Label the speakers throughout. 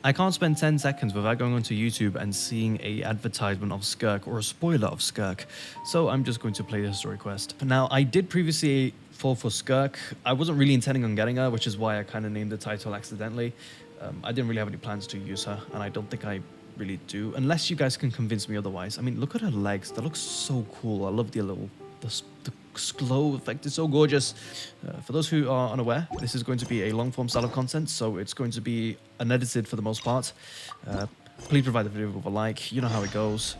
Speaker 1: I can't spend 10 seconds without going onto YouTube and seeing a advertisement of Skirk or a spoiler of Skirk, so I'm just going to play the story quest. Now, I did previously fall for Skirk. I wasn't really intending on getting her, which is why I kind of named the title accidentally. I didn't really have any plans to use her, and I don't think I really do, unless you guys can convince me otherwise. I mean, look at her legs. That looks so cool. I love the little... the glow effect is so gorgeous. For those who are unaware, this is going to be a long form style of content, so it's going to be unedited for the most part. Please provide the video with a like, you know how it goes.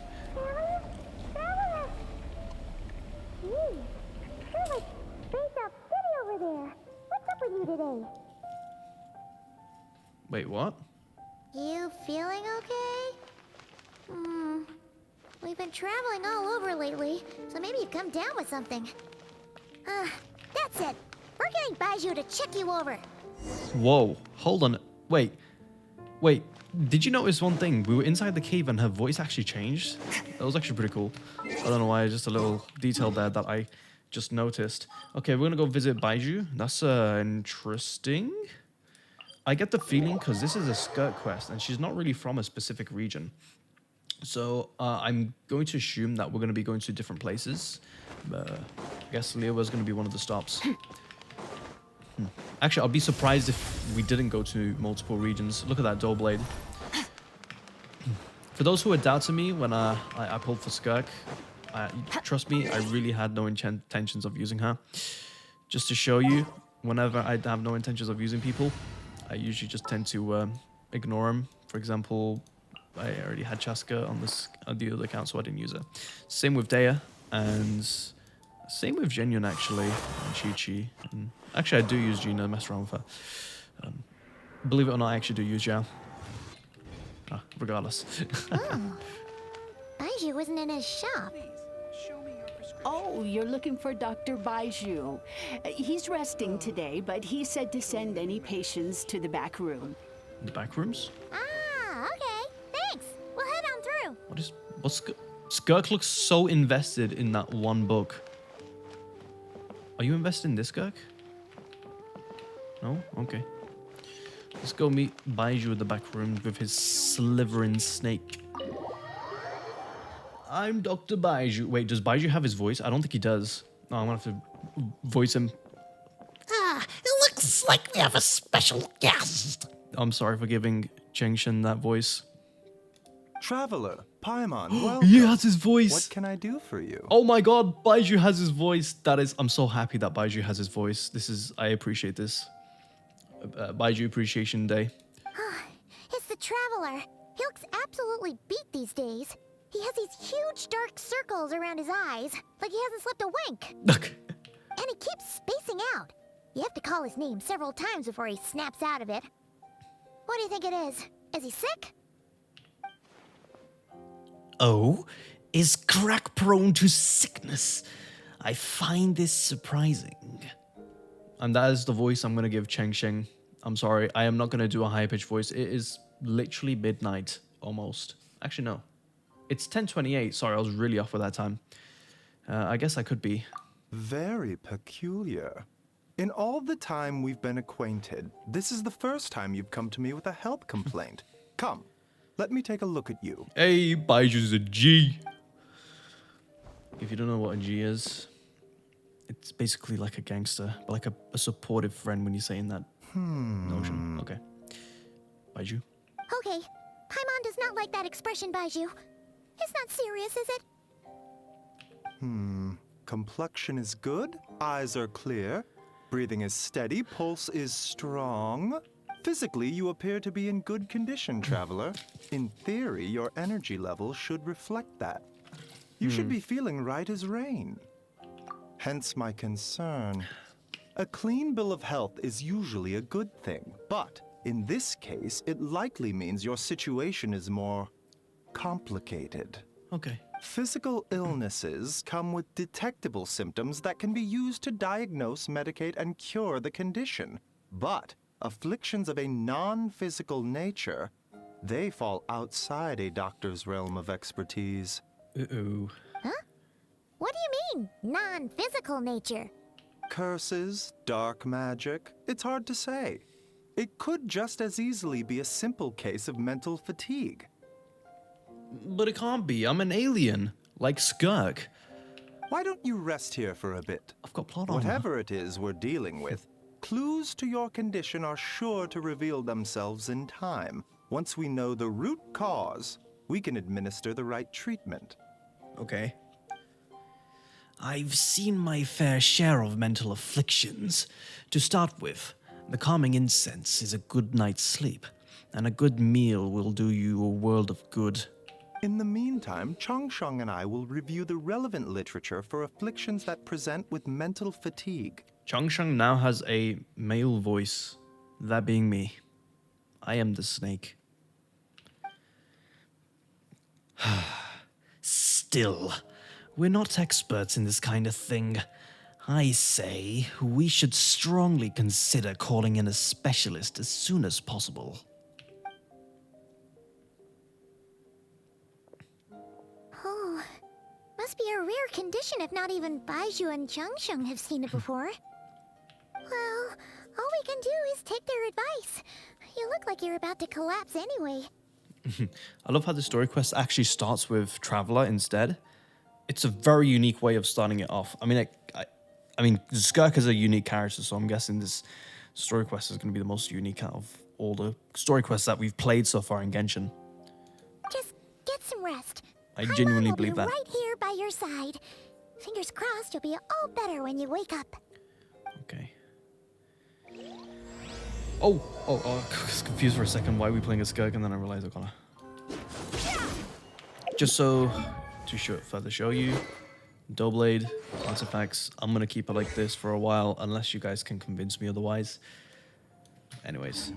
Speaker 1: Wait, what?
Speaker 2: You feeling okay? We've been traveling all over lately, so maybe you'd come down with something. That's it. We're getting Baiju to check you over.
Speaker 1: Whoa, hold on. Wait. Did you notice one thing? We were inside the cave and her voice actually changed. That was actually pretty cool. I don't know why, just a little detail there that I just noticed. Okay, we're gonna go visit Baiju. That's interesting. I get the feeling, because this is a Skirk quest, and she's not really from a specific region. So I'm going to assume that we're going to be going to different places. I guess Leowa's going to be one of the stops. Actually, I'll be surprised if we didn't go to multiple regions. Look at that dull blade. For those who are doubting me when I pulled for Skirk, trust me, I really had no intentions of using her. Just to show you, whenever I have no intentions of using people, I usually just tend to ignore them. For example, I already had Chaska on the other account, so I didn't use her. Same with Dea, and same with Genyun actually, and Chi-Chi. And actually, I do use Gina, mess around with her. Believe it or not, I actually do use Zhao. Regardless.
Speaker 2: Oh. Baiju wasn't in his shop.
Speaker 3: Oh, you're looking for Dr. Baiju. He's resting today, but he said to send any patients to the back room.
Speaker 1: The back rooms?
Speaker 2: Okay. Thanks. We'll head on through.
Speaker 1: What's Skirk looks so invested in that one book. Are you invested in this, Skirk? No? Okay. Let's go meet Baiju in the back room with his slithering snake. I'm Dr. Baiju. Wait, does Baiju have his voice? I don't think he does. No, I'm gonna have to voice him.
Speaker 4: It looks like we have a special guest.
Speaker 1: I'm sorry for giving Genshin that voice.
Speaker 5: Traveler, Paimon, welcome.
Speaker 1: He has his voice.
Speaker 5: What can I do for you?
Speaker 1: Oh my god, Baiju has his voice. I'm so happy that Baiju has his voice. I appreciate this. Baiju Appreciation Day.
Speaker 2: It's the Traveler. He looks absolutely beat these days. He has these huge dark circles around his eyes, like he hasn't slept a wink. And he keeps spacing out. You have to call his name several times before he snaps out of it. What do you think it is? Is he sick?
Speaker 4: Oh, is Krac prone to sickness? I find this surprising.
Speaker 1: And that is the voice I'm going to give Cheng Sheng. I'm sorry, I am not going to do a high-pitched voice. It is literally midnight, almost. Actually, no. It's 10:28. Sorry, I was really off with that time. I guess I could be.
Speaker 5: Very peculiar. In all the time we've been acquainted, this is the first time you've come to me with a health complaint. Come, let me take a look at you.
Speaker 1: Hey, Baiju's a G. If you don't know what a G is, it's basically like a gangster, but like a supportive friend when you say in that notion. Okay. Baiju.
Speaker 2: Okay. Paimon does not like that expression, Baiju. It's not serious, is it?
Speaker 5: Complexion is good, eyes are clear, breathing is steady, pulse is strong. Physically, you appear to be in good condition, Traveler. In theory, your energy level should reflect that. You should be feeling right as rain. Hence my concern. A clean bill of health is usually a good thing, but in this case, it likely means your situation is more complicated.
Speaker 1: Okay.
Speaker 5: Physical illnesses come with detectable symptoms that can be used to diagnose, medicate, and cure the condition. But afflictions of a non-physical nature, they fall outside a doctor's realm of expertise.
Speaker 1: Uh-oh.
Speaker 2: Huh? What do you mean, non-physical nature?
Speaker 5: Curses, dark magic, it's hard to say. It could just as easily be a simple case of mental fatigue.
Speaker 1: But it can't be. I'm an alien, like Skirk.
Speaker 5: Why don't you rest here for a bit?
Speaker 1: I've got plot armor.
Speaker 5: Whatever it is we're dealing with, clues to your condition are sure to reveal themselves in time. Once we know the root cause, we can administer the right treatment.
Speaker 1: Okay.
Speaker 4: I've seen my fair share of mental afflictions. To start with, the calming incense is a good night's sleep, and a good meal will do you a world of good.
Speaker 5: In the meantime, Changsheng and I will review the relevant literature for afflictions that present with mental fatigue.
Speaker 1: Changsheng now has a male voice, that being me. I am the snake.
Speaker 4: Still, we're not experts in this kind of thing. I say we should strongly consider calling in a specialist as soon as possible.
Speaker 2: Oh, must be a rare condition if not even Baizhu and Changsheng have seen it before. Well, all we can do is take their advice. You look like you're about to collapse anyway.
Speaker 1: I love how the story quest actually starts with Traveler instead. It's a very unique way of starting it off. I mean, Skirk is a unique character, so I'm guessing this story quest is going to be the most unique out of all the story quests that we've played so far in Genshin.
Speaker 2: Just get some rest.
Speaker 1: I genuinely
Speaker 2: will
Speaker 1: believe
Speaker 2: be
Speaker 1: that.
Speaker 2: right here by your side. Fingers crossed you'll be all better when you wake up.
Speaker 1: Okay. Oh, I was confused for a second. Why are we playing a Skirk? And then I realized I gotta. Just so to further show you, Doughblade, artifacts. I'm gonna keep it like this for a while, unless you guys can convince me otherwise. Anyways.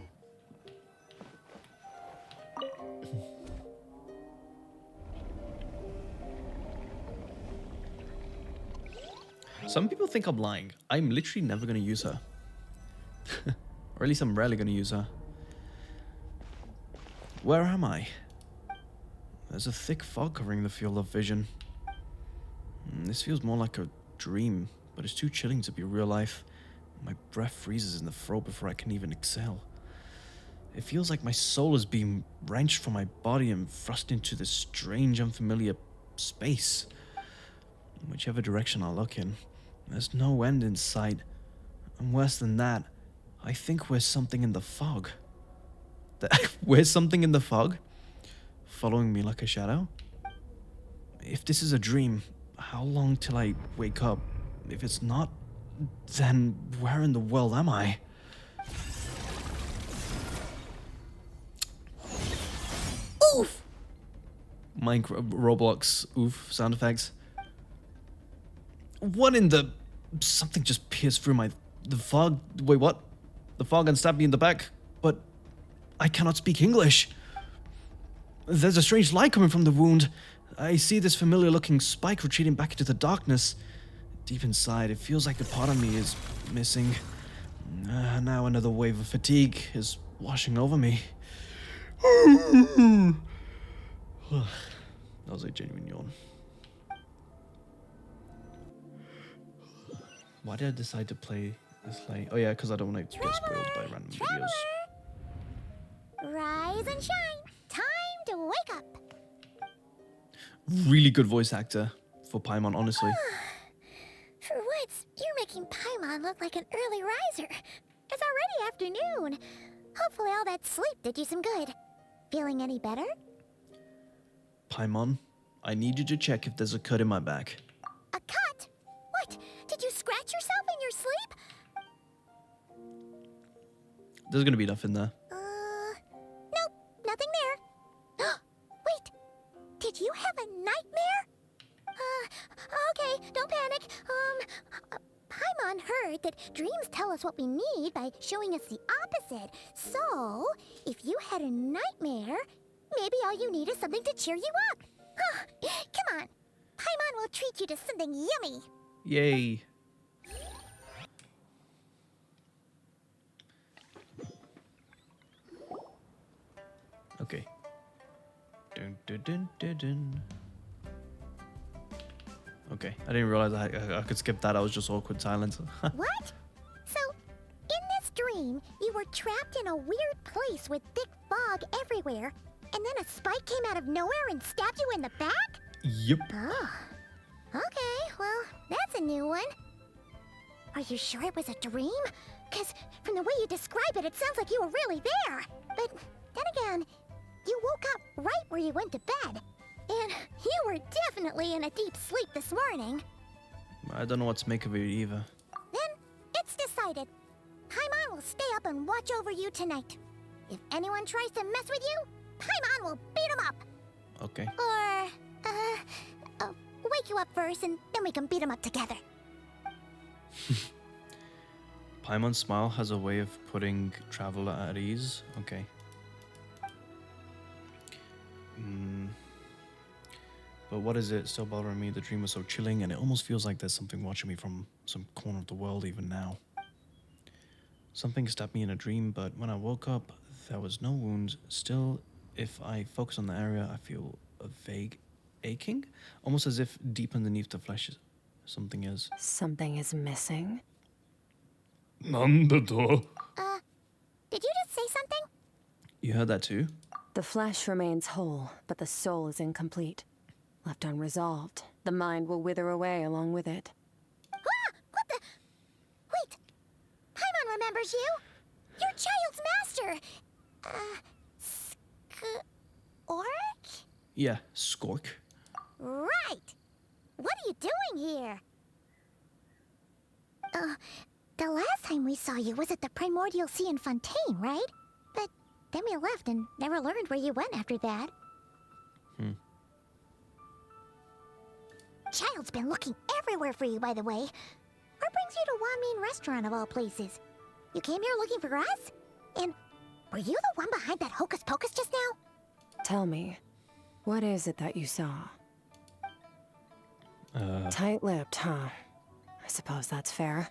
Speaker 1: Some people think I'm lying. I'm literally never gonna use her. Or at least I'm rarely gonna use her. Where am I? There's a thick fog covering the field of vision. This feels more like a dream, but it's too chilling to be real life. My breath freezes in the throat before I can even exhale. It feels like my soul is being wrenched from my body and thrust into this strange, unfamiliar space. Whichever direction I look in, there's no end in sight. And worse than that, I think we're something in the fog. We're something in the fog? Following me like a shadow? If this is a dream, how long till I wake up? If it's not, then where in the world am I?
Speaker 2: Oof!
Speaker 1: Roblox oof sound effects. What in the... Something just pierced through the fog. Wait, what? The fog and stabbed me in the back. But I cannot speak English. There's a strange light coming from the wound. I see this familiar-looking spike retreating back into the darkness. Deep inside, it feels like a part of me is missing. Now another wave of fatigue is washing over me. That was a genuine yawn. Why did I decide to play this late? Oh yeah, because I don't want to get spoiled by random videos.
Speaker 2: Rise and shine. Time to wake up.
Speaker 1: Really good voice actor for Paimon, honestly.
Speaker 2: For once, you're making Paimon look like an early riser. It's already afternoon. Hopefully all that sleep did you some good. Feeling any better?
Speaker 1: Paimon, I need you to check if there's a cut in my back.
Speaker 2: A cut? What? Did you scratch yourself in your sleep?
Speaker 1: There's gonna be nothing there.
Speaker 2: Nope, nothing there. Wait, did you have a nightmare? Okay, don't panic. Paimon heard that dreams tell us what we need by showing us the opposite. So, if you had a nightmare, maybe all you need is something to cheer you up. Come on, Paimon will treat you to something yummy.
Speaker 1: Yay. Okay. Dun, dun, dun, dun, dun. Okay, I didn't realize I could skip that. I was just awkward silence.
Speaker 2: What? So, in this dream, you were trapped in a weird place with thick fog everywhere, and then a spike came out of nowhere and stabbed you in the back?
Speaker 1: Yep.
Speaker 2: Oh. Okay, well, that's a new one. Are you sure it was a dream? Because from the way you describe it, it sounds like you were really there. But then again, you woke up right where you went to bed. And you were definitely in a deep sleep this morning.
Speaker 1: I don't know what to make of it either.
Speaker 2: Then it's decided. Paimon will stay up and watch over you tonight. If anyone tries to mess with you, Paimon will beat him up.
Speaker 1: Okay.
Speaker 2: Or, wake you up first and then we can beat him up together.
Speaker 1: Paimon's smile has a way of putting Traveler at ease. Okay. But what is it still bothering me? The dream was so chilling, and it almost feels like there's something watching me from some corner of the world even now. Something stabbed me in a dream, but when I woke up, there was no wound. Still, if I focus on the area, I feel a vague aching, almost as if deep underneath the flesh something is.
Speaker 6: Something is missing.
Speaker 2: Did you just say something?
Speaker 1: You heard that too?
Speaker 6: The flesh remains whole, but the soul is incomplete. Left unresolved, the mind will wither away along with it.
Speaker 2: Ah! What the? Wait! Paimon remembers you! Your child's master! Skirk?
Speaker 1: Yeah, Skirk.
Speaker 2: Right! What are you doing here? The last time we saw you was at the Primordial Sea in Fontaine, right? But then we left and never learned where you went after that. Child's been looking everywhere for you, by the way. What brings you to Wanmin Restaurant of all places? You came here looking for us? And were you the one behind that hocus pocus just now?
Speaker 6: Tell me, what is it that you saw? Tight-lipped, huh? I suppose that's fair.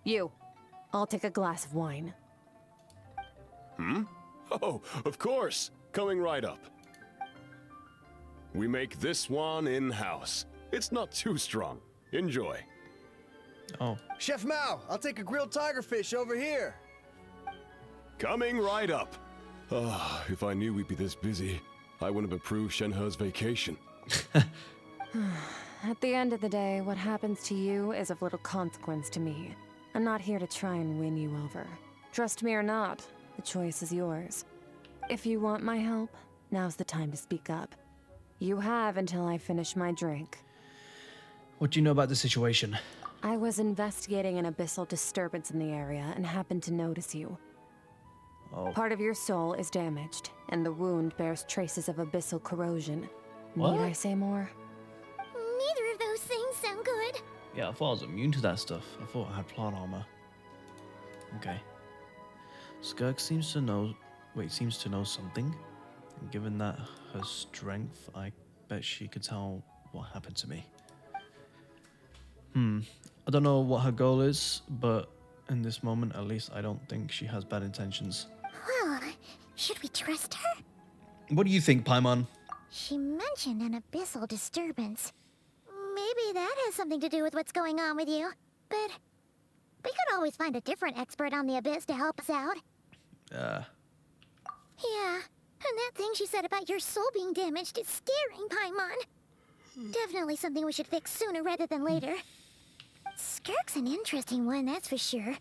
Speaker 6: You, I'll take a glass of wine.
Speaker 7: Oh, of course. Coming right up. We make this one in-house. It's not too strong. Enjoy.
Speaker 1: Oh.
Speaker 8: Chef Mao, I'll take a grilled tigerfish over here.
Speaker 7: Coming right up. Ah, if I knew we'd be this busy, I wouldn't have approved Shenhe's vacation.
Speaker 6: At the end of the day, what happens to you is of little consequence to me. I'm not here to try and win you over. Trust me or not, the choice is yours. If you want my help, now's the time to speak up. You have until I finish my drink.
Speaker 1: What do you know about the situation?
Speaker 6: I was investigating an abyssal disturbance in the area and happened to notice you.
Speaker 1: Oh.
Speaker 6: Part of your soul is damaged, and the wound bears traces of abyssal corrosion.
Speaker 1: What?
Speaker 6: Need I say more?
Speaker 2: Neither of those things sound good.
Speaker 1: Yeah, I thought I was immune to that stuff. I thought I had plot armor. Okay. Skirk seems to know something. And given that her strength, I bet she could tell what happened to me. I don't know what her goal is, but in this moment, at least, I don't think she has bad intentions.
Speaker 2: Well, should we trust her?
Speaker 1: What do you think, Paimon?
Speaker 2: She mentioned an abyssal disturbance. Maybe that has something to do with what's going on with you. But we could always find a different expert on the abyss to help us out. Yeah, and that thing she said about your soul being damaged is scaring, Paimon. Definitely something we should fix sooner rather than later. Skirk's an interesting one, that's for sure.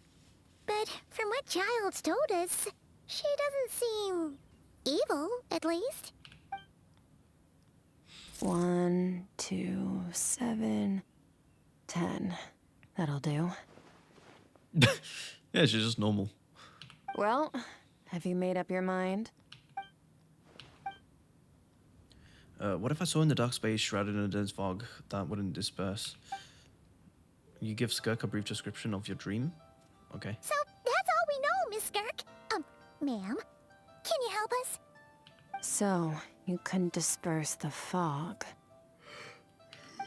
Speaker 2: But from what Child's told us, she doesn't seem evil, at least.
Speaker 6: 1, 2, 7, 10. That'll do.
Speaker 1: Yeah, she's just normal.
Speaker 6: Well, have you made up your mind?
Speaker 1: What if I saw in the dark space shrouded in a dense fog that wouldn't disperse? You give Skirk a brief description of your dream? Okay.
Speaker 2: So that's all we know, Miss Skirk. Ma'am, can you help us?
Speaker 6: So, you can disperse the fog.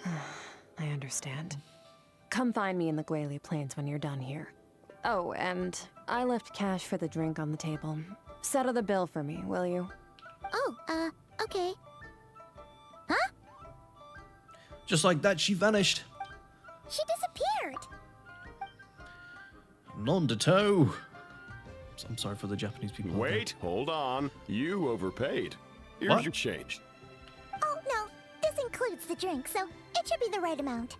Speaker 6: I understand. Come find me in the Guili Plains when you're done here. Oh, and I left cash for the drink on the table. Settle the bill for me, will you?
Speaker 2: Oh, okay. Huh?
Speaker 1: Just like that, she vanished.
Speaker 2: She disappeared.
Speaker 1: Non de toe. I'm sorry for the Japanese people. out there.
Speaker 7: Wait, hold on. You overpaid. Here's
Speaker 1: What?
Speaker 7: your change.
Speaker 2: Oh, no. This includes the drink, so it should be the right amount.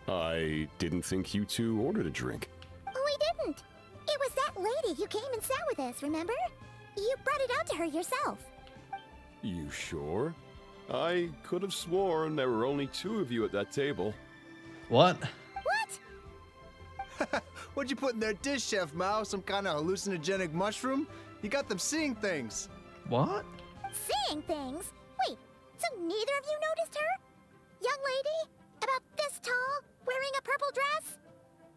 Speaker 7: I didn't think you two ordered a drink.
Speaker 2: We didn't. It was that lady who came and sat with us, remember? You brought it out to her yourself.
Speaker 7: You sure? I could have sworn there were only 2 of you at that table.
Speaker 1: What?
Speaker 2: What?
Speaker 8: What'd you put in their dish, Chef Mao? Some kind of hallucinogenic mushroom? You got them seeing things.
Speaker 1: What?
Speaker 2: Seeing things? Wait, so neither of you noticed her? Young lady? About this tall? Wearing a purple dress?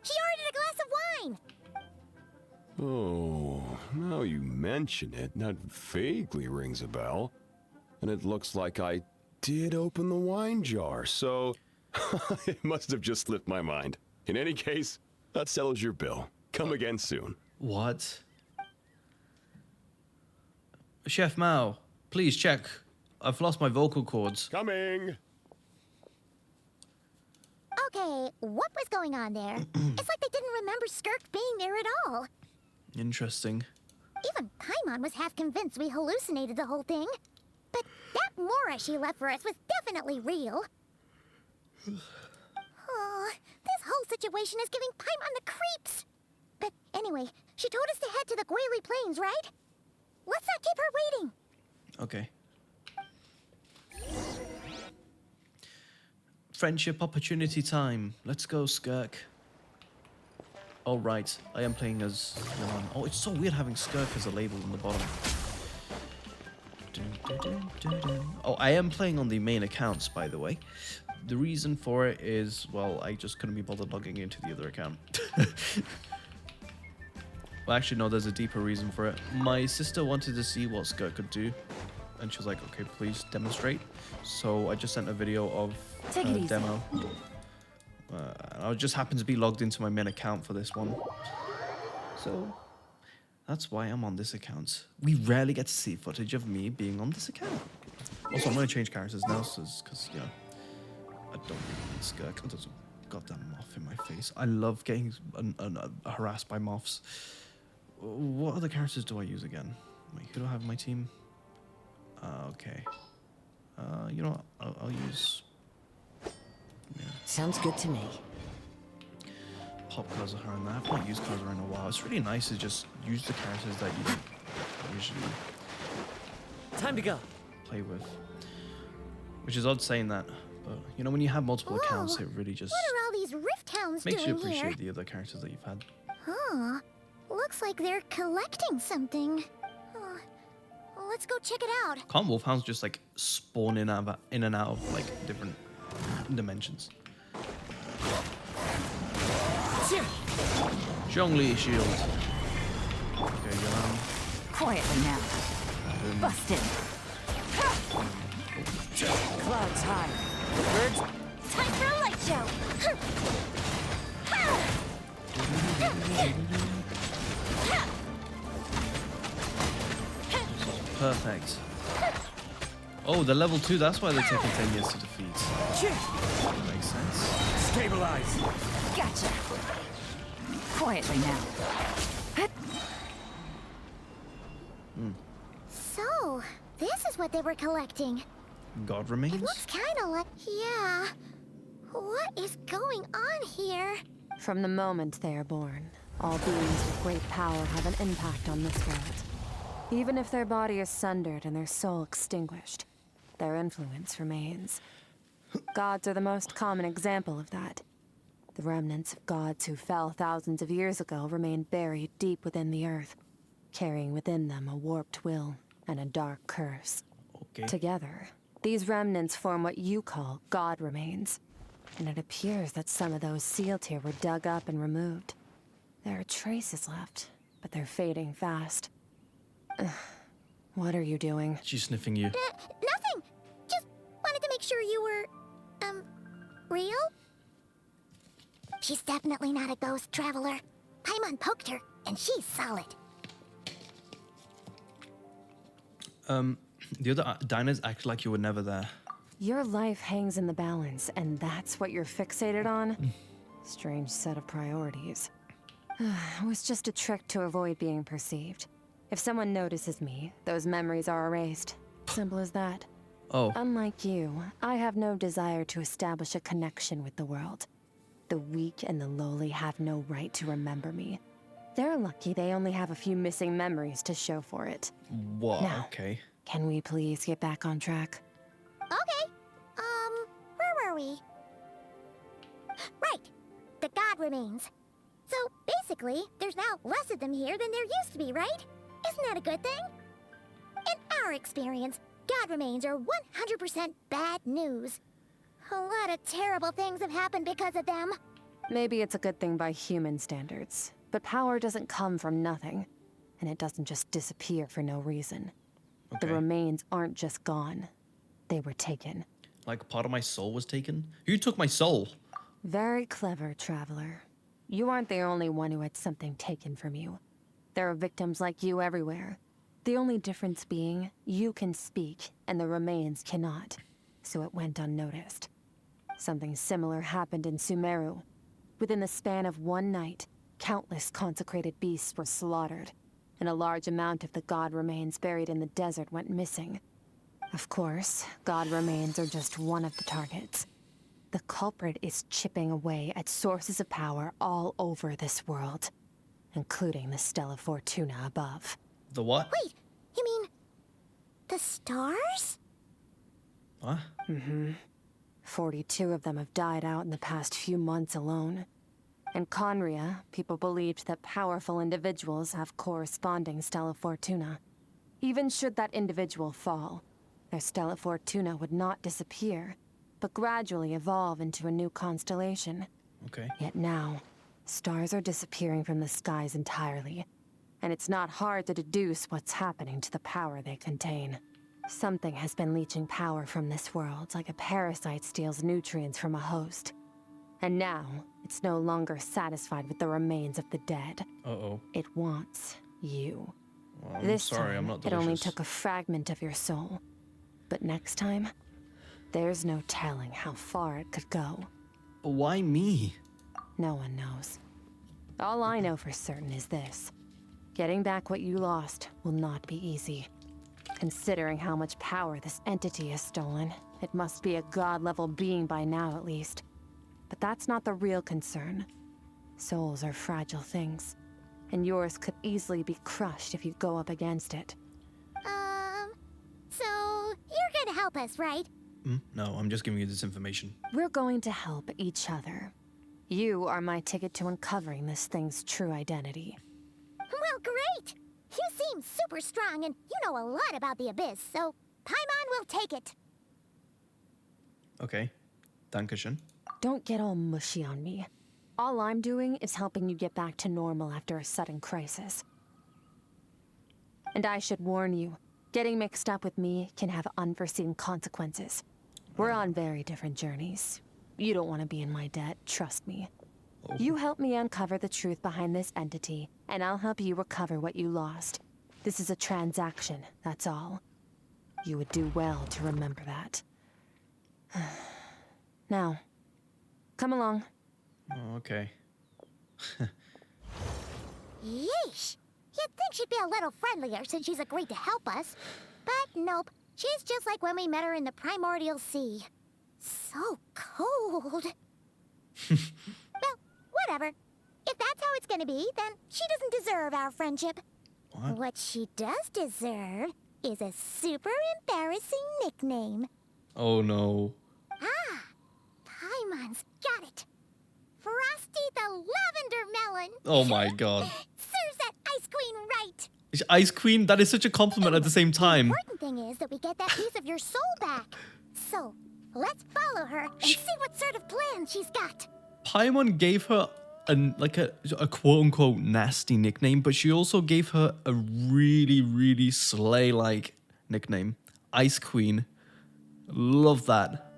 Speaker 2: She ordered a glass of wine.
Speaker 7: Oh, now you mention it, that vaguely rings a bell. And it looks like I did open the wine jar, so it must have just slipped my mind. In any case, that settles your bill. Come again soon.
Speaker 1: What? Chef Mao, please check. I've lost my vocal cords.
Speaker 7: Coming!
Speaker 2: Okay, what was going on there? It's like they didn't remember Skirk being there at all.
Speaker 1: Interesting.
Speaker 2: Even Paimon was half convinced we hallucinated the whole thing. But that Mora she left for us was definitely real. Oh, this whole situation is giving Paimon the creeps. But anyway, she told us to head to the Guili Plains, right? Let's not keep her waiting.
Speaker 1: Okay. Friendship opportunity time. Let's go, Skirk. Oh, right. I am playing as Milan. Oh, it's so weird having Skirk as a label on the bottom. Oh, I am playing on the main accounts, by the way. The reason for it is, well, I just couldn't be bothered logging into the other account. Well, actually, no, there's a deeper reason for it. My sister wanted to see what Skirk could do, and she was like, okay, please demonstrate. So I just sent a video of
Speaker 6: Take it
Speaker 1: a
Speaker 6: easy.
Speaker 1: demo. I just happened to be logged into my main account for this one. So that's why I'm on this account. We rarely get to see footage of me being on this account. Also, I'm going to change characters now, because, you know, I don't really need Skirk. There's a goddamn moth in my face. I love getting harassed by moths. What other characters do I use again? Wait, who do I have in my team? Okay. You know what? I'll use... Yeah.
Speaker 6: Sounds good to me.
Speaker 1: Pop Kazuha and that. I've not used Kazuha in a while. It's really nice to just use the characters that you don't usually
Speaker 9: Time to go.
Speaker 1: play with. Which is odd saying that, but you know, when you have multiple accounts, it really just
Speaker 2: What are all these rift hounds
Speaker 1: makes you
Speaker 2: doing
Speaker 1: appreciate
Speaker 2: here?
Speaker 1: the other characters that you've had.
Speaker 2: Huh. Looks like they're collecting something. Let's go check it out.
Speaker 1: Can't wolfhounds just like spawn in and out of like different dimensions? Zhongli shield. Okay, Yalan.
Speaker 3: Quietly now. Busted.
Speaker 6: Clouds high. Birds.
Speaker 2: Time for a light show.
Speaker 1: Perfect. Oh, they're level 2, that's why they're taking 10 years to defeat. That makes sense.
Speaker 9: Stabilize.
Speaker 3: Gotcha. Quietly now.
Speaker 2: So, this is what they were collecting.
Speaker 1: God
Speaker 2: It
Speaker 1: remains?
Speaker 2: looks kind of like... Yeah. What is going on here?
Speaker 6: From the moment they are born, all beings with great power have an impact on this world. Even if their body is sundered and their soul extinguished, their influence remains. Gods are the most common example of that. The remnants of gods who fell thousands of years ago remain buried deep within the earth, carrying within them a warped will and a dark curse.
Speaker 1: Okay.
Speaker 6: Together, these remnants form what you call God remains. And it appears that some of those sealed here were dug up and removed. There are traces left, but they're fading fast. What are you doing?
Speaker 1: She's sniffing you.
Speaker 2: Nothing. Just wanted to make sure you were, real? She's definitely not a ghost traveler. Paimon poked her, and she's solid.
Speaker 1: The other diners act like you were never there.
Speaker 6: Your life hangs in the balance, and that's what you're fixated on? Strange set of priorities. It was just a trick to avoid being perceived. If someone notices me, those memories are erased. Simple as that.
Speaker 1: Oh.
Speaker 6: Unlike you, I have no desire to establish a connection with the world. The weak and the lowly have no right to remember me. They're lucky they only have a few missing memories to show for it.
Speaker 1: What?
Speaker 6: Now,
Speaker 1: Okay.
Speaker 6: can we please get back on track?
Speaker 2: Okay. Where were we? Right. The god remains. So basically, there's now less of them here than there used to be, right? Isn't that a good thing? In our experience, god remains are 100% bad news. A lot of terrible things have happened because of them.
Speaker 6: Maybe it's a good thing by human standards, but power doesn't come from nothing, and it doesn't just disappear for no reason.
Speaker 1: Okay.
Speaker 6: The remains aren't just gone. They were taken.
Speaker 1: Like part of my soul was taken? Who took my soul?
Speaker 6: Very clever, Traveler. You aren't the only one who had something taken from you. There are victims like you everywhere. The only difference being, you can speak, and the remains cannot. So it went unnoticed. Something similar happened in Sumeru. Within the span of one night, countless consecrated beasts were slaughtered, and a large amount of the god remains buried in the desert went missing. Of course, god remains are just one of the targets. The culprit is chipping away at sources of power all over this world, including the Stella Fortuna above.
Speaker 1: The what?
Speaker 2: Wait, you mean the stars?
Speaker 1: What?
Speaker 6: 42 of them have died out in the past few months alone. In Conria, people believed that powerful individuals have corresponding Stella Fortuna. Even should that individual fall, their Stella Fortuna would not disappear, but gradually evolve into a new constellation.
Speaker 1: Okay.
Speaker 6: Yet now, stars are disappearing from the skies entirely, and it's not hard to deduce what's happening to the power they contain. Something has been leeching power from this world like a parasite steals nutrients from a host. And now, it's no longer satisfied with the remains of the dead.
Speaker 1: Uh-oh.
Speaker 6: It wants you.
Speaker 1: Well, I'm
Speaker 6: This
Speaker 1: sorry,
Speaker 6: time,
Speaker 1: I'm not
Speaker 6: it only
Speaker 1: delicious.
Speaker 6: took a fragment of your soul. But next time, there's no telling how far it could go.
Speaker 1: But why me?
Speaker 6: No one knows. All I know for certain is this. Getting back what you lost will not be easy. Considering how much power this entity has stolen, it must be a god-level being by now at least. But that's not the real concern. Souls are fragile things, and yours could easily be crushed if you go up against it.
Speaker 2: So you're gonna help us, right?
Speaker 1: No, I'm just giving you this information.
Speaker 6: We're going to help each other. You are my ticket to uncovering this thing's true identity.
Speaker 2: Well, great! You seem super strong, and you know a lot about the Abyss, so Paimon will take it.
Speaker 1: Okay. Dankeschön.
Speaker 6: Don't get all mushy on me. All I'm doing is helping you get back to normal after a sudden crisis. And I should warn you, getting mixed up with me can have unforeseen consequences. We're on very different journeys. You don't want to be in my debt, trust me.
Speaker 1: Oh.
Speaker 6: You help me uncover the truth behind this entity, and I'll help you recover what you lost. This is a transaction, that's all. You would do well to remember that. Now, come along.
Speaker 1: Oh, okay.
Speaker 2: Yeesh! You'd think she'd be a little friendlier since she's agreed to help us. But nope, she's just like when we met her in the primordial sea. So cold. Well, whatever. If that's how it's gonna be, then she doesn't deserve our friendship.
Speaker 1: What?
Speaker 2: What she does deserve is a super embarrassing nickname.
Speaker 1: Oh no.
Speaker 2: Ah, Paimon's got it. Frosty the Lavender Melon.
Speaker 1: Oh my god.
Speaker 2: Serves that Ice Queen right.
Speaker 1: Ice Queen, that is such a compliment at the same
Speaker 2: The
Speaker 1: time.
Speaker 2: important thing is that we get that piece of your soul back. So, let's follow her and see what sort of plan she's got.
Speaker 1: Paimon gave her a quote-unquote nasty nickname, but she also gave her a really, really slay-like nickname. Ice Queen. Love that.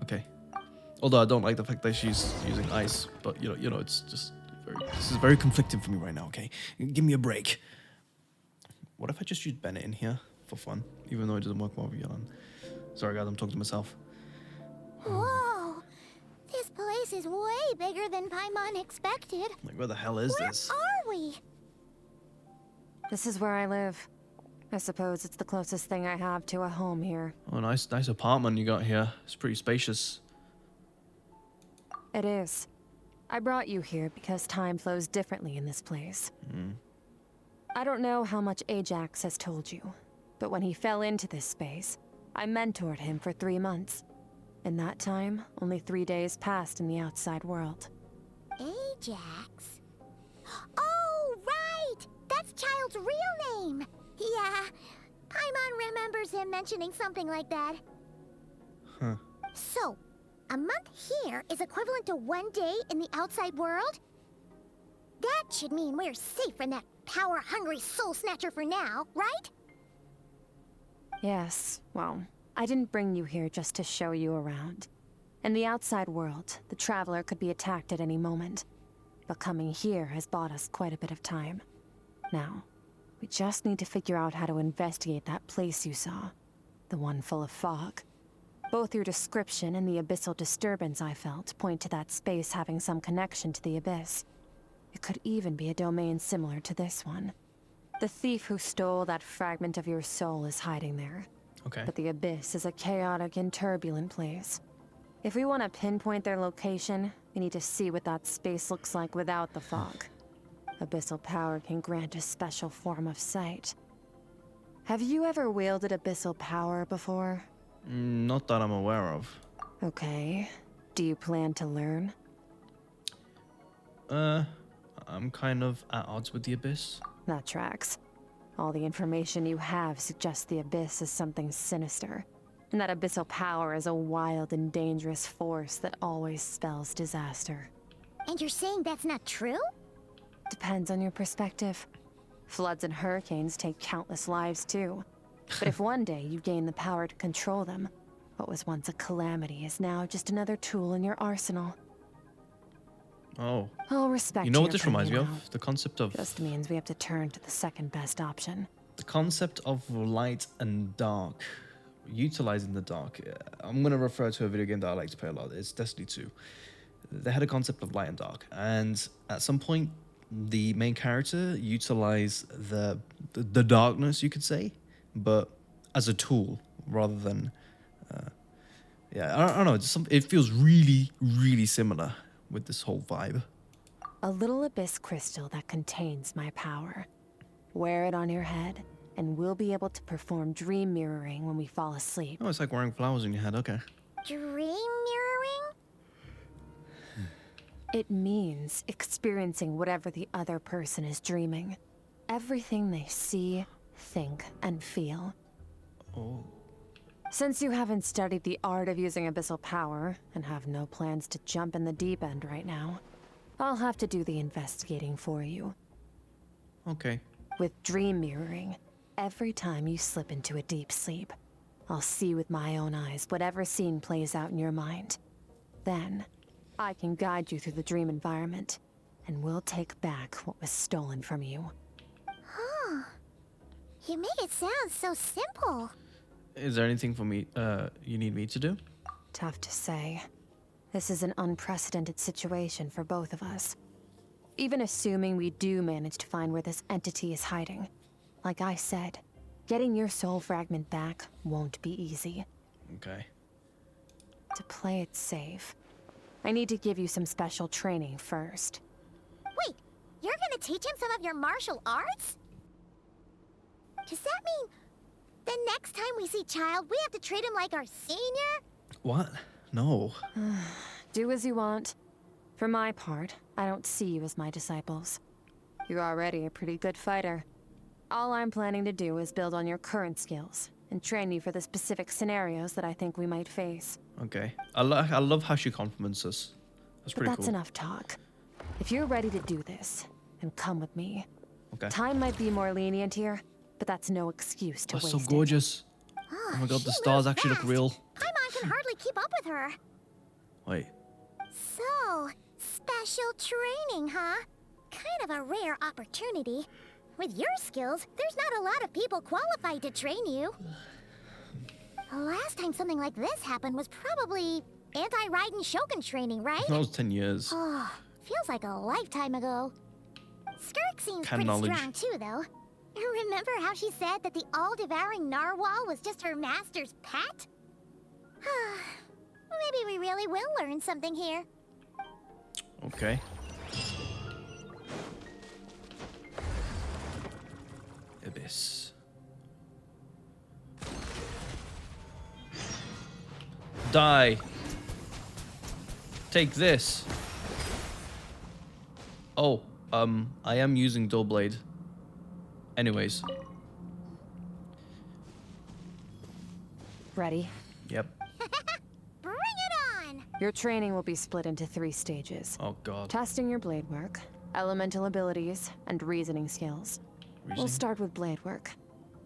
Speaker 1: Okay. Although I don't like the fact that she's using ice, but you know, it's just this is very conflicting for me right now, okay? Give me a break. What if I just use Bennett in here for fun, even though it doesn't work well with Yelan? Sorry guys, I'm talking to myself.
Speaker 2: Whoa! This place is way bigger than Paimon expected.
Speaker 1: Like, where the hell is
Speaker 2: Where
Speaker 1: this?
Speaker 2: are we?
Speaker 6: This is where I live. I suppose it's the closest thing I have to a home here.
Speaker 1: Oh, nice apartment you got here. It's pretty spacious.
Speaker 6: It is. I brought you here because time flows differently in this place. I don't know how much Ajax has told you, but when he fell into this space, I mentored him for 3 months. In that time, only 3 days passed in the outside world.
Speaker 2: Ajax? Oh, right! That's Child's real name! Yeah, Paimon remembers him mentioning something like that.
Speaker 1: Huh.
Speaker 2: So, a month here is equivalent to 1 day in the outside world? That should mean we're safe from that power-hungry soul snatcher for now, right?
Speaker 6: Yes, well, I didn't bring you here just to show you around. In the outside world, the Traveler could be attacked at any moment. But coming here has bought us quite a bit of time. Now, we just need to figure out how to investigate that place you saw. The one full of fog. Both your description and the abyssal disturbance I felt point to that space having some connection to the abyss. It could even be a domain similar to this one. The thief who stole that fragment of your soul is hiding there.
Speaker 1: Okay.
Speaker 6: But the abyss is a chaotic and turbulent place. If we want to pinpoint their location, we need to see what that space looks like without the fog. Abyssal power can grant a special form of sight. Have you ever wielded abyssal power before?
Speaker 1: Not that I'm aware of.
Speaker 6: Okay. Do you plan to learn?
Speaker 1: I'm kind of at odds with the Abyss.
Speaker 6: That tracks. All the information you have suggests the Abyss is something sinister, and that abyssal power is a wild and dangerous force that always spells disaster.
Speaker 2: And you're saying that's not true?
Speaker 6: Depends on your perspective. Floods and hurricanes take countless lives too. But if one day you gain the power to control them, what was once a calamity is now just another tool in your arsenal.
Speaker 1: Oh.
Speaker 6: I'll respect
Speaker 1: You know what
Speaker 6: your
Speaker 1: this reminds me
Speaker 6: opinion
Speaker 1: of? The concept of
Speaker 6: Just means we have to turn to the second best option.
Speaker 1: the concept of light and dark. Utilizing the dark. I'm going to refer to a video game that I like to play a lot. It's Destiny 2. They had a concept of light and dark, and at some point the main character utilized the darkness, you could say, but as a tool rather than I don't know, it feels really, really similar with this whole vibe.
Speaker 6: A little abyss crystal that contains my power. Wear it on your head, and we'll be able to perform dream mirroring when we fall asleep.
Speaker 1: Oh, it's like wearing flowers in your head. Okay.
Speaker 2: Dream mirroring?
Speaker 6: It means experiencing whatever the other person is dreaming. Everything they see, think, and feel.
Speaker 1: Oh.
Speaker 6: Since you haven't studied the art of using abyssal power, and have no plans to jump in the deep end right now, I'll have to do the investigating for you.
Speaker 1: Okay.
Speaker 6: With dream mirroring, every time you slip into a deep sleep, I'll see with my own eyes whatever scene plays out in your mind. Then, I can guide you through the dream environment, and we'll take back what was stolen from you.
Speaker 2: Huh. You make it sound so simple.
Speaker 1: Is there anything for me you need me to do?
Speaker 6: Tough to say. This is an unprecedented situation for both of us. Even assuming we do manage to find where this entity is hiding. Like I said, getting your soul fragment back won't be easy.
Speaker 1: Okay.
Speaker 6: To play it safe, I need to give you some special training first.
Speaker 2: Wait, you're gonna teach him some of your martial arts? Does that mean the next time we see Child, we have to treat him like our senior?
Speaker 1: What? No.
Speaker 6: Do as you want. For my part, I don't see you as my disciples. You're already a pretty good fighter. All I'm planning to do is build on your current skills and train you for the specific scenarios that I think we might face.
Speaker 1: Okay. I love how she compliments us. That's
Speaker 6: But
Speaker 1: pretty
Speaker 6: that's
Speaker 1: cool.
Speaker 6: enough talk. If you're ready to do this, then come with me.
Speaker 1: Okay.
Speaker 6: Time might be more lenient here, but that's no excuse to
Speaker 1: That's
Speaker 6: waste
Speaker 1: so
Speaker 6: it.
Speaker 1: gorgeous. Oh my god, the
Speaker 2: she
Speaker 1: stars
Speaker 2: moves
Speaker 1: actually look
Speaker 2: fast.
Speaker 1: real.
Speaker 2: Paimon can hardly keep up with her.
Speaker 1: Wait.
Speaker 2: So, special training, huh? Kind of a rare opportunity. With your skills, there's not a lot of people qualified to train you. The last time something like this happened was probably anti-Raiden Shogun training, right?
Speaker 1: That was 10 years.
Speaker 2: Oh, feels like a lifetime ago. Skirk seems
Speaker 1: Kind
Speaker 2: pretty
Speaker 1: knowledge.
Speaker 2: strong too, though. Remember how she said that the all-devouring narwhal was just her master's pet? Maybe we really will learn something here.
Speaker 1: Okay. Abyss. Die. Take this. Oh, I am using dual blade. Anyways.
Speaker 6: Ready?
Speaker 1: Yep.
Speaker 2: Bring it on!
Speaker 6: Your training will be split into 3 stages.
Speaker 1: Oh god.
Speaker 6: Testing your blade work, elemental abilities, and reasoning skills. We'll
Speaker 1: Reasoning?
Speaker 6: start with blade work.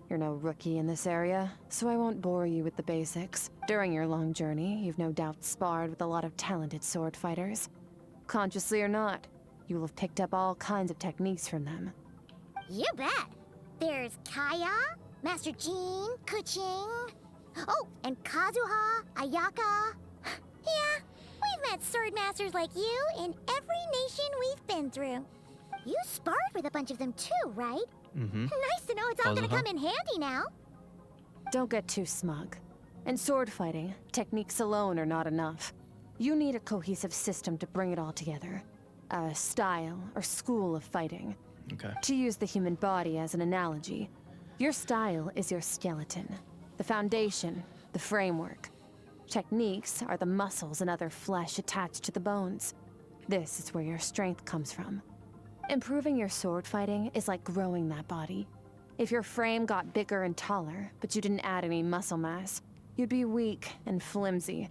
Speaker 6: You're no rookie in this area, so I won't bore you with the basics. During your long journey, you've no doubt sparred with a lot of talented sword fighters. Consciously or not, you will have picked up all kinds of techniques from them.
Speaker 2: You bet. There's Kaya, Master Jean, Kuching. Oh, and Kazuha, Ayaka. Yeah, we've met sword masters like you in every nation we've been through. You sparred with a bunch of them too, right?
Speaker 1: Mm-hmm.
Speaker 2: Nice to know it's all gonna
Speaker 1: Kazuha?
Speaker 2: come in handy now.
Speaker 6: Don't get too smug. In sword fighting, techniques alone are not enough. You need a cohesive system to bring it all together. A style or school of fighting.
Speaker 1: Okay.
Speaker 6: To use the human body as an analogy, your style is your skeleton, the foundation, the framework. Techniques are the muscles and other flesh attached to the bones. This is where your strength comes from. Improving your sword fighting is like growing that body. If your frame got bigger and taller, but you didn't add any muscle mass, you'd be weak and flimsy.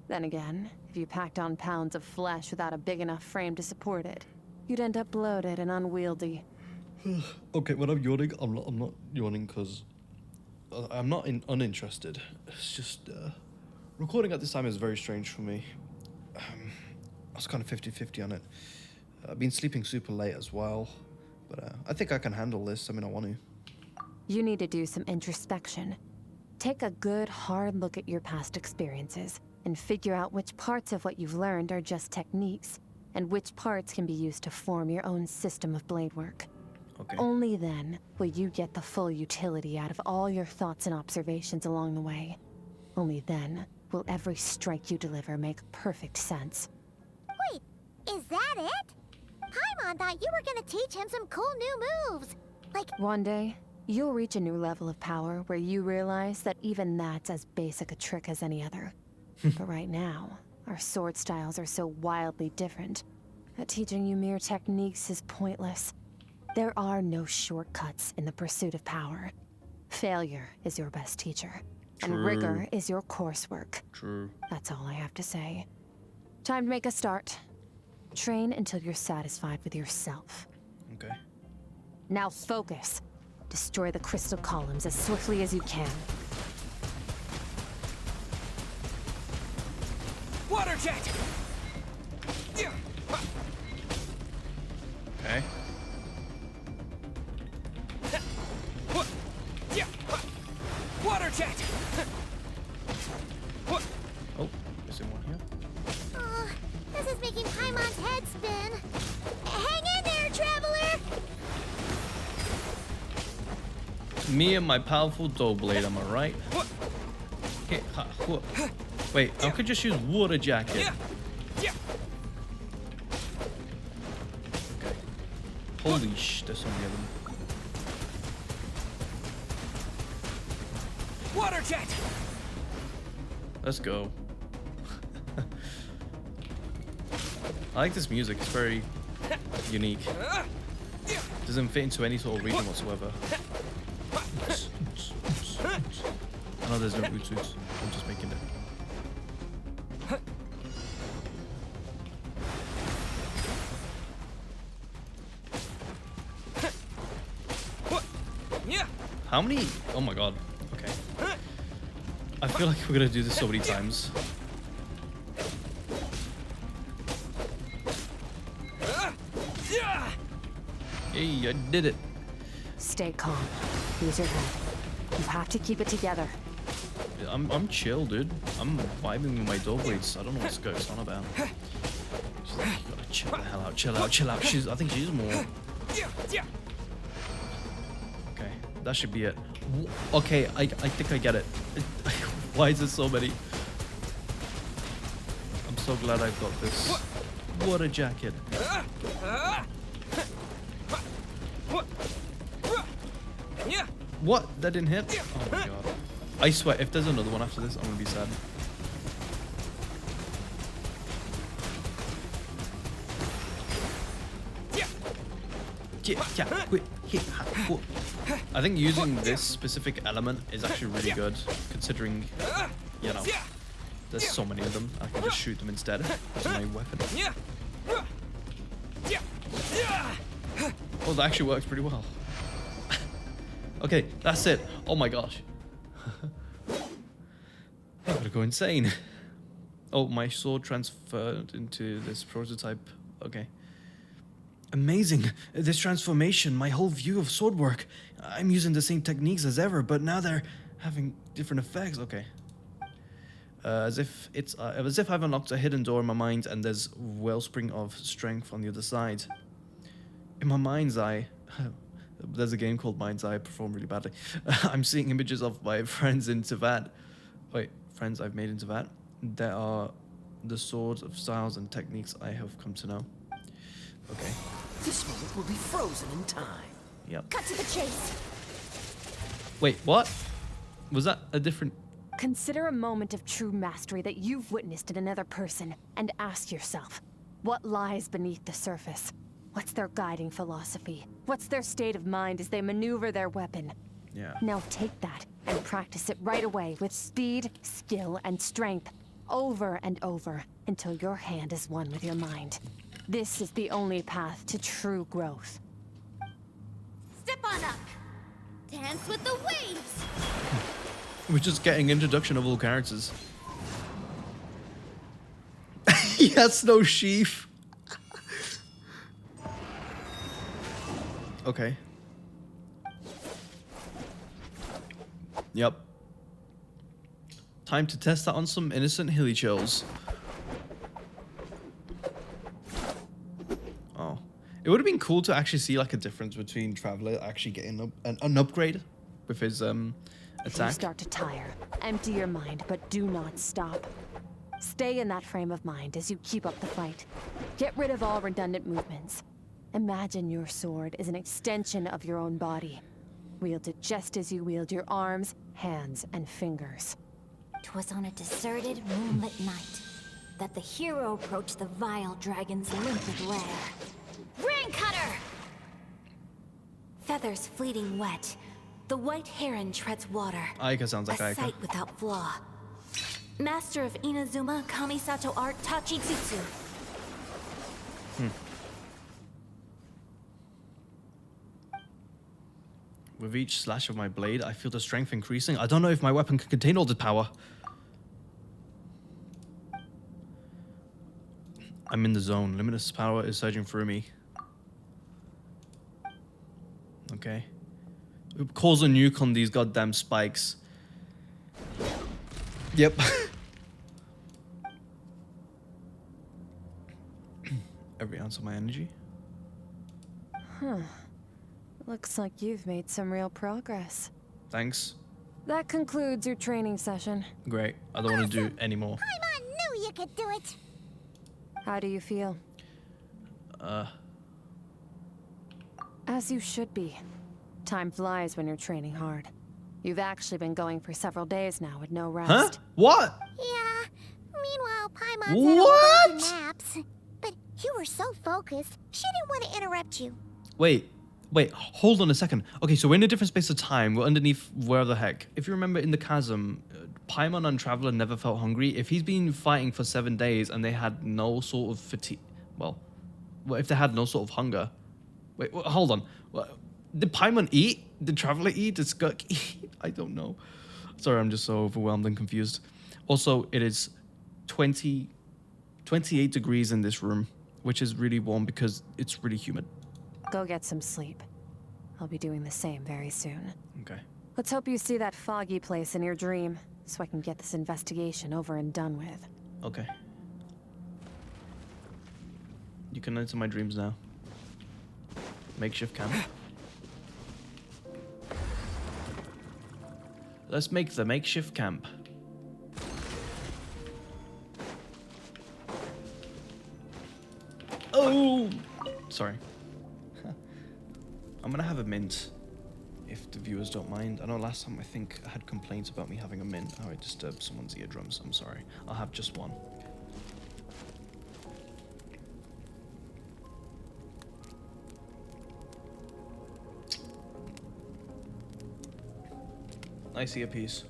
Speaker 6: Then again, if you packed on pounds of flesh without a big enough frame to support it, you'd end up bloated and unwieldy.
Speaker 1: Okay, when I'm yawning, I'm not yawning because I'm not uninterested. It's just recording at this time is very strange for me. I was kind of 50-50 on it. I've been sleeping super late as well, but I think I can handle this. I mean, I want to.
Speaker 6: You need to do some introspection. Take a good, hard look at your past experiences and figure out which parts of what you've learned are just techniques, and which parts can be used to form your own system of blade work.
Speaker 1: Okay.
Speaker 6: Only then will you get the full utility out of all your thoughts and observations along the way. Only then will every strike you deliver make perfect sense.
Speaker 2: Wait, is that it? Paimon thought you were gonna teach him some cool new moves. Like,
Speaker 6: One day, you'll reach a new level of power where you realize that even that's as basic a trick as any other. But right now, our sword styles are so wildly different that teaching you mere techniques is pointless. There are no shortcuts in the pursuit of power. Failure is your best teacher, and
Speaker 1: True.
Speaker 6: rigor is your coursework.
Speaker 1: True.
Speaker 6: That's all I have to say. Time to make a start. Train until you're satisfied with yourself.
Speaker 1: Okay.
Speaker 6: Now focus. Destroy the crystal columns as swiftly as you can.
Speaker 9: Water jet!
Speaker 1: Okay.
Speaker 9: Water jet!
Speaker 1: Oh, is there one here?
Speaker 2: oh, this is making Paimon's head spin. Hang in there, traveler!
Speaker 1: Me and my powerful dual blade, am I right? Okay, wait, I could just use water jacket. Okay. Holy sh! There's so many of them.
Speaker 9: Water jet!
Speaker 1: Let's go. I like this music. It's very unique. Doesn't fit into any sort of region whatsoever. I know there's no oot oots. I'm just making it. How many? Oh my god. Okay. I feel like we're gonna do this so many times. Hey, I did it.
Speaker 6: Stay calm. Use your head. You have to keep it together.
Speaker 1: I'm chill, dude. I'm vibing with my door blades. I don't know what Skirk's on about. She's like, you gotta chill the hell out, chill out, chill out. I think she's more. Okay, that should be it. Okay, I think I get it. Why is there so many? I'm so glad I've got this. What a jacket. What? That didn't hit? Oh my god. I swear, if there's another one after this, I'm gonna be sad. I think using this specific element is actually really good, considering, you know, there's so many of them. I can just shoot them instead as my weapon. Oh, that actually works pretty well. Okay, that's it. Oh my gosh. I'm gonna go insane. Oh, my sword transferred into this prototype. Okay. Amazing. This transformation, my whole view of sword work. I'm using the same techniques as ever, but now they're having different effects. Okay. As if I've unlocked a hidden door in my mind and there's wellspring of strength on the other side. In my mind's eye, there's a game called Mind's Eye. I perform really badly. I'm seeing images of my friends in Teyvat. Wait, friends I've made in Teyvat. There are the swords of styles and techniques I have come to know. Okay.
Speaker 9: This moment will be frozen in time.
Speaker 1: Yep.
Speaker 2: Cut to the chase.
Speaker 1: Wait, what? Was that a different...
Speaker 6: Consider a moment of true mastery that you've witnessed in another person and ask yourself, what lies beneath the surface? What's their guiding philosophy? What's their state of mind as they maneuver their weapon?
Speaker 1: Yeah.
Speaker 6: Now take that and practice it right away with speed, skill, and strength, over and over, until your hand is one with your mind. This is the only path to true growth.
Speaker 2: Step on up. Dance with the waves.
Speaker 1: We're just getting introduction of all characters. Yes, no sheath. Okay. Yep. Time to test that on some innocent hilly chills. Oh. It would have been cool to actually see like a difference between Traveler actually getting an upgrade with his
Speaker 6: If you
Speaker 1: attack.
Speaker 6: start to tire, empty your mind, but do not stop. Stay in that frame of mind as you keep up the fight. Get rid of all redundant movements. Imagine your sword is an extension of your own body. Wield it just as you wield your arms, hands, and fingers.
Speaker 2: 'Twas on a deserted, moonlit night that the hero approached the vile dragon's limpid lair. Ring cutter! Feathers fleeting wet, the white heron treads water.
Speaker 1: Aika sounds like
Speaker 2: a
Speaker 1: Aika.
Speaker 2: sight without flaw. Master of Inazuma Kamisato art Tachijutsu.
Speaker 1: With each slash of my blade, I feel the strength increasing. I don't know if my weapon can contain all the power. I'm in the zone. Limitless power is surging through me. Okay. Cause a nuke on these goddamn spikes. Yep. Every ounce of my energy.
Speaker 6: Looks like you've made some real progress.
Speaker 1: Thanks.
Speaker 6: That concludes your training session.
Speaker 1: Great. I don't want to do any more.
Speaker 2: Paimon knew you could do it.
Speaker 6: How do you feel? As you should be. Time flies when you're training hard. You've actually been going for several days now with no rest.
Speaker 1: Huh? What?
Speaker 2: Yeah. Meanwhile, Paimon
Speaker 1: What?
Speaker 2: said a naps. But you were so focused, she didn't want to interrupt you.
Speaker 1: Wait, hold on a second. Okay, so we're in a different space of time. We're underneath where the heck. If you remember in the chasm, Paimon and Traveler never felt hungry. If he's been fighting for 7 days and they had no sort of fatigue... Well, if they had no sort of hunger... Wait, hold on. Did Paimon eat? Did Traveler eat? Did Skirk eat? I don't know. Sorry, I'm just so overwhelmed and confused. Also, it is 28 degrees in this room, which is really warm because it's really humid.
Speaker 6: Go get some sleep. I'll be doing the same very soon.
Speaker 1: Okay.
Speaker 6: Let's hope you see that foggy place in your dream, so I can get this investigation over and done with.
Speaker 1: Okay. You can enter my dreams now. Makeshift camp. Let's make the makeshift camp. Oh! Sorry. I'm gonna have a mint, if the viewers don't mind. I know last time I think I had complaints about me having a mint. Oh, it disturbed someone's eardrums. I'm sorry. I'll have just one. Nice earpiece.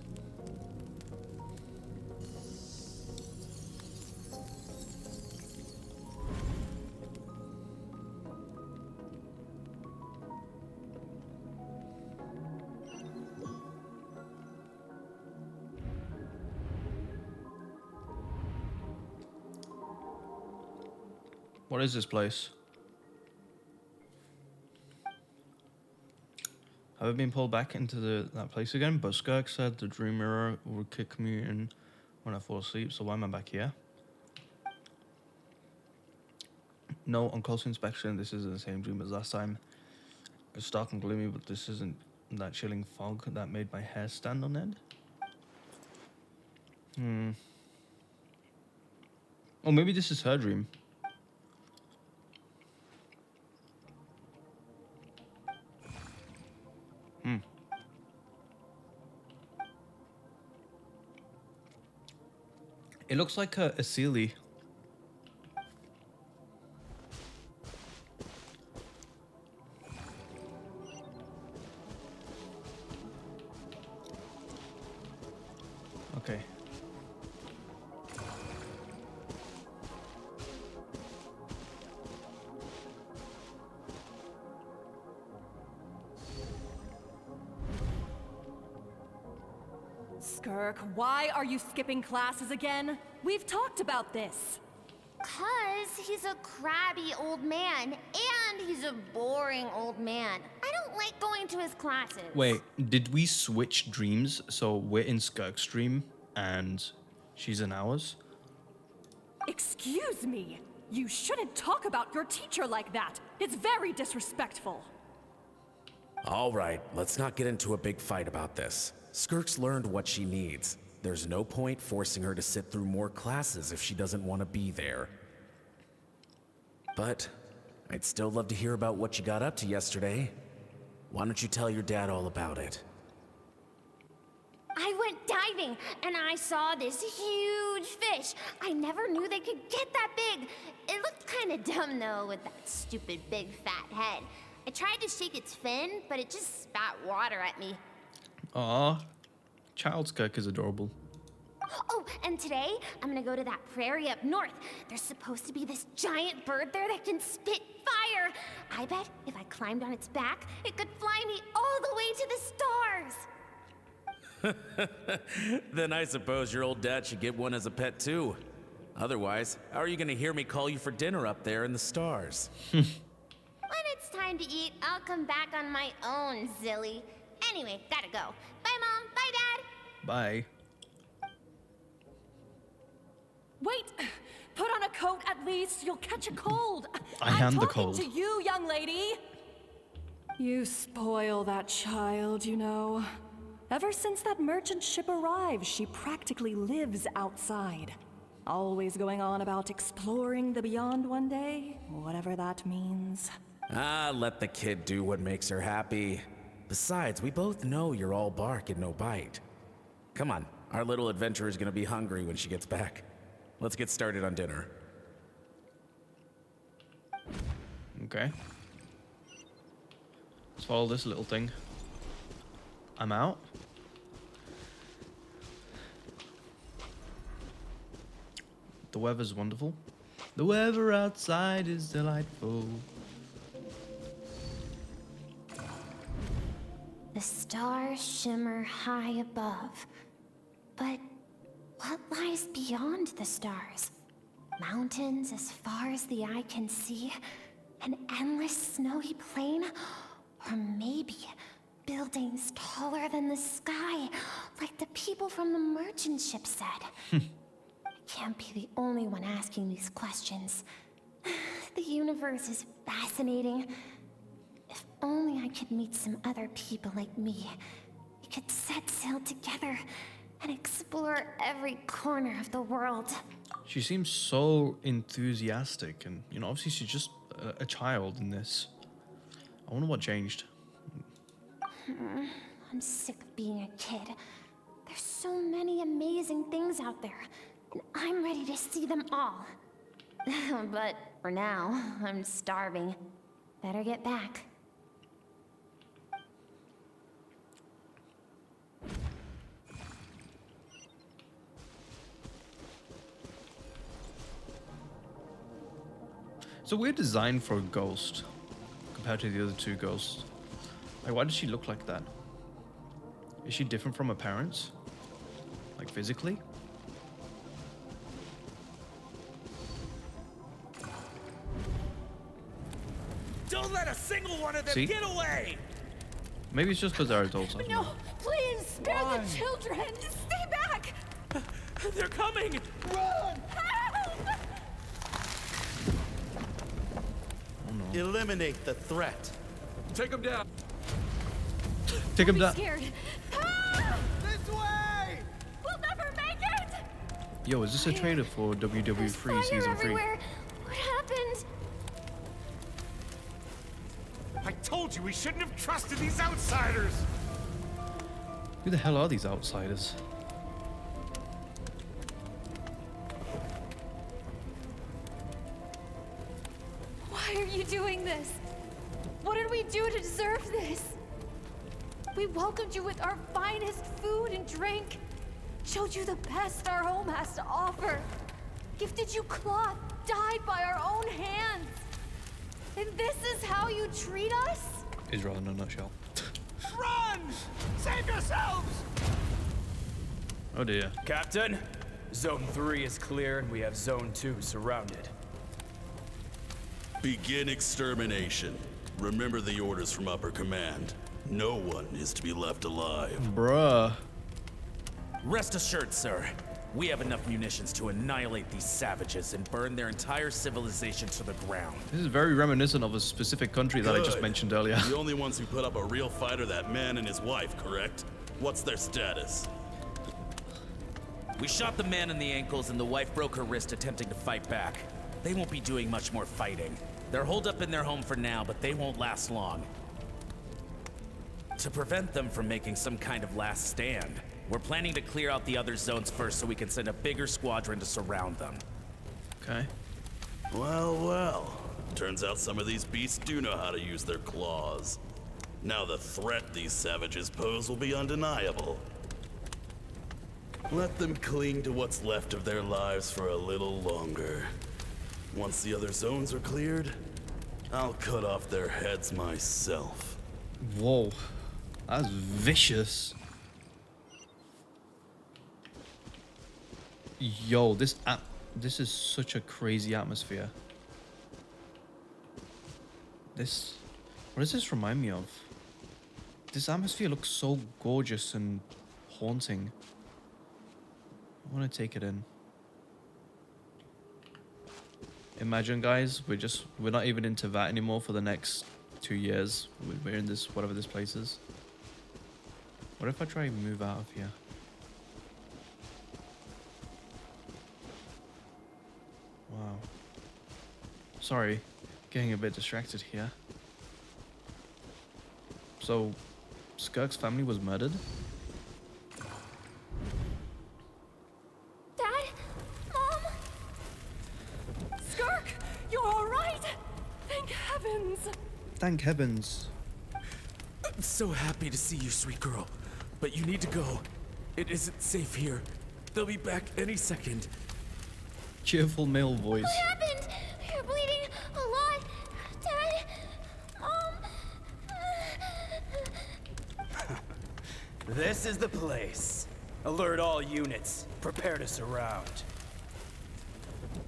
Speaker 1: What is this place? Have I been pulled back into that place again? But Skirk said the dream mirror would kick me in when I fall asleep, so why am I back here? No, on close inspection, this isn't the same dream as last time. It's dark and gloomy, but this isn't that chilling fog that made my hair stand on end. Oh, maybe this is her dream. It looks like a Sealy. Okay.
Speaker 10: Skirk, why are you skipping classes again? We've talked about this.
Speaker 2: 'Cause he's a crabby old man, and he's a boring old man. I don't like going to his classes.
Speaker 1: Wait, did we switch dreams? So we're in Skirk's dream and she's in ours?
Speaker 10: Excuse me. You shouldn't talk about your teacher like that. It's very disrespectful.
Speaker 11: All right, let's not get into a big fight about this. Skirk's learned what she needs. There's no point forcing her to sit through more classes if she doesn't want to be there. But I'd still love to hear about what you got up to yesterday. Why don't you tell your dad all about it?
Speaker 2: I went diving, and I saw this huge fish. I never knew they could get that big. It looked kind of dumb, though, with that stupid big fat head. I tried to shake its fin, but it just spat water at me.
Speaker 1: Aw, child Skirk is adorable.
Speaker 2: Oh, and today, I'm gonna go to that prairie up north. There's supposed to be this giant bird there that can spit fire. I bet if I climbed on its back, it could fly me all the way to the stars.
Speaker 11: Then I suppose your old dad should get one as a pet too. Otherwise, how are you gonna hear me call you for dinner up there in the stars?
Speaker 2: When it's time to eat, I'll come back on my own, Zilly. Anyway, gotta go. Bye, Mom. Bye, Dad.
Speaker 1: Bye.
Speaker 10: Wait! Put on a coat at least. You'll catch a cold.
Speaker 1: I am the
Speaker 10: talking
Speaker 1: cold.
Speaker 10: to you, young lady. You spoil that child, you know. Ever since that merchant ship arrived, she practically lives outside. Always going on about exploring the beyond one day, whatever that means.
Speaker 11: Ah, let the kid do what makes her happy. Besides, we both know you're all bark and no bite. Come on, our little adventurer's gonna be hungry when she gets back. Let's get started on dinner.
Speaker 1: Okay. Let's follow this little thing. I'm out. The weather's wonderful. The weather outside is delightful.
Speaker 2: The stars shimmer high above. But what lies beyond the stars? Mountains as far as the eye can see? An endless snowy plain? Or maybe buildings taller than the sky, like the people from the merchant ship said. I can't be the only one asking these questions. The universe is fascinating. If only I could meet some other people like me. We could set sail together and explore every corner of the world.
Speaker 1: She seems so enthusiastic, and you know, obviously she's just a child in this. I wonder what changed.
Speaker 2: I'm sick of being a kid. There's so many amazing things out there, and I'm ready to see them all. But for now, I'm starving. Better get back.
Speaker 1: It's a weird design for a ghost compared to the other two ghosts. Like, why does she look like that? Is she different from her parents? Like, physically?
Speaker 11: Don't let a single one of them
Speaker 1: See?
Speaker 11: get away!
Speaker 1: Maybe it's just because they're adults. I don't know.
Speaker 10: Please, spare the children! Stay back!
Speaker 11: They're coming!
Speaker 10: Run! Help!
Speaker 1: Oh no.
Speaker 11: Eliminate the threat. Take them down.
Speaker 1: Take him
Speaker 10: Be
Speaker 1: down.
Speaker 10: scared.
Speaker 8: This way!
Speaker 10: We'll never make it!
Speaker 1: Yo, is this a trailer for WWE
Speaker 2: There's
Speaker 1: 3
Speaker 2: fire
Speaker 1: Season 3?
Speaker 2: everywhere. What happened?
Speaker 12: I told you we shouldn't have trusted these outsiders!
Speaker 1: Who the hell are these outsiders?
Speaker 10: Why are you doing this? What did we do to deserve this? We welcomed you with our finest food and drink, showed you the best our home has to offer, gifted you cloth dyed by our own hands. And this is how you treat us?
Speaker 1: Israel in a nutshell.
Speaker 12: Run! Save yourselves!
Speaker 1: Oh dear.
Speaker 13: Captain, Zone 3 is clear and we have Zone 2 surrounded.
Speaker 14: Begin extermination. Remember the orders from upper command. No one is to be left alive.
Speaker 1: Bruh.
Speaker 11: Rest assured, sir. We have enough munitions to annihilate these savages and burn their entire civilization to the ground.
Speaker 1: This is very reminiscent of a specific country that I just
Speaker 14: Good.
Speaker 1: mentioned earlier.
Speaker 14: The only ones who put up a real fight are that man and his wife, correct? What's their status?
Speaker 11: We shot the man in the ankles and the wife broke her wrist attempting to fight back. They won't be doing much more fighting. They're holed up in their home for now, but they won't last long. To prevent them from making some kind of last stand, we're planning to clear out the other zones first so we can send a bigger squadron to surround them.
Speaker 1: Okay.
Speaker 14: Well, well. Turns out some of these beasts do know how to use their claws. Now the threat these savages pose will be undeniable. Let them cling to what's left of their lives for a little longer. Once the other zones are cleared, I'll cut off their heads myself.
Speaker 1: Whoa. That's vicious. Yo, this is such a crazy atmosphere. What does this remind me of? This atmosphere looks so gorgeous and haunting. I want to take it in. Imagine, guys, we're not even into that anymore for the next 2 years. We're in this, whatever this place is. What if I try and move out of here? Wow. Sorry, getting a bit distracted here. So, Skirk's family was murdered?
Speaker 2: Dad? Mom?
Speaker 10: Skirk, you're all right? Thank heavens.
Speaker 1: Thank heavens.
Speaker 11: I'm so happy to see you, sweet girl. But you need to go. It isn't safe here. They'll be back any second.
Speaker 1: Cheerful male voice.
Speaker 2: What happened? You're bleeding a lot. Dad?
Speaker 13: This is the place. Alert all units. Prepare to surround.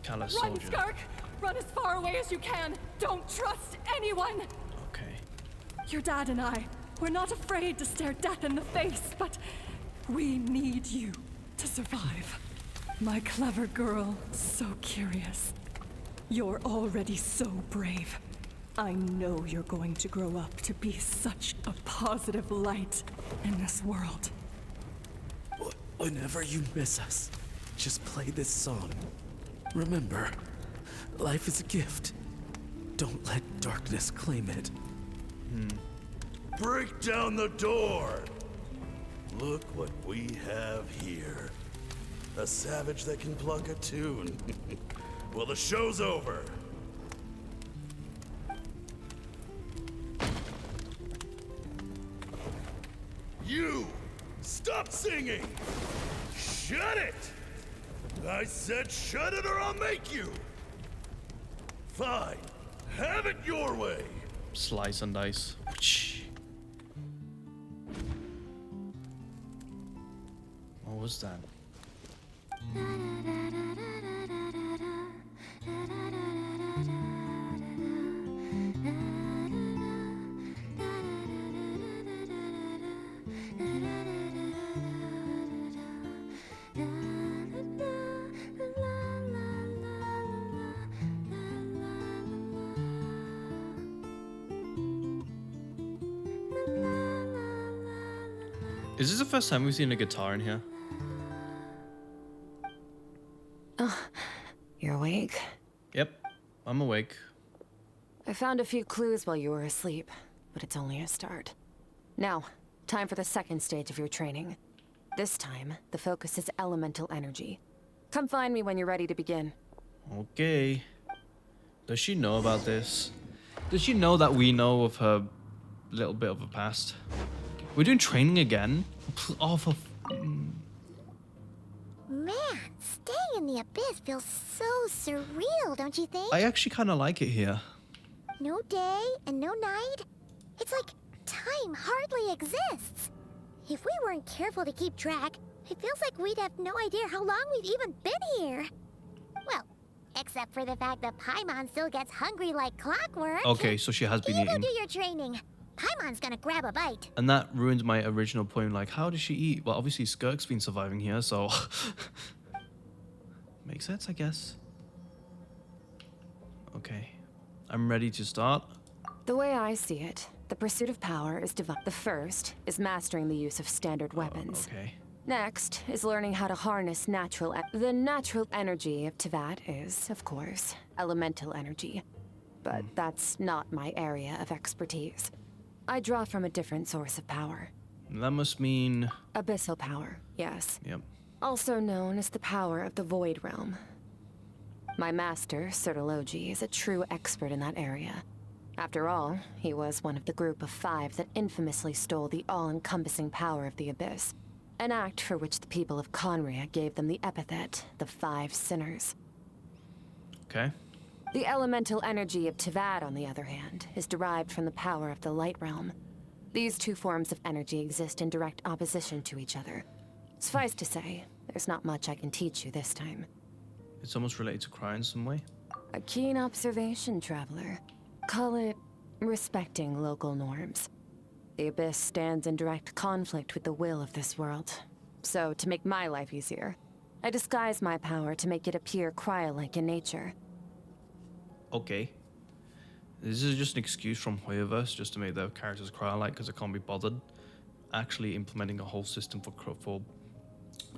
Speaker 1: Callous
Speaker 10: Run,
Speaker 1: soldier.
Speaker 10: Skirk! Run as far away as you can. Don't trust anyone.
Speaker 1: Okay.
Speaker 10: Your dad and I, We're not afraid to stare death in the face, but we need you to survive. My clever girl, so curious. You're already so brave. I know you're going to grow up to be such a positive light in this world.
Speaker 11: Whenever you miss us, just play this song. Remember, life is a gift. Don't let darkness claim it.
Speaker 14: Break down the door! Look what we have here. A savage that can pluck a tune. Well, the show's over. You! Stop singing! Shut it! I said shut it or I'll make you! Fine. Have it your way!
Speaker 1: Slice and dice. What was that? Is this the first time we've seen a guitar in here?
Speaker 6: Oh, you're awake?
Speaker 1: Yep, I'm awake.
Speaker 6: I found a few clues while you were asleep, but it's only a start. Now, time for the second stage of your training. This time, the focus is elemental energy. Come find me when you're ready to begin.
Speaker 1: Okay. Does she know about this? Does she know that we know of her little bit of a past? We're doing training again? Oh, for...
Speaker 2: Man, staying in the abyss feels so surreal, don't you think?
Speaker 1: I actually kind of like it here.
Speaker 2: No day and no night. It's like time hardly exists. If we weren't careful to keep track, it feels like we'd have no idea how long we've even been here. Well, except for the fact that Paimon still gets hungry like clockwork.
Speaker 1: Okay, so she has been
Speaker 2: You
Speaker 1: eating.
Speaker 2: go do your training. Paimon's gonna grab a bite.
Speaker 1: And that ruins my original point, like, how does she eat? Well, obviously Skirk's been surviving here, so... Makes sense, I guess. Okay. I'm ready to start.
Speaker 6: The way I see it, the pursuit of power is the first is mastering the use of standard weapons.
Speaker 1: Okay.
Speaker 6: Next is learning how to harness the natural energy of Teyvat is, of course, elemental energy. But that's not my area of expertise. I draw from a different source of power.
Speaker 1: That must mean...
Speaker 6: Abyssal power, yes.
Speaker 1: Yep.
Speaker 6: Also known as the power of the Void Realm. My master, Sertologi, is a true expert in that area. After all, he was one of the group of 5 that infamously stole the all-encompassing power of the Abyss. An act for which the people of Conria gave them the epithet, the 5 Sinners.
Speaker 1: Okay.
Speaker 6: The elemental energy of Teyvat, on the other hand, is derived from the power of the Light Realm. These two forms of energy exist in direct opposition to each other. Suffice to say, there's not much I can teach you this time.
Speaker 1: It's almost related to Krac in some way.
Speaker 6: A keen observation, traveler. Call it respecting local norms. The Abyss stands in direct conflict with the will of this world. So, to make my life easier, I disguise my power to make it appear cryo-like in nature.
Speaker 1: Okay. This is just an excuse from Hoyoverse just to make their characters cry like because I can't be bothered actually implementing a whole system for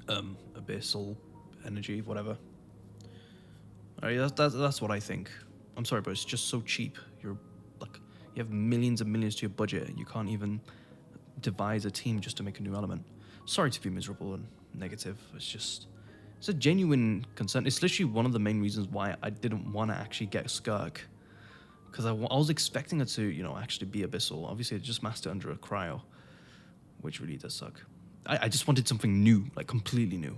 Speaker 1: abyssal energy, whatever. Alright, that's what I think. I'm sorry, but it's just so cheap. You're like, you have millions and millions to your budget and you can't even devise a team just to make a new element. Sorry to be miserable and negative. It's a genuine concern. It's literally one of the main reasons why I didn't want to actually get Skirk. Because I was expecting her to, actually be abyssal. Obviously, I just mastered under a cryo, which really does suck. I just wanted something new, like completely new.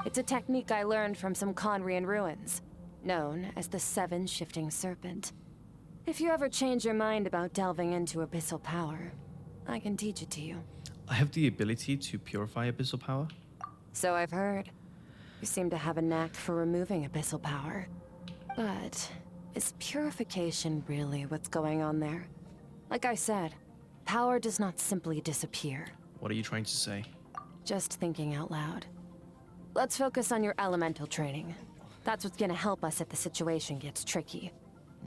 Speaker 6: It's a technique I learned from some Conrian ruins, known as the 7 Shifting Serpent. If you ever change your mind about delving into abyssal power, I can teach it to you.
Speaker 1: I have the ability to purify abyssal power.
Speaker 6: So I've heard. You seem to have a knack for removing abyssal power. But is purification really what's going on there? Like I said, Power does not simply disappear.
Speaker 1: What are you trying to say?
Speaker 6: Just thinking out loud. Let's focus on your elemental training. That's what's gonna help us if the situation gets tricky.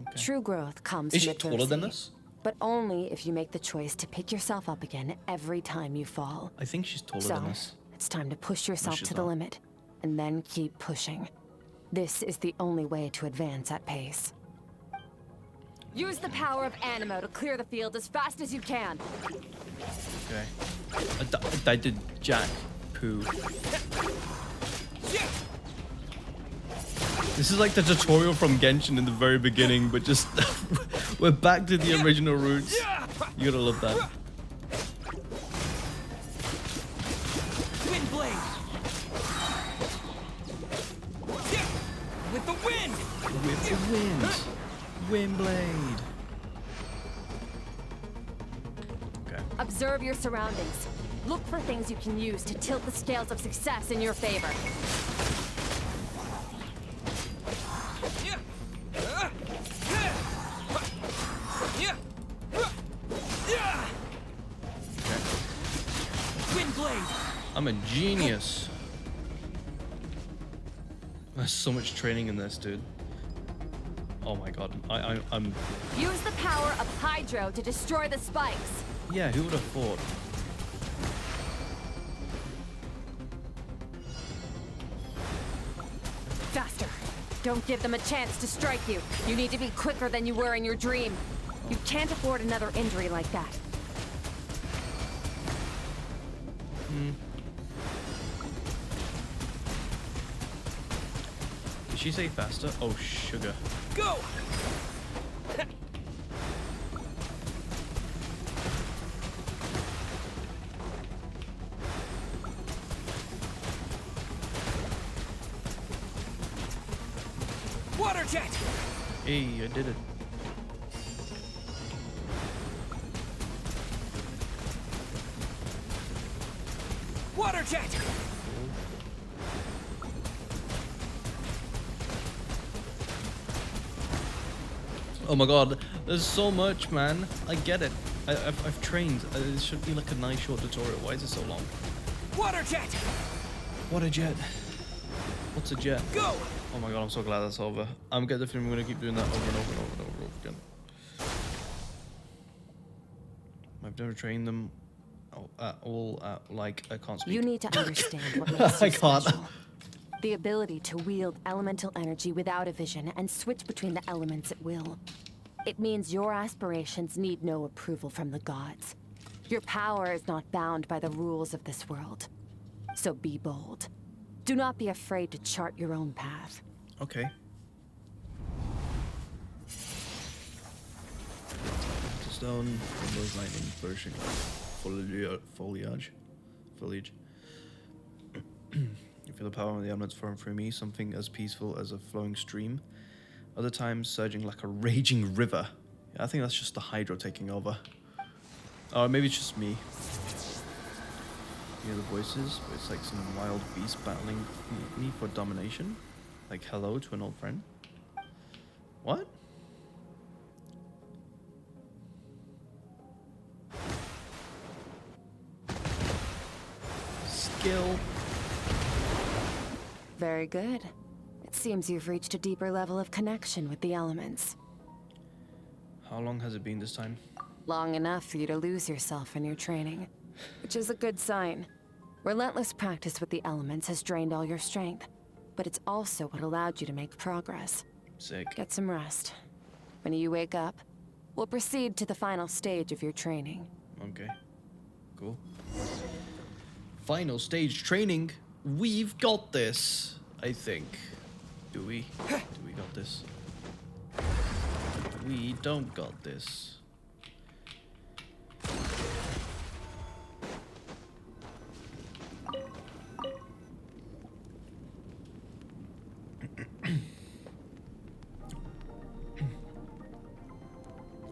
Speaker 1: Okay.
Speaker 6: True growth comes
Speaker 1: Is
Speaker 6: from
Speaker 1: she taller than
Speaker 6: adversity,
Speaker 1: us?
Speaker 6: but only if you make the choice to pick yourself up again every time you fall.
Speaker 1: I think she's taller
Speaker 6: So,
Speaker 1: than us.
Speaker 6: it's time to push yourself
Speaker 1: she's
Speaker 6: to the
Speaker 1: not.
Speaker 6: limit, and then keep pushing. This is the only way to advance at pace. Use the power of Animo to clear the field as fast as you can.
Speaker 1: Okay. I did jack poo. This is like the tutorial from Genshin in the very beginning, but just we're back to the original roots. You gotta love that.
Speaker 13: Wind blade. With the wind.
Speaker 1: With the wind. Wind blade. Okay.
Speaker 6: Observe your surroundings. Look for things you can use to tilt the scales of success in your favor.
Speaker 13: Wind blade.
Speaker 1: I'm a genius. There's so much training in this, dude. Oh my god. I'm...
Speaker 6: Use the power of Hydro to destroy the spikes.
Speaker 1: Yeah, who would have thought?
Speaker 6: Faster. Don't give them a chance to strike you. You need to be quicker than you were in your dream. You can't afford another injury like that.
Speaker 1: Did she say faster? Oh, sugar.
Speaker 13: Go. Water jet.
Speaker 1: Hey, I did it.
Speaker 13: Water jet.
Speaker 1: Oh my god, there's so much, man. I get it. I've trained. It should be like a nice short tutorial. Why is it so long?
Speaker 13: Water jet.
Speaker 1: What a jet. What's a jet?
Speaker 13: Go.
Speaker 1: Oh my god, I'm so glad that's over. I'm getting the feeling we're gonna keep doing that over and over and over and over again. I've never trained them all like I can't speak.
Speaker 6: You need to understand what makes you
Speaker 1: I can't.
Speaker 6: special. The ability to wield elemental energy without a vision and switch between the elements at will. It means your aspirations need no approval from the gods. Your power is not bound by the rules of this world. So be bold. Do not be afraid to chart your own path.
Speaker 1: Okay. Stone, those lightning, flourishing foliage. You feel the power of the elements flowing through me, something as peaceful as a flowing stream. Other times surging like a raging river. Yeah, I think that's just the Hydro taking over. Or maybe it's just me. You hear the voices, but it's like some wild beast battling me for domination. Like hello to an old friend. What? Skill.
Speaker 6: Very good. It seems you've reached a deeper level of connection with the elements.
Speaker 1: How long has it been this time?
Speaker 6: Long enough for you to lose yourself in your training, which is a good sign. Relentless practice with the elements has drained all your strength, but it's also what allowed you to make progress.
Speaker 1: Sick.
Speaker 6: Get some rest. When you wake up, we'll proceed to the final stage of your training.
Speaker 1: Okay. Cool. Final stage training. We've got this, I think. Do we? Do we got this? We don't got this.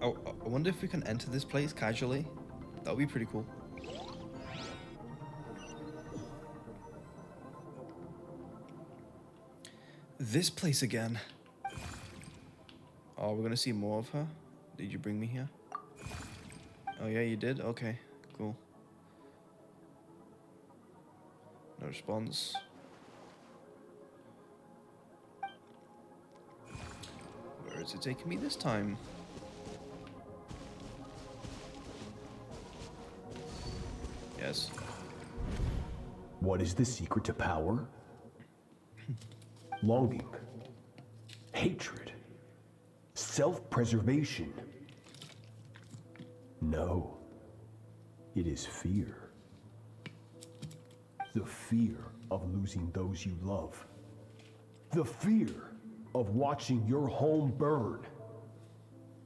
Speaker 1: Oh, I wonder if we can enter this place casually. That would be pretty cool. This place again. Oh, we're gonna see more of her. Did you bring me here? Oh yeah, you did? Okay, cool. No response. Where is it taking me this time? Yes.
Speaker 15: What is the secret to power? Longing, hatred, self-preservation. No, it is fear. The fear of losing those you love. The fear of watching your home burn.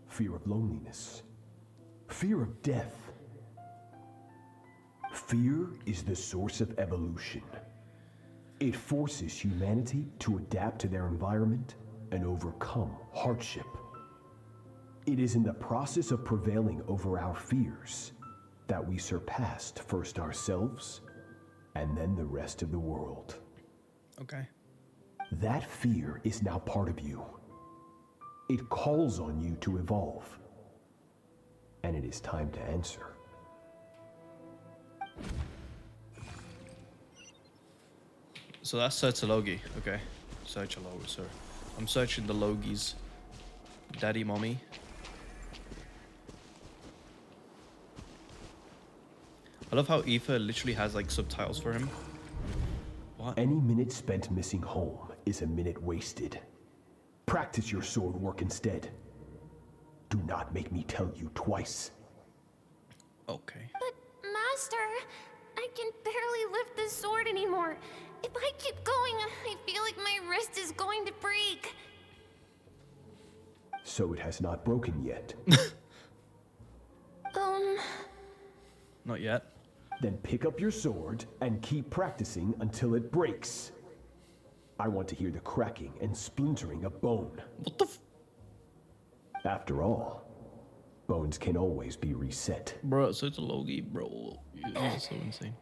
Speaker 15: Fear of loneliness. Fear of death. Fear is the source of evolution. It forces humanity to adapt to their environment and overcome hardship. It is in the process of prevailing over our fears that we surpassed first ourselves and then the rest of the world.
Speaker 1: Okay.
Speaker 15: That fear is now part of you. It calls on you to evolve. And it is time to answer.
Speaker 1: So that's search a Logi. Okay. Search a Logi, sir. I'm searching the Logis. Daddy, mommy. I love how Aoife literally has like subtitles for him. What?
Speaker 15: Any minute spent missing home is a minute wasted. Practice your sword work instead. Do not make me tell you twice.
Speaker 1: Okay.
Speaker 2: But, Master, I can barely lift the sword anymore. If I keep going, I feel like my wrist is going to break.
Speaker 15: So it has not broken yet.
Speaker 1: Not yet.
Speaker 15: Then pick up your sword and keep practicing until it breaks. I want to hear the cracking and splintering of bone.
Speaker 1: What the f—
Speaker 15: After all, bones can always be reset.
Speaker 1: Bro, so it's a Logi, bro. You're so insane.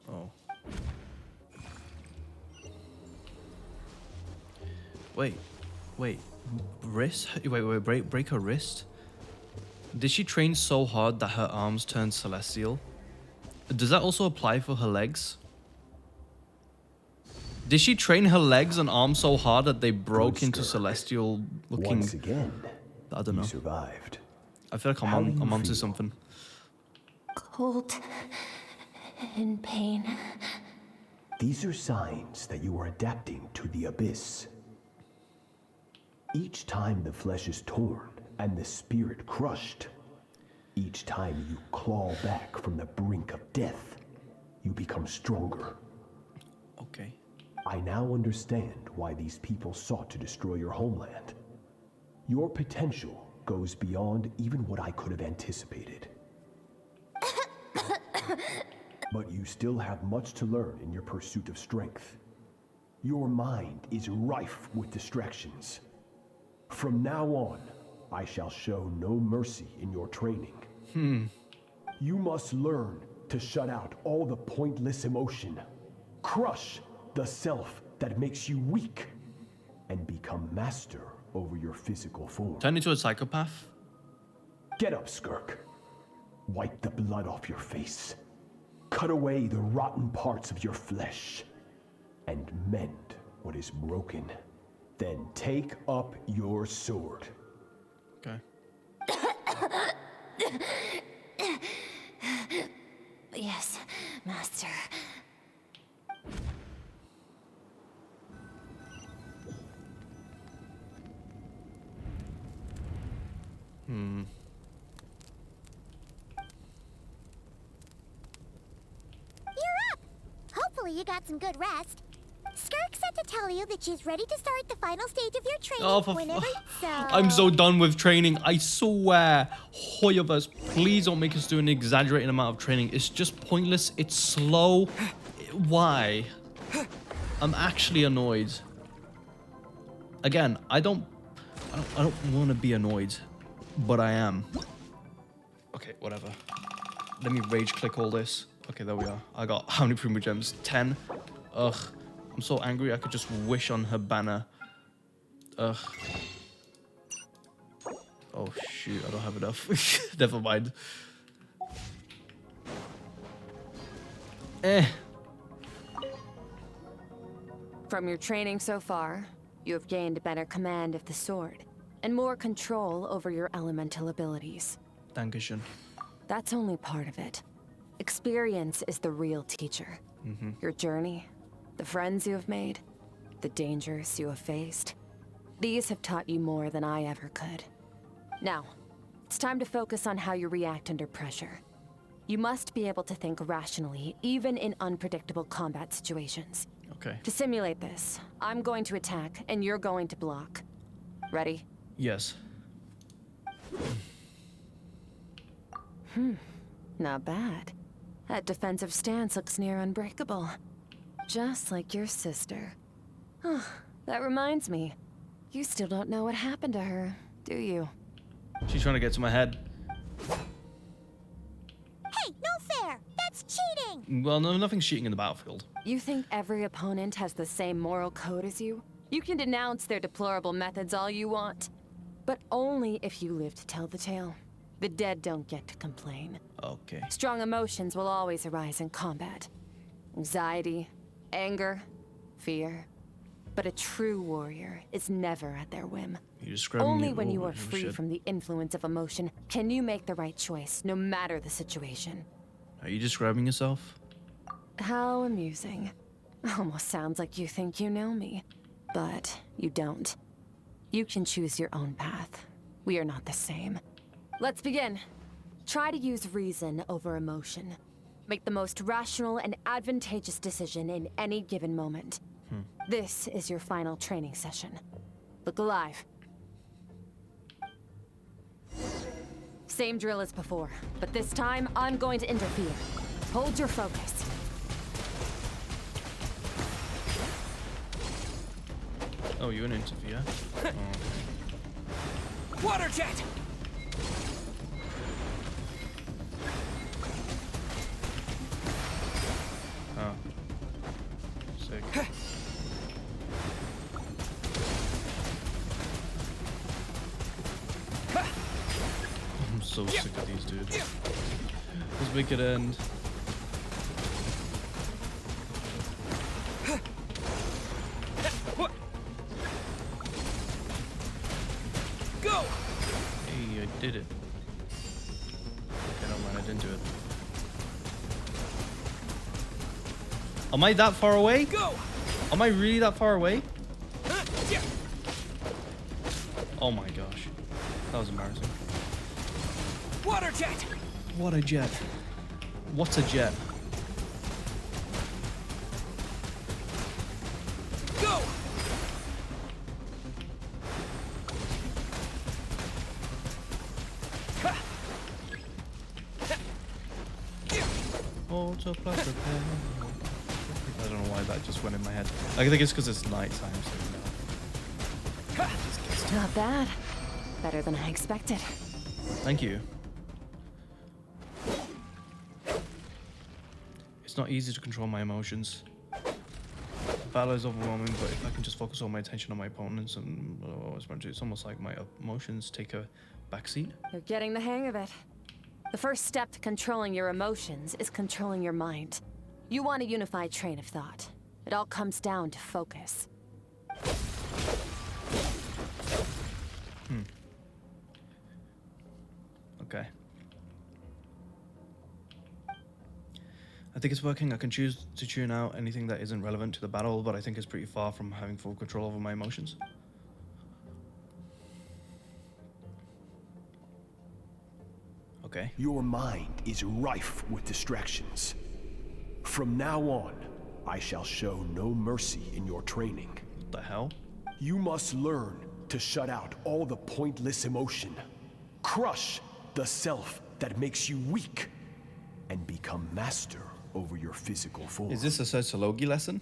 Speaker 1: Oh. Wait. Wrist? Wait, break her wrist? Did she train so hard that her arms turned celestial? Does that also apply for her legs? Did she train her legs and arms so hard that they broke into celestial looking?
Speaker 15: Once again,
Speaker 1: I don't know.
Speaker 15: you survived.
Speaker 1: I feel like I'm onto something.
Speaker 2: Cold and pain.
Speaker 15: These are signs that you are adapting to the abyss. Each time the flesh is torn and the spirit crushed, each time you claw back from the brink of death, you become stronger.
Speaker 1: Okay.
Speaker 15: I now understand why these people sought to destroy your homeland. Your potential goes beyond even what I could have anticipated. But you still have much to learn in your pursuit of strength. Your mind is rife with distractions. From now on, I shall show no mercy in your training. You must learn to shut out all the pointless emotion. Crush the self that makes you weak. And become master over your physical form.
Speaker 1: Turn into a psychopath?
Speaker 15: Get up, Skirk. Wipe the blood off your face. Cut away the rotten parts of your flesh. And mend what is broken. Then take up your sword.
Speaker 1: Okay.
Speaker 2: Yes, Master. You're up! Hopefully you got some good rest. Skirk said to tell you that she's ready to start the final stage of your training whenever so...
Speaker 1: I'm so done with training. I swear. Hoyovers, please don't make us do an exaggerated amount of training. It's just pointless. It's slow. Why? I'm actually annoyed. Again, I don't want to be annoyed, but I am. Okay, whatever. Let me rage click all this. Okay, there we are. I got how many Primo Gems? 10. Ugh. I'm so angry I could just wish on her banner. Ugh. Oh shoot, I don't have enough. Never mind.
Speaker 6: From your training so far, you have gained better command of the sword, and more control over your elemental abilities.
Speaker 1: Dankeschön.
Speaker 6: That's only part of it. Experience is the real teacher. Your journey, the friends you have made, the dangers you have faced. These have taught you more than I ever could. Now, it's time to focus on how you react under pressure. You must be able to think rationally, even in unpredictable combat situations.
Speaker 1: Okay.
Speaker 6: To simulate this, I'm going to attack, and you're going to block. Ready?
Speaker 1: Yes.
Speaker 6: Not bad. That defensive stance looks near unbreakable. Just like your sister. Oh, that reminds me. You still don't know what happened to her, do you?
Speaker 1: She's trying to get to my head.
Speaker 2: Hey, no fair! That's cheating!
Speaker 1: Well, no, nothing's cheating in the battlefield.
Speaker 6: You think every opponent has the same moral code as you? You can denounce their deplorable methods all you want. But only if you live to tell the tale. The dead don't get to complain.
Speaker 1: Okay.
Speaker 6: Strong emotions will always arise in combat. Anxiety, anger, fear. But a true warrior is never at their whim. Only when you are free from the influence of emotion can you make the right choice, no matter the situation.
Speaker 1: Are you describing yourself?
Speaker 6: How amusing. Almost sounds like you think you know me. But you don't. You can choose your own path. We are not the same. Let's begin. Try to use reason over emotion. Make the most rational and advantageous decision in any given moment. This is your final training session. Look alive. Same drill as before, but this time I'm going to interfere. Hold your focus.
Speaker 1: Oh, you're an interviewer.
Speaker 13: Water jet!
Speaker 1: Oh. Sick. I'm so sick of these dudes. This wicked end.
Speaker 13: Go!
Speaker 1: Hey, I did it. Okay, no mind, I didn't do it. Am I that far away?
Speaker 13: Go!
Speaker 1: Am I really that far away? Oh my gosh. That was embarrassing.
Speaker 13: Water jet!
Speaker 1: What a jet. What's a jet?
Speaker 13: Go!
Speaker 1: Autoplastic. I don't know why that just went in my head. I think it's because it's nighttime, so no.
Speaker 6: Not bad. Better than I expected.
Speaker 1: Thank you. It's not easy to control my emotions. Battle is overwhelming, but if I can just focus all my attention on my opponents and it's almost like my emotions take a backseat.
Speaker 6: You're getting the hang of it. The first step to controlling your emotions is controlling your mind. You want a unified train of thought. It all comes down to focus.
Speaker 1: Okay. I think it's working. I can choose to tune out anything that isn't relevant to the battle, but I think it's pretty far from having full control over my emotions. Okay.
Speaker 15: Your mind is rife with distractions. From now on, I shall show no mercy in your training.
Speaker 1: What the hell?
Speaker 15: You must learn to shut out all the pointless emotion. Crush the self that makes you weak. And become master over your physical form.
Speaker 1: Is this a sociology lesson?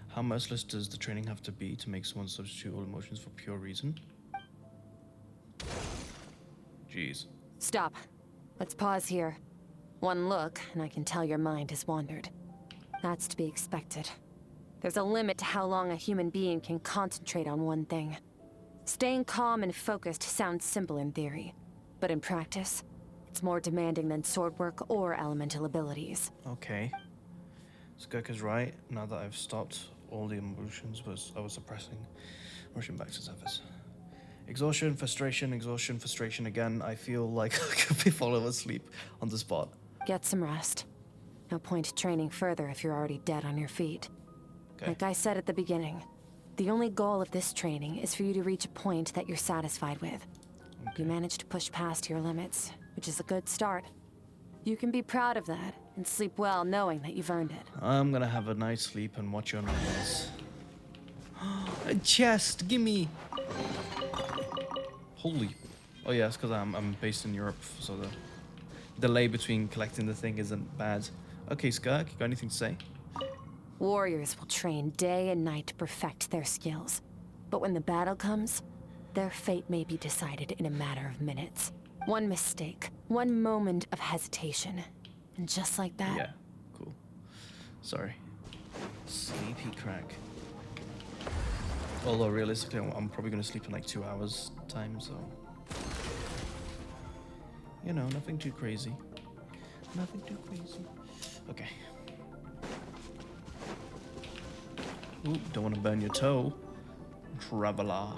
Speaker 1: How merciless does the training have to be to make someone substitute all emotions for pure reason? Jeez.
Speaker 6: Stop. Let's pause here. One look, and I can tell your mind has wandered. That's to be expected. There's a limit to how long a human being can concentrate on one thing. Staying calm and focused sounds simple in theory, but in practice, it's more demanding than sword work or elemental abilities.
Speaker 1: Okay. Skirk is right. Now that I've stopped all the emotions I was suppressing, rushing back to surface. Exhaustion, frustration again. I feel like I could be falling asleep on the spot.
Speaker 6: Get some rest. No point training further if you're already dead on your feet.
Speaker 1: Okay.
Speaker 6: Like I said at the beginning, the only goal of this training is for you to reach a point that you're satisfied with. You managed to push past your limits, which is a good start. You can be proud of that and sleep well knowing that you've earned it.
Speaker 1: I'm gonna have a nice sleep and watch your numbers. A chest, gimme! Holy. Oh yeah, it's because I'm based in Europe, so the delay between collecting the thing isn't bad. Okay, Skirk, you got anything to say?
Speaker 6: Warriors will train day and night to perfect their skills. But when the battle comes, their fate may be decided in a matter of minutes. One mistake, one moment of hesitation. And just like that...
Speaker 1: Yeah, cool. Sorry. Sleepy Krac. Although realistically, I'm probably gonna sleep in like 2 hours time, so... You know, nothing too crazy. Nothing too crazy. Okay. Ooh, don't want to burn your toe. Traveler.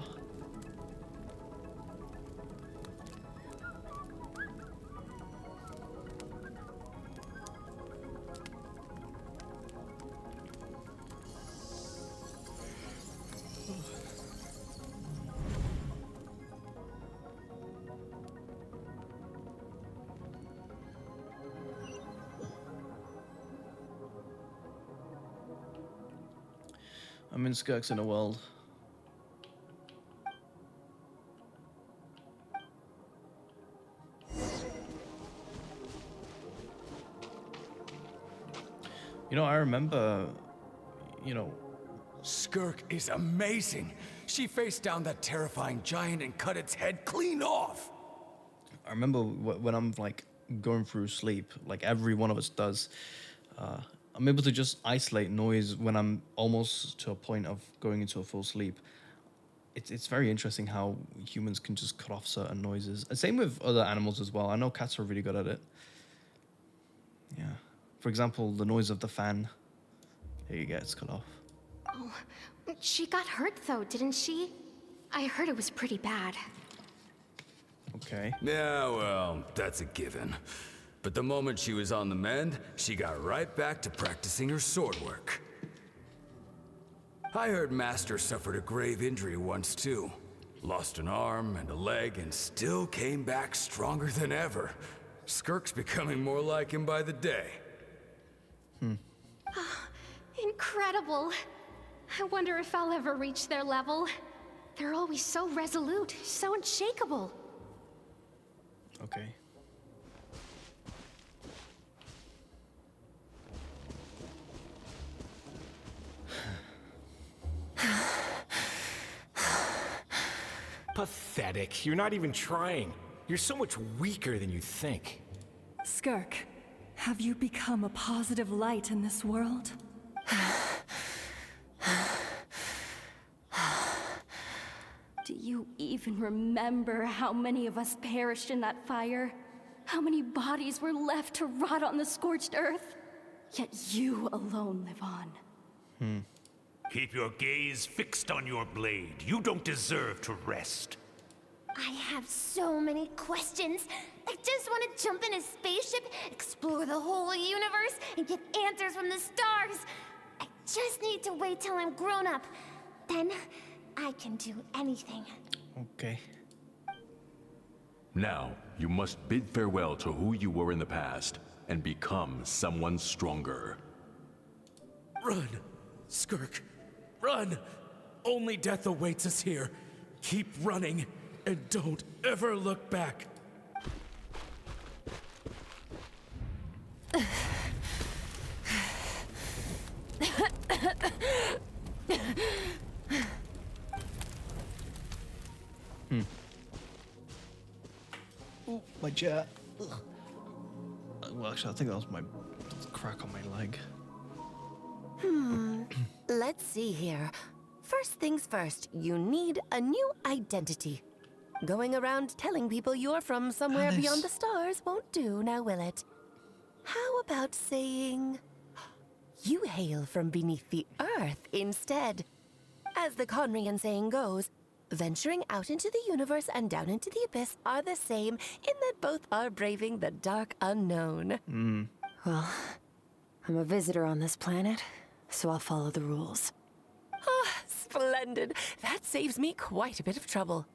Speaker 1: I'm in Skirk's inner world. You know, I remember,
Speaker 12: Skirk is amazing. She faced down that terrifying giant and cut its head clean off.
Speaker 1: I remember when I'm like going through sleep, like every one of us does, I'm able to just isolate noise when I'm almost to a point of going into a full sleep. It's very interesting how humans can just cut off certain noises. And same with other animals as well. I know cats are really good at it. Yeah. For example, the noise of the fan. Here you go, it's cut off.
Speaker 16: Oh, she got hurt though, didn't she? I heard it was pretty bad.
Speaker 1: Okay.
Speaker 14: Yeah, well, that's a given. But the moment she was on the mend, she got right back to practicing her sword work. I heard Master suffered a grave injury once too. Lost an arm and a leg and still came back stronger than ever. Skirk's becoming more like him by the day.
Speaker 16: Incredible. I wonder if I'll ever reach their level. They're always so resolute, so unshakable.
Speaker 1: Okay.
Speaker 12: Pathetic. You're not even trying. You're so much weaker than you think.
Speaker 10: Skirk, have you become a positive light in this world?
Speaker 16: Do you even remember how many of us perished in that fire? How many bodies were left to rot on the scorched earth? Yet you alone live on.
Speaker 12: Keep your gaze fixed on your blade. You don't deserve to rest.
Speaker 2: I have so many questions. I just want to jump in a spaceship, explore the whole universe, and get answers from the stars. I just need to wait till I'm grown up. Then I can do anything.
Speaker 1: Okay.
Speaker 17: Now, you must bid farewell to who you were in the past and become someone stronger.
Speaker 13: Run, Skirk. Run! Only death awaits us here. Keep running, and don't ever look back.
Speaker 1: Ooh, my chair. Ugh. Well, actually, I think that was my crack on my leg.
Speaker 18: Let's see here. First things first, you need a new identity. Going around telling people you're from somewhere
Speaker 4: Alice.
Speaker 18: beyond the stars won't do, now will it? How about saying you hail from beneath the earth instead? As the Conrian saying goes, venturing out into the universe and down into the abyss are the same in that both are braving the dark unknown.
Speaker 6: Well, I'm a visitor on this planet, so I'll follow the rules.
Speaker 18: Ah, splendid. That saves me quite a bit of trouble.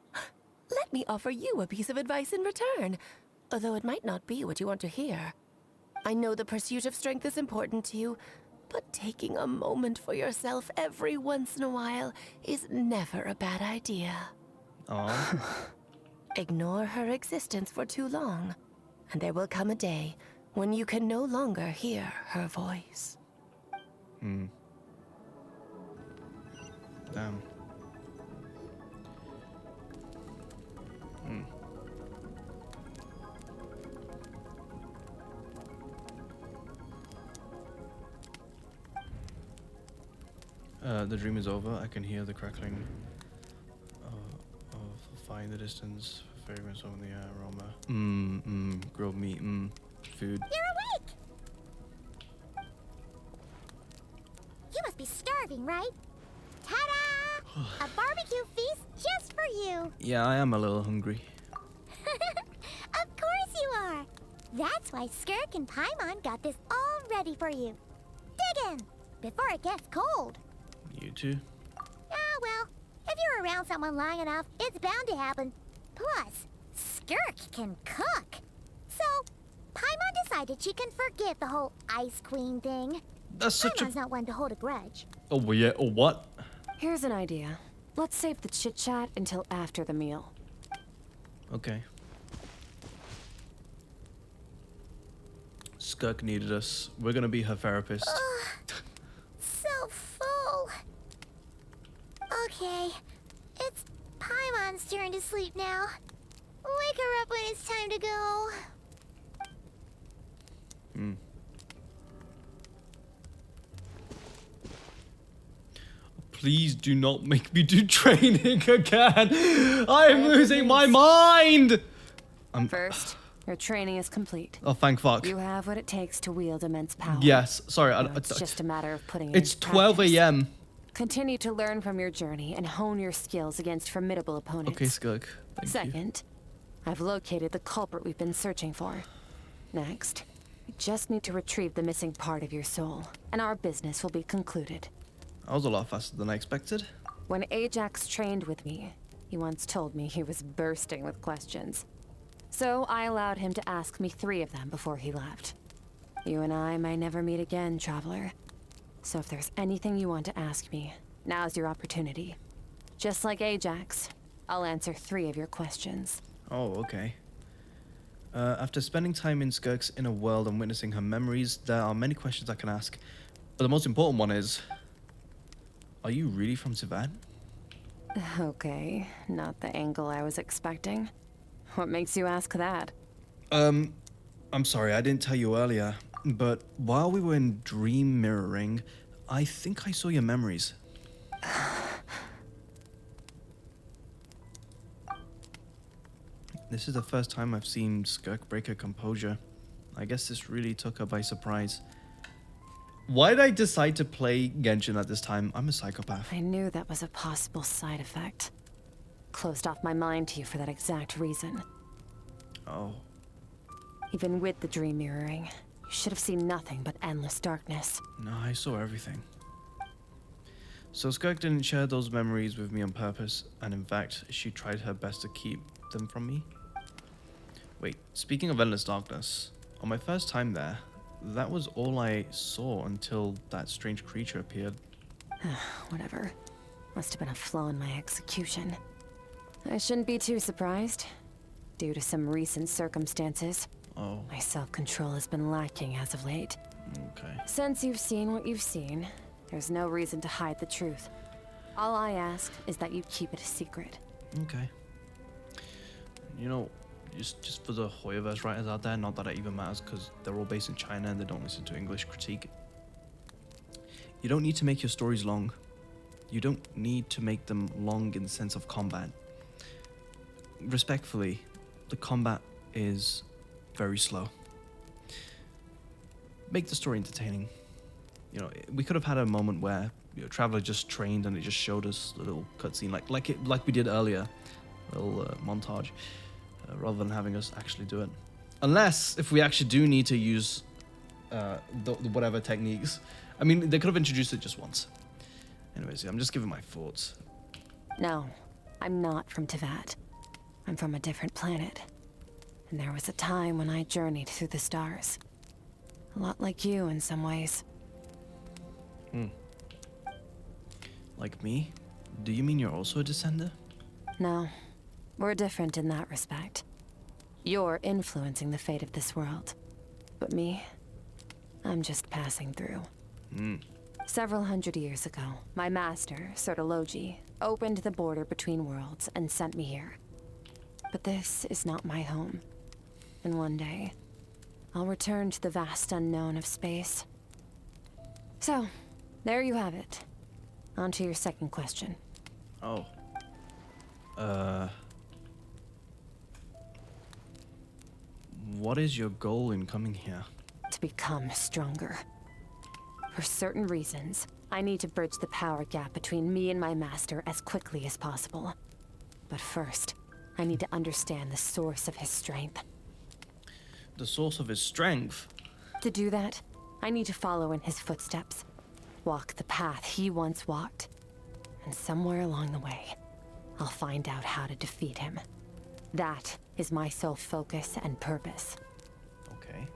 Speaker 18: Let me offer you a piece of advice in return, although it might not be what you want to hear. I know the pursuit of strength is important to you, but taking a moment for yourself every once in a while is never a bad idea.
Speaker 1: Oh.
Speaker 18: Ignore her existence for too long, and there will come a day when you can no longer hear her voice.
Speaker 1: Damn. The dream is over. I can hear the crackling of fire in the distance. Fragrance over the air, aroma. Grilled meat. Food.
Speaker 2: You're awake! You must be starving, right? Ta-da! A barbecue feast just for you!
Speaker 1: Yeah, I am a little hungry.
Speaker 2: Of course you are! That's why Skirk and Paimon got this all ready for you. Dig in! Before it gets cold.
Speaker 1: You too?
Speaker 2: Ah, well, if you're around someone long enough, it's bound to happen. Plus, Skirk can cook. So, Paimon decided she can forget the whole Ice Queen thing.
Speaker 1: That's such
Speaker 2: Paimon's not one to hold a grudge.
Speaker 1: Oh, well, yeah. Oh, what?
Speaker 6: Here's an idea. Let's save the chit-chat until after the meal.
Speaker 1: Okay. Skirk needed us. We're gonna be her therapist.
Speaker 2: So full. Okay, it's Paimon's turn to sleep now. Wake her up when it's time to go.
Speaker 1: Please do not make me do training again. I am losing my mind.
Speaker 6: First, your training is complete.
Speaker 1: Oh, thank fuck.
Speaker 6: You have what it takes to wield immense power.
Speaker 1: Yes. Sorry.
Speaker 6: It's just a matter of putting it
Speaker 1: It's
Speaker 6: into
Speaker 1: 12
Speaker 6: practice.
Speaker 1: a.m.
Speaker 6: Continue to learn from your journey and hone your skills against formidable opponents.
Speaker 1: Okay, Skirk. Thank you.
Speaker 6: Second, I've located the culprit we've been searching for. Next, we just need to retrieve the missing part of your soul, and our business will be concluded.
Speaker 1: That was a lot faster than I expected.
Speaker 6: When Ajax trained with me, he once told me he was bursting with questions. So I allowed him to ask me 3 of them before he left. You and I may never meet again, Traveler. So if there's anything you want to ask me, now's your opportunity. Just like Ajax, I'll answer 3 of your questions.
Speaker 1: Oh, okay. After spending time in Skirk's inner world and witnessing her memories, there are many questions I can ask. But the most important one is, are you really from Sivan?
Speaker 6: Okay, not the angle I was expecting. What makes you ask that?
Speaker 1: I'm sorry, I didn't tell you earlier, but while we were in dream mirroring, I think I saw your memories. This is the first time I've seen Skirk break her composure. I guess this really took her by surprise. Why did I decide to play Genshin at this time? I'm a psychopath.
Speaker 6: I knew that was a possible side effect. Closed off my mind to you for that exact reason.
Speaker 1: Oh.
Speaker 6: Even with the dream mirroring, you should have seen nothing but endless darkness.
Speaker 1: No, I saw everything. So Skirk didn't share those memories with me on purpose, and in fact, she tried her best to keep them from me. Wait, speaking of endless darkness, on my first time there, that was all I saw until that strange creature appeared.
Speaker 6: Whatever. Must have been a flaw in my execution. I shouldn't be too surprised. Due to some recent circumstances, my self-control has been lacking as of late.
Speaker 1: Okay.
Speaker 6: Since you've seen what you've seen, there's no reason to hide the truth. All I ask is that you keep it a secret.
Speaker 1: Okay. You know, just for the Hoyoverse writers out there, not that it even matters because they're all based in China and they don't listen to English critique. You don't need to make your stories long. You don't need to make them long in the sense of combat. Respectfully, the combat is very slow. Make the story entertaining. You know, we could have had a moment where Traveler just trained and it just showed us a little cutscene like we did earlier, a little montage, rather than having us actually do it. Unless if we actually do need to use the whatever techniques. I mean, they could have introduced it just once. Anyways, I'm just giving my thoughts.
Speaker 6: No, I'm not from Teyvat. I'm from a different planet. And there was a time when I journeyed through the stars. A lot like you in some ways.
Speaker 1: Like me? Do you mean you're also a descender?
Speaker 6: No, we're different in that respect. You're influencing the fate of this world. But me, I'm just passing through. Several hundred years ago, my master, Sertologi, opened the border between worlds and sent me here. But this is not my home. And one day, I'll return to the vast unknown of space. So, there you have it. On to your second question.
Speaker 1: Oh. What is your goal in coming here?
Speaker 6: To become stronger. For certain reasons, I need to bridge the power gap between me and my master as quickly as possible. But first, I need to understand the source of his strength.
Speaker 1: The source of his strength?
Speaker 6: To do that, I need to follow in his footsteps. Walk the path he once walked. And somewhere along the way, I'll find out how to defeat him. That is my sole focus and purpose.
Speaker 1: Okay.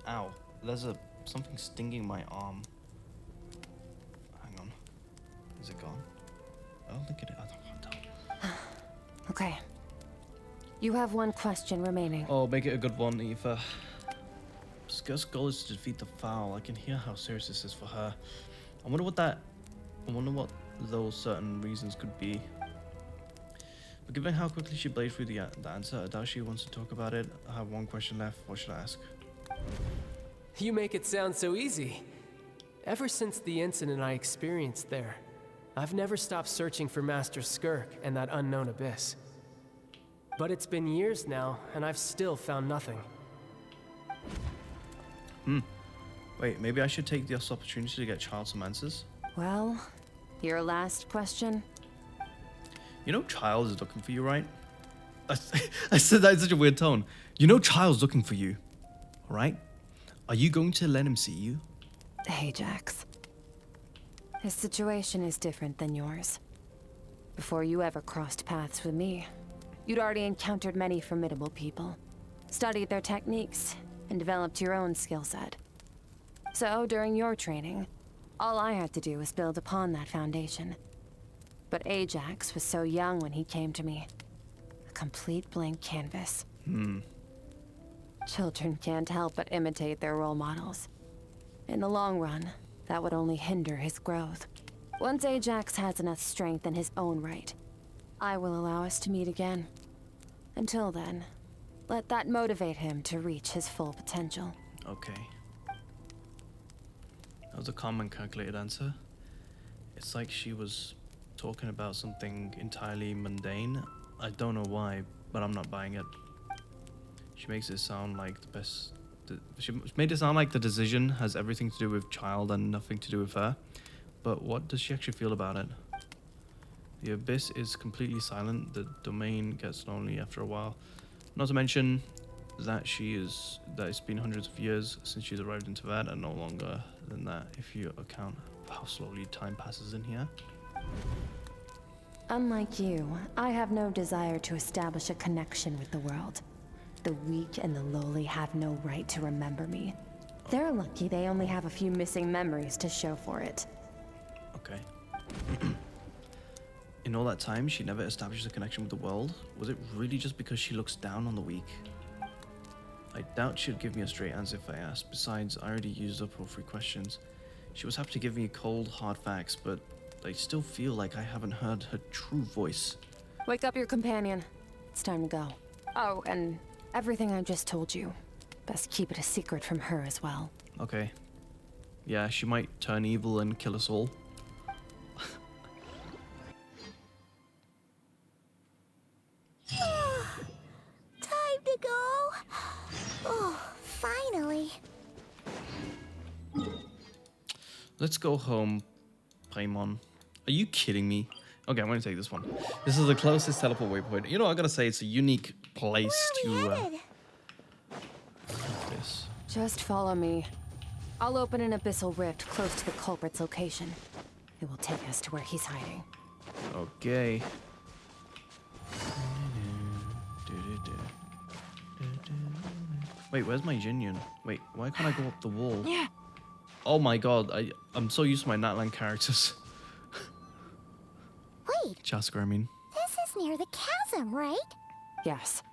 Speaker 1: Ow. There's something stinging my arm. Hang on. Is it gone? I don't think it is. I can't tell.
Speaker 6: Okay. You have one question remaining.
Speaker 1: Oh, make it a good one, Eva. Skirk's goal is to defeat the foul. I can hear how serious this is for her. I wonder what those certain reasons could be. But given how quickly she blazed through the answer, I doubt she wants to talk about it. I have one question left. What should I ask?
Speaker 19: You make it sound so easy. Ever since the incident I experienced there, I've never stopped searching for Master Skirk and that unknown abyss. But it's been years now, and I've still found nothing.
Speaker 1: Wait, maybe I should take this opportunity to get Child some answers?
Speaker 6: Well, your last question?
Speaker 1: You know Child is looking for you, right? I said that in such a weird tone. You know Child's looking for you, right? Are you going to let him see you?
Speaker 6: Ajax. His situation is different than yours. Before you ever crossed paths with me, you'd already encountered many formidable people, studied their techniques, and developed your own skill set. So, during your training, all I had to do was build upon that foundation. But Ajax was so young when he came to me. A complete blank canvas. Children can't help but imitate their role models. In the long run, that would only hinder his growth. Once Ajax has enough strength in his own right, I will allow us to meet again. Until then, let that motivate him to reach his full potential.
Speaker 1: Okay. That was a calm and calculated answer. It's like she was talking about something entirely mundane. I don't know why, but I'm not buying it. She makes it sound like the best... She made it sound like the decision has everything to do with Child and nothing to do with her. But what does she actually feel about it? The abyss is completely silent. The domain gets lonely after a while. Not to mention that it's been hundreds of years since she's arrived in Teyvat, and no longer than that if you account how slowly time passes in here.
Speaker 6: Unlike you, I have no desire to establish a connection with the world. The weak and the lowly have no right to remember me. They're lucky they only have a few missing memories to show for it.
Speaker 1: Okay. In all that time, she never established a connection with the world? Was it really just because she looks down on the weak? I doubt she'd give me a straight answer if I asked. Besides, I already used up all 3 questions. She was happy to give me cold, hard facts, but I still feel like I haven't heard her true voice.
Speaker 6: Wake up your companion. It's time to go. Oh, and everything I just told you. Best keep it a secret from her as well.
Speaker 1: Okay. Yeah, she might turn evil and kill us all.
Speaker 2: Time to go. Oh, finally.
Speaker 1: Let's go home, Paimon. Are you kidding me? Okay, I'm gonna take this one. This is the closest teleport waypoint. You know, I gotta say, it's a unique place to this.
Speaker 6: Just follow me. I'll open an abyssal rift close to the culprit's location. It will take us to where he's hiding.
Speaker 1: Okay. Wait, where's my Jinyan? Wait, why can't I go up the wall?
Speaker 2: Yeah.
Speaker 1: Oh my god, I'm so used to my Natlan characters.
Speaker 2: Wait.
Speaker 1: Jasker, I mean.
Speaker 2: This is near the chasm, right?
Speaker 6: Yes.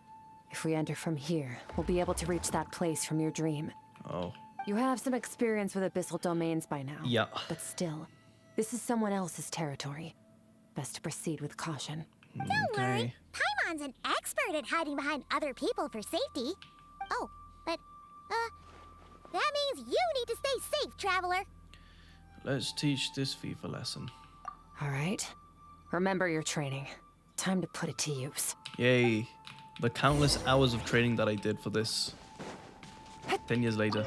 Speaker 6: If we enter from here, we'll be able to reach that place from your dream.
Speaker 1: Oh.
Speaker 6: You have some experience with abyssal domains by now.
Speaker 1: Yeah.
Speaker 6: But still, this is someone else's territory. Best to proceed with caution.
Speaker 2: Don't worry. Paimon's an expert at hiding behind other people for safety. Oh, but, that means you need to stay safe, traveler.
Speaker 1: Let's teach this thief a lesson.
Speaker 6: All right. Remember your training. Time to put it to use.
Speaker 1: Yay. The countless hours of training that I did for this. 10 years later.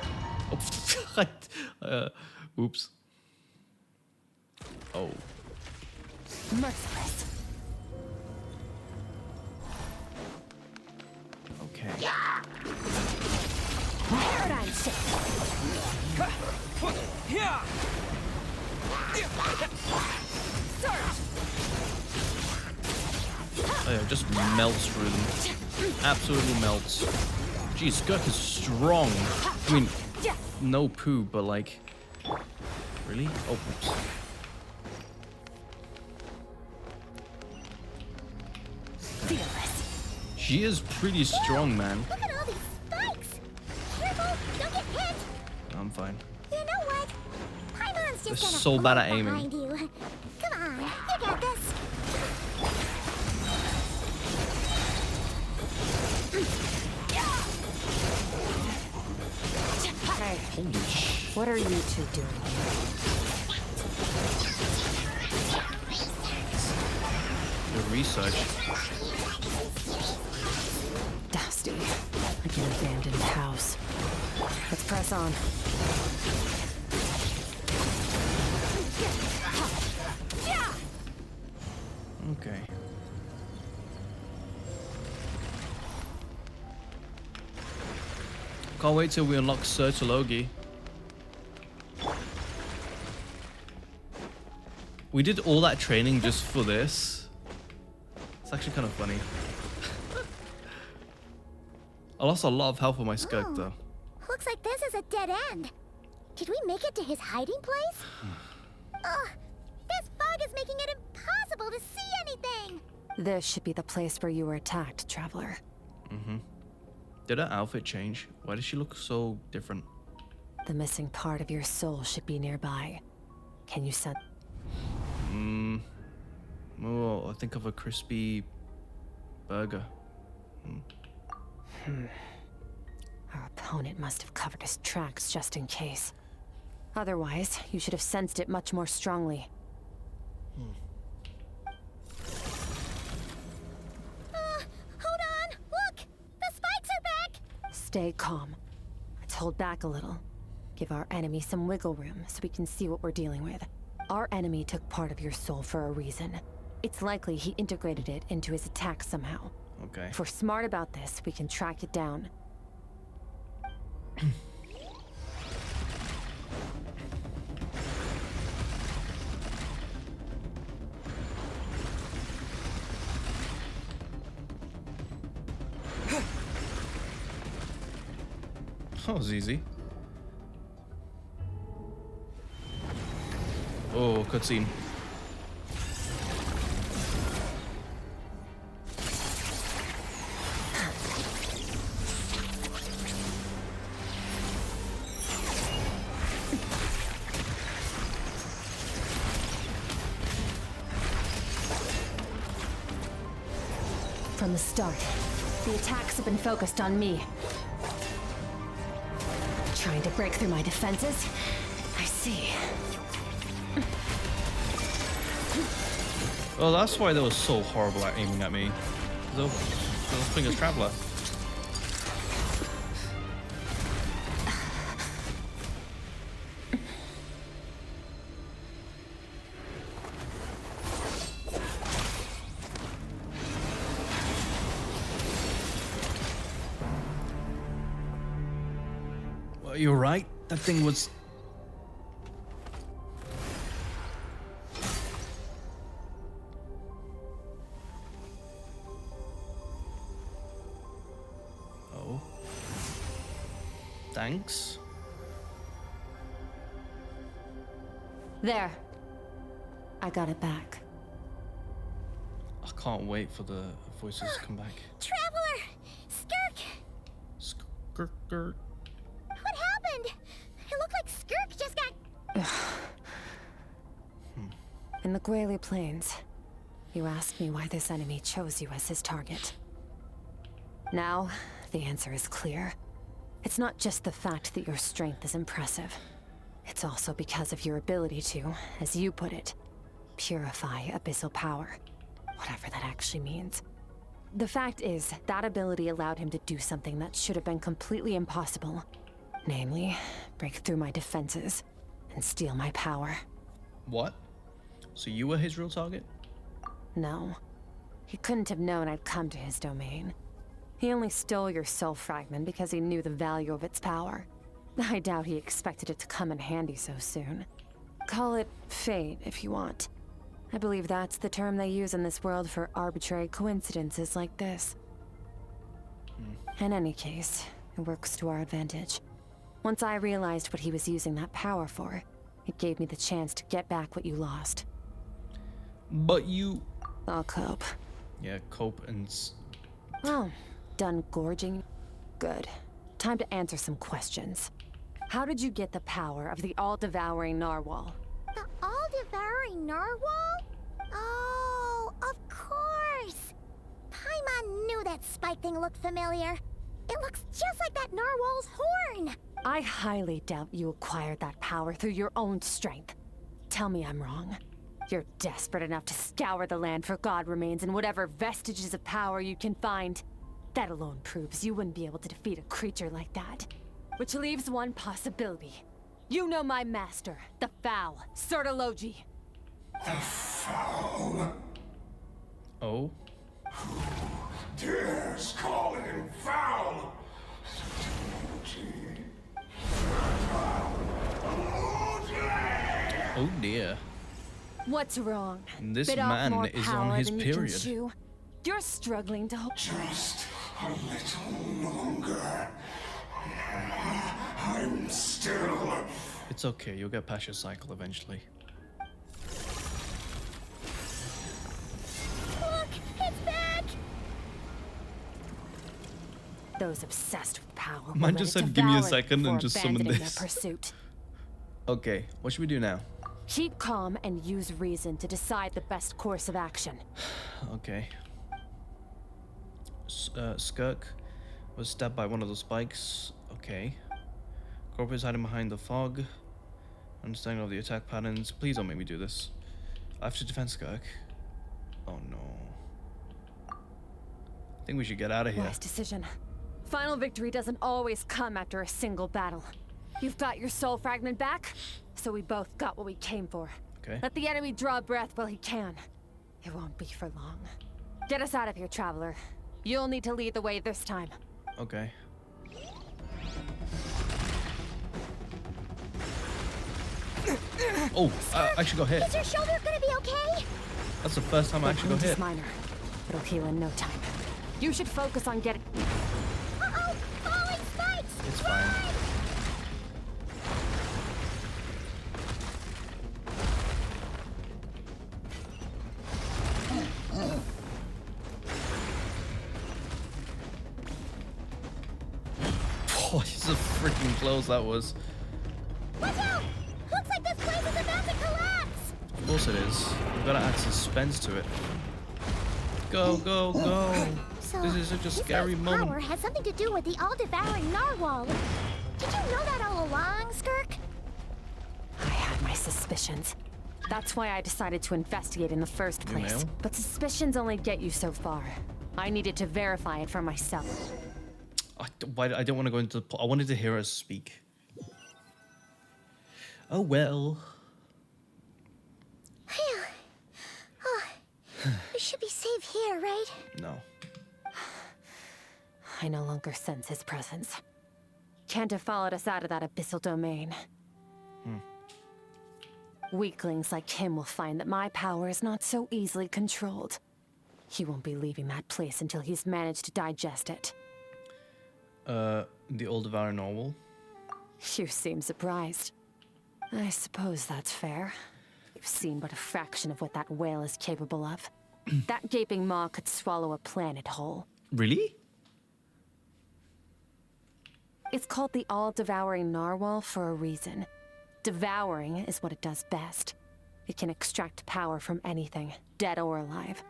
Speaker 1: Oh, oops. Oh.
Speaker 6: Merciless.
Speaker 1: Okay.
Speaker 6: Paradigm shift.
Speaker 1: Oh yeah, just melts through them. Absolutely melts. Geez, Skirk is strong. I mean, no poo, but like... Really? Oh, oops. She is pretty strong, man.
Speaker 2: Look at all these spikes. Careful, don't get hit.
Speaker 1: I'm fine.
Speaker 2: You know what? Paimon's just
Speaker 1: They're
Speaker 2: gonna
Speaker 1: so bad at
Speaker 2: float
Speaker 1: aiming.
Speaker 2: behind you. Come on, you got this.
Speaker 6: Hey,
Speaker 1: holy sh!
Speaker 6: What are you two doing
Speaker 1: The research.
Speaker 6: Dusty, like an abandoned house. Let's press on.
Speaker 1: Okay. Can't wait till we unlock Sertologi. We did all that training just for this. It's actually kind of funny. I lost a lot of health with my Skirk though.
Speaker 2: Looks like this is a dead end. Did we make it to his hiding place? Ugh, this fog is making it impossible to see anything.
Speaker 6: This should be the place where you were attacked, traveler.
Speaker 1: Mm-hmm. Did her outfit change? Why does she look so different?
Speaker 6: The missing part of your soul should be nearby. Can you sense?
Speaker 1: Oh, I think of a crispy burger.
Speaker 6: Our opponent must have covered his tracks just in case. Otherwise, you should have sensed it much more strongly.
Speaker 2: Hold on, look! The spikes are back!
Speaker 6: Stay calm. Let's hold back a little. Give our enemy some wiggle room so we can see what we're dealing with. Our enemy took part of your soul for a reason. It's likely he integrated it into his attack somehow.
Speaker 1: Okay.
Speaker 6: If we're smart about this, we can track it down.
Speaker 1: That was easy. Oh, cutscene.
Speaker 6: From the start, the attacks have been focused on me. Trying to break through my defenses? I see.
Speaker 1: Well, that's why they were so horrible at aiming at me. Those fingers traveler. Well, you're right. That thing was. Thanks.
Speaker 6: There. I got it back.
Speaker 1: I can't wait for the voices to come back.
Speaker 2: Traveler! Skirk!
Speaker 1: Skirk.
Speaker 2: What happened? It looked like Skirk just got...
Speaker 6: In the Guili Plains, you asked me why this enemy chose you as his target. Now, the answer is clear. It's not just the fact that your strength is impressive. It's also because of your ability to, as you put it, purify abyssal power. Whatever that actually means. The fact is, that ability allowed him to do something that should have been completely impossible. Namely, break through my defenses and steal my power.
Speaker 1: What? So you were his real target?
Speaker 6: No. He couldn't have known I'd come to his domain. He only stole your soul fragment because he knew the value of its power. I doubt he expected it to come in handy so soon. Call it fate, if you want. I believe that's the term they use in this world for arbitrary coincidences like this. In any case, it works to our advantage. Once I realized what he was using that power for, it gave me the chance to get back what you lost.
Speaker 1: But you...
Speaker 6: I'll cope.
Speaker 1: Yeah, cope and...
Speaker 6: Oh, done gorging? Good. Time to answer some questions. How did you get the power of the all-devouring narwhal?
Speaker 2: The all-devouring narwhal? Oh, of course! Paimon knew that spike thing looked familiar. It looks just like that narwhal's horn!
Speaker 6: I highly doubt you acquired that power through your own strength. Tell me I'm wrong. You're desperate enough to scour the land for god remains and whatever vestiges of power you can find. That alone proves you wouldn't be able to defeat a creature like that. Which leaves one possibility. You know my master, the Foul, Sertologi.
Speaker 14: The Foul?
Speaker 1: Oh?
Speaker 14: Who dares call him foul?
Speaker 1: Oh dear.
Speaker 6: What's wrong?
Speaker 1: This
Speaker 6: Bit off
Speaker 1: man
Speaker 6: more
Speaker 1: is
Speaker 6: power
Speaker 1: on his
Speaker 6: than you can
Speaker 1: period.
Speaker 6: chew? You're struggling to hold.
Speaker 14: Just a little longer. I'm still...
Speaker 1: It's okay, you'll get past your cycle eventually.
Speaker 2: Look! It's back!
Speaker 6: Those obsessed with power. will
Speaker 1: Mine
Speaker 6: let
Speaker 1: just
Speaker 6: it
Speaker 1: said, give me a
Speaker 6: devour it
Speaker 1: second and
Speaker 6: before
Speaker 1: just summon
Speaker 6: abandoning
Speaker 1: this.
Speaker 6: their pursuit.
Speaker 1: Okay, what should we do now?
Speaker 6: Keep calm and use reason to decide the best course of action.
Speaker 1: Okay. Skirk was stabbed by one of the spikes. Okay. Corp is hiding behind the fog. Understanding of the attack patterns. Please don't make me do this. I have to defend Skirk. Oh no. I think we should get out of here.
Speaker 6: Wise decision. Final victory doesn't always come after a single battle. You've got your soul fragment back, so we both got what we came for.
Speaker 1: Okay.
Speaker 6: Let the enemy draw breath while he can. It won't be for long. Get us out of here, traveler. You'll need to lead the way this time.
Speaker 1: Okay. Oh, I actually got hit.
Speaker 2: Is your shoulder gonna be okay?
Speaker 1: That's the first time I actually got
Speaker 6: Wound is
Speaker 1: hit.
Speaker 6: minor. It'll heal in no time. You should focus on getting...
Speaker 2: Uh-oh! Falling spikes!
Speaker 1: It's fine. Oh, he's a freaking close that was.
Speaker 2: Watch out! Looks like this place is about to collapse!
Speaker 1: Of course it is. We've got to add suspense to it. Go, go, go!
Speaker 2: So,
Speaker 1: This is such a
Speaker 2: this
Speaker 1: scary
Speaker 2: guy's
Speaker 1: moment.
Speaker 2: power has something to do with the all-devouring narwhal. Did you know that all along, Skirk?
Speaker 6: I suspicions. That's why I decided to investigate in the first place. But suspicions only get you so far. I needed to verify it for myself.
Speaker 1: I don't want to go into the... I wanted to hear us speak. Oh, well.
Speaker 2: Phew. Oh, we should be safe here, right?
Speaker 1: No.
Speaker 6: I no longer sense his presence. Can't have followed us out of that abyssal domain. Weaklings like him will find that my power is not so easily controlled. He won't be leaving that place until he's managed to digest it.
Speaker 1: The old Devour Normal?
Speaker 6: You seem surprised. I suppose that's fair. You've seen but a fraction of what that whale is capable of. That gaping maw could swallow a planet whole.
Speaker 1: Really?
Speaker 6: It's called the all-devouring narwhal for a reason. Devouring is what it does best. It can extract power from anything, dead or alive,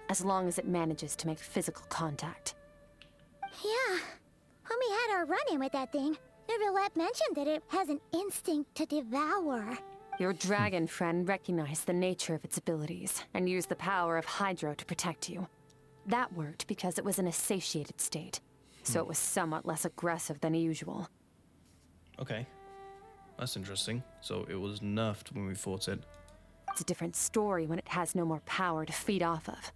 Speaker 6: as long as it manages to make physical contact.
Speaker 2: Yeah. When we had our run-in with that thing, Neverlet mentioned that it has an instinct to devour.
Speaker 6: Your dragon friend recognized the nature of its abilities and used the power of Hydro to protect you. That worked because it was in a satiated state, so it was somewhat less aggressive than usual.
Speaker 1: Okay. That's interesting. So it was nerfed when we fought it.
Speaker 6: It's a different story when it has no more power to feed off of.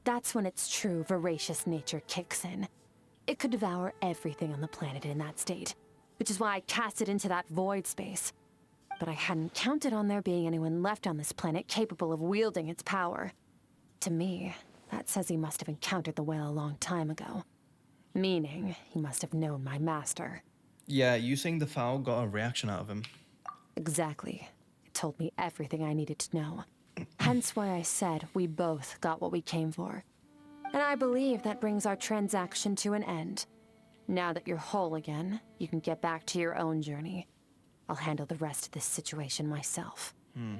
Speaker 6: That's when its true voracious nature kicks in. It could devour everything on the planet in that state, which is why I cast it into that void space. But I hadn't counted on there being anyone left on this planet capable of wielding its power. To me, that says he must have encountered the whale a long time ago. Meaning, he must have known my master.
Speaker 1: Yeah, you saying the foul got a reaction out of him.
Speaker 6: Exactly. It told me everything I needed to know. Hence why I said we both got what we came for. And I believe that brings our transaction to an end. Now that you're whole again, you can get back to your own journey. I'll handle the rest of this situation myself.
Speaker 2: No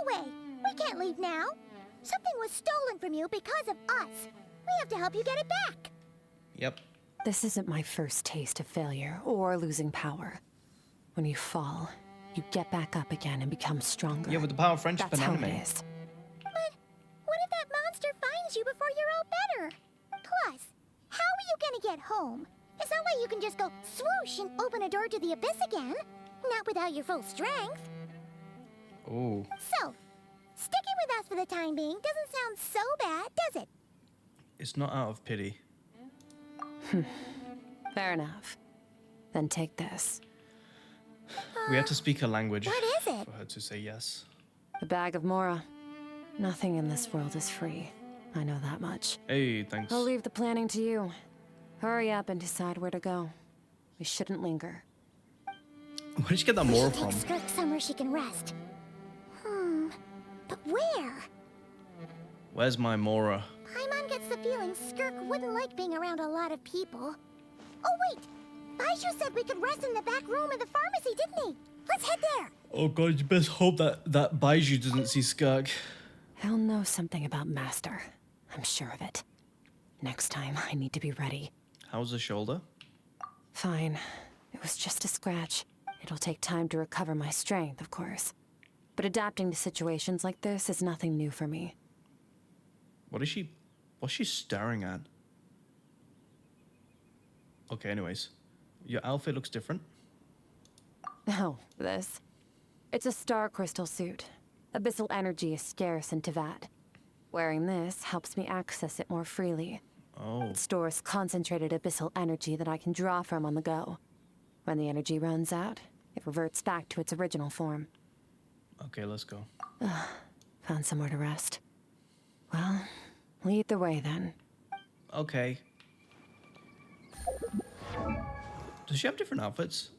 Speaker 2: way! We can't leave now! Something was stolen from you because of us. We have to help you get it back.
Speaker 1: Yep.
Speaker 6: This isn't my first taste of failure or losing power. When you fall, you get back up again and become stronger.
Speaker 1: Yeah, with the power of friendship
Speaker 6: That's
Speaker 1: and
Speaker 6: how
Speaker 1: anime.
Speaker 6: it is.
Speaker 2: But what if that monster finds you before you're all better? Plus, how are you gonna get home? It's not like you can just go swoosh and open a door to the abyss again. Not without your full strength.
Speaker 1: Oh.
Speaker 2: So, sticking with us for the time being doesn't sound so bad, does it?
Speaker 1: It's not out of pity.
Speaker 6: Fair enough. Then take this.
Speaker 1: We have to speak her language.
Speaker 2: What is it?
Speaker 1: For her to say yes.
Speaker 6: A bag of Mora. Nothing in this world is free. I know that much.
Speaker 1: Hey, thanks.
Speaker 6: I'll leave the planning to you. Hurry up and decide where to go. We shouldn't linger.
Speaker 1: Where did you get that Mora
Speaker 2: We should
Speaker 1: from?
Speaker 2: take Skirk somewhere she can rest. But where?
Speaker 1: Where's my Mora?
Speaker 2: Paimon gets the feeling Skirk wouldn't like being around a lot of people. Oh wait! Baiju said we could rest in the back room of the pharmacy, didn't he? Let's head there!
Speaker 1: Oh god, you best hope that Baiju doesn't see Skirk.
Speaker 6: He'll know something about Master. I'm sure of it. Next time, I need to be ready.
Speaker 1: How's the shoulder?
Speaker 6: Fine. It was just a scratch. It'll take time to recover my strength, of course. But adapting to situations like this is nothing new for me.
Speaker 1: What's she staring at? Okay, anyways. Your outfit looks different.
Speaker 6: Oh, this. It's a star crystal suit. Abyssal energy is scarce in Teyvat. Wearing this helps me access it more freely.
Speaker 1: Oh.
Speaker 6: It stores concentrated abyssal energy that I can draw from on the go. When the energy runs out, it reverts back to its original form.
Speaker 1: Okay, let's go.
Speaker 6: Found somewhere to rest. Well, lead the way then.
Speaker 1: Okay. Does she have different outfits?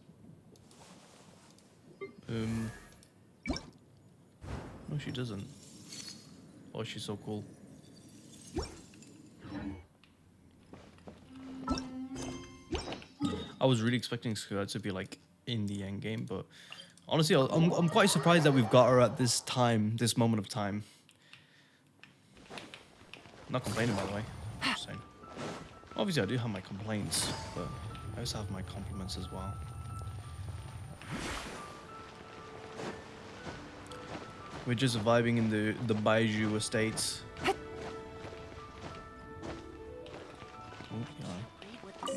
Speaker 1: No, she doesn't. Oh, she's so cool. I was really expecting Skirk to be like in the end game, but honestly, I'm quite surprised that we've got her at this time, this moment of time. Not complaining, by the way. Just saying. Obviously, I do have my complaints, but I also have my compliments as well. We're just vibing in the Baiju estates. Oh, yeah.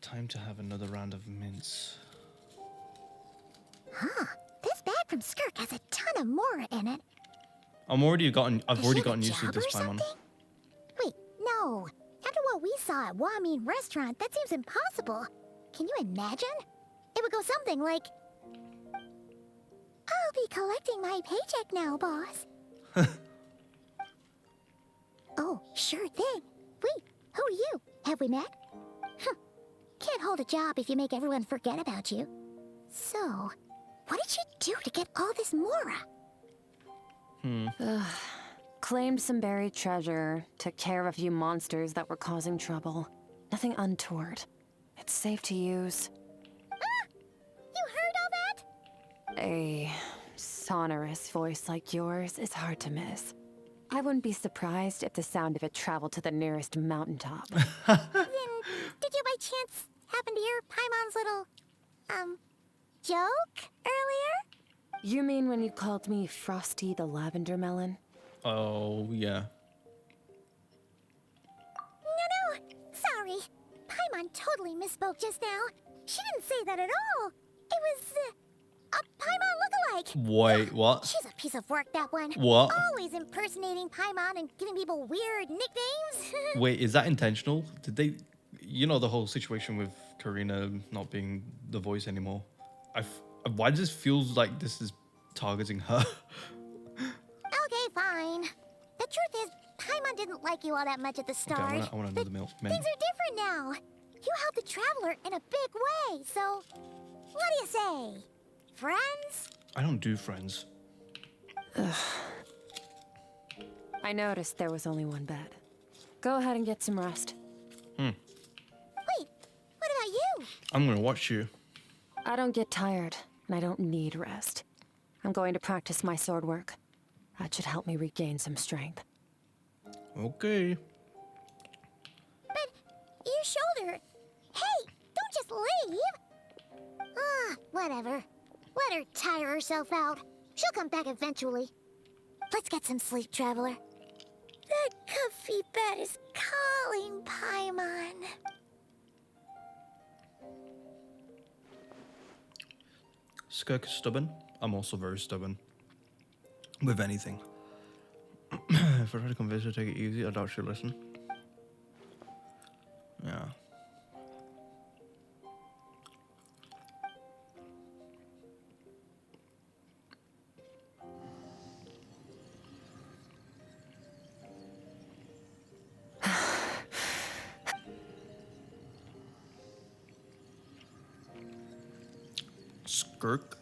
Speaker 1: Time to have another round of mints.
Speaker 2: Huh. This bag from Skirk has a ton of Mora in it.
Speaker 1: I've already gotten used to
Speaker 2: job
Speaker 1: this
Speaker 2: or
Speaker 1: Paimon.
Speaker 2: something? Wait, no. After what we saw at Wamin Restaurant, that seems impossible. Can you imagine? It would go something like, I'll be collecting my paycheck now, boss. Oh, sure thing. Wait, who are you? Have we met? Can't hold a job if you make everyone forget about you. So, what did you do to get all this Mora?
Speaker 6: Claimed some buried treasure, took care of a few monsters that were causing trouble. Nothing untoward. It's safe to use.
Speaker 2: Ah! You heard all that?
Speaker 6: A sonorous voice like yours is hard to miss. I wouldn't be surprised if the sound of it traveled to the nearest mountaintop.
Speaker 2: Then, did you by chance happen to hear Paimon's little, joke earlier?
Speaker 6: You mean when you called me Frosty the Lavender Melon?
Speaker 1: Oh, yeah.
Speaker 2: No, sorry. Paimon totally misspoke just now. She didn't say that at all. It was, a Paimon lookalike.
Speaker 1: Wait, what?
Speaker 2: She's a piece of work, that one.
Speaker 1: What?
Speaker 2: Always impersonating Paimon and giving people weird nicknames.
Speaker 1: Wait, is that intentional? Did they... You know the whole situation with Karina not being the voice anymore. Why does this feel like this is targeting her?
Speaker 2: Okay, fine. The truth is, Paimon didn't like you all that much at the start.
Speaker 1: Okay, I want another milk.
Speaker 2: Things are different now. You helped the Traveler in a big way, so... What do you say? Friends?
Speaker 1: I don't do friends.
Speaker 6: I noticed there was only one bed. Go ahead and get some rest.
Speaker 2: Wait, what about you?
Speaker 1: I'm gonna watch you.
Speaker 6: I don't get tired, and I don't need rest. I'm going to practice my sword work. That should help me regain some strength.
Speaker 1: Okay.
Speaker 2: But your shoulder... Hey, don't just leave! Whatever. Let her tire herself out. She'll come back eventually. Let's get some sleep, Traveler. That comfy bed is calling, Paimon.
Speaker 1: Skirk is stubborn. I'm also very stubborn. With anything. If I try to convince her to take it easy, I doubt she'll listen. Yeah. Skirk.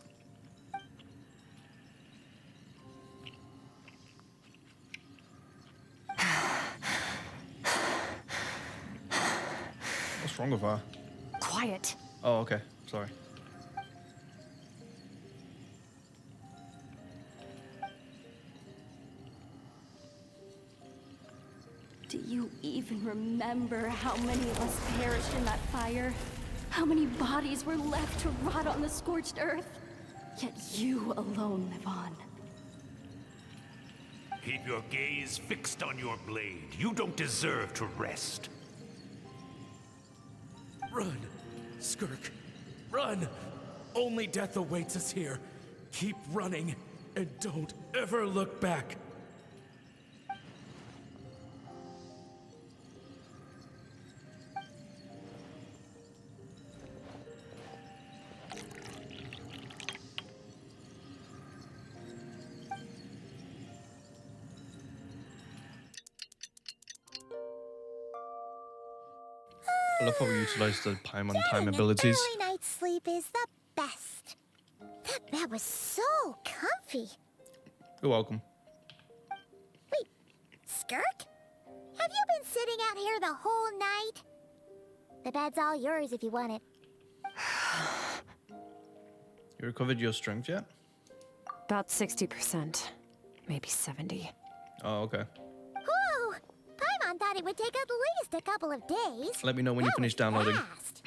Speaker 1: What's wrong with her?
Speaker 6: Quiet.
Speaker 1: Oh, okay. Sorry.
Speaker 16: Do you even remember how many of us perished in that fire? How many bodies were left to rot on the scorched earth? Yet you alone live on.
Speaker 14: Keep your gaze fixed on your blade. You don't deserve to rest.
Speaker 13: Run, Skirk. Run! Only death awaits us here. Keep running, and don't ever look back.
Speaker 1: I love how we utilize the Paimon time
Speaker 2: Getting
Speaker 1: abilities.
Speaker 2: an early night's sleep is the best. That bed was so comfy.
Speaker 1: You're welcome.
Speaker 2: Wait, Skirk? Have you been sitting out here the whole night? The bed's all yours if you want it.
Speaker 1: You recovered your strength yet?
Speaker 6: About 60%. Maybe 70.
Speaker 1: Oh, okay.
Speaker 2: Whew! Paimon thought it would take at least a couple of days.
Speaker 1: Let me know when you
Speaker 2: That
Speaker 1: finish
Speaker 2: was
Speaker 1: downloading.
Speaker 2: fast.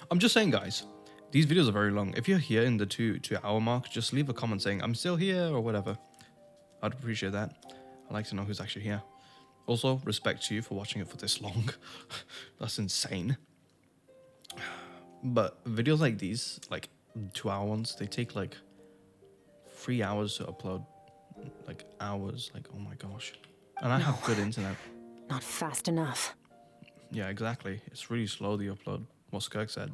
Speaker 1: I'm just saying, guys, These videos are very long. If you're here in the two hour mark, just leave a comment saying I'm still here or whatever. I'd appreciate that. I'd like to know who's actually here. Also, respect to you for watching it for this long. That's insane. But videos like these, like 2 hour ones, they take like 3 hours to upload. Like hours, like oh my gosh. And I have good internet.
Speaker 6: Not fast enough.
Speaker 1: Yeah, exactly. It's really slow, the upload. What Skirk said.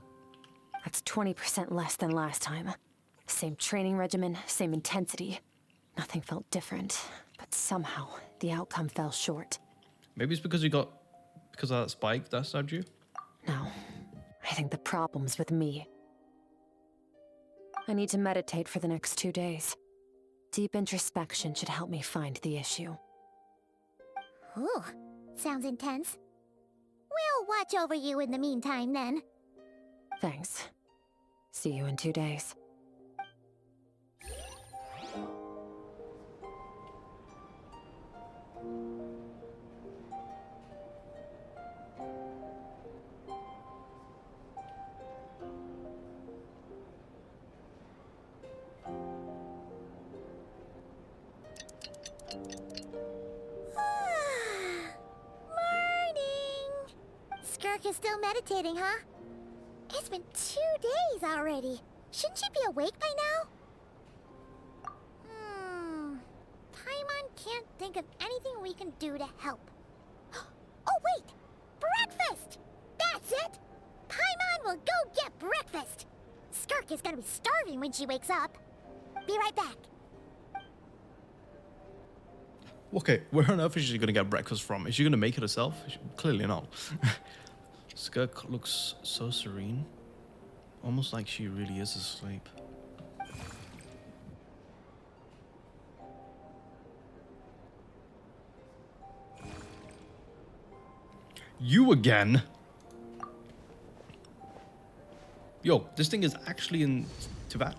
Speaker 6: That's 20% less than last time. Same training regimen, same intensity. Nothing felt different, but somehow the outcome fell short.
Speaker 1: Maybe it's because of that spike that stabbed you?
Speaker 6: No, I think the problem's with me. I need to meditate for the next 2 days. Deep introspection should help me find the issue.
Speaker 2: Ooh, sounds intense. We'll watch over you in the meantime, then.
Speaker 6: Thanks. See you in 2 days.
Speaker 2: Skirk is still meditating, huh? It's been 2 days already. Shouldn't she be awake by now? Paimon can't think of anything we can do to help. Oh, wait! Breakfast! That's it! Paimon will go get breakfast! Skirk is gonna be starving when she wakes up. Be right back.
Speaker 1: Okay, where on earth is she gonna get breakfast from? Is she gonna make it herself? Clearly not. Skirk looks so serene. Almost like she really is asleep. You again? Yo, this thing is actually in Tibet.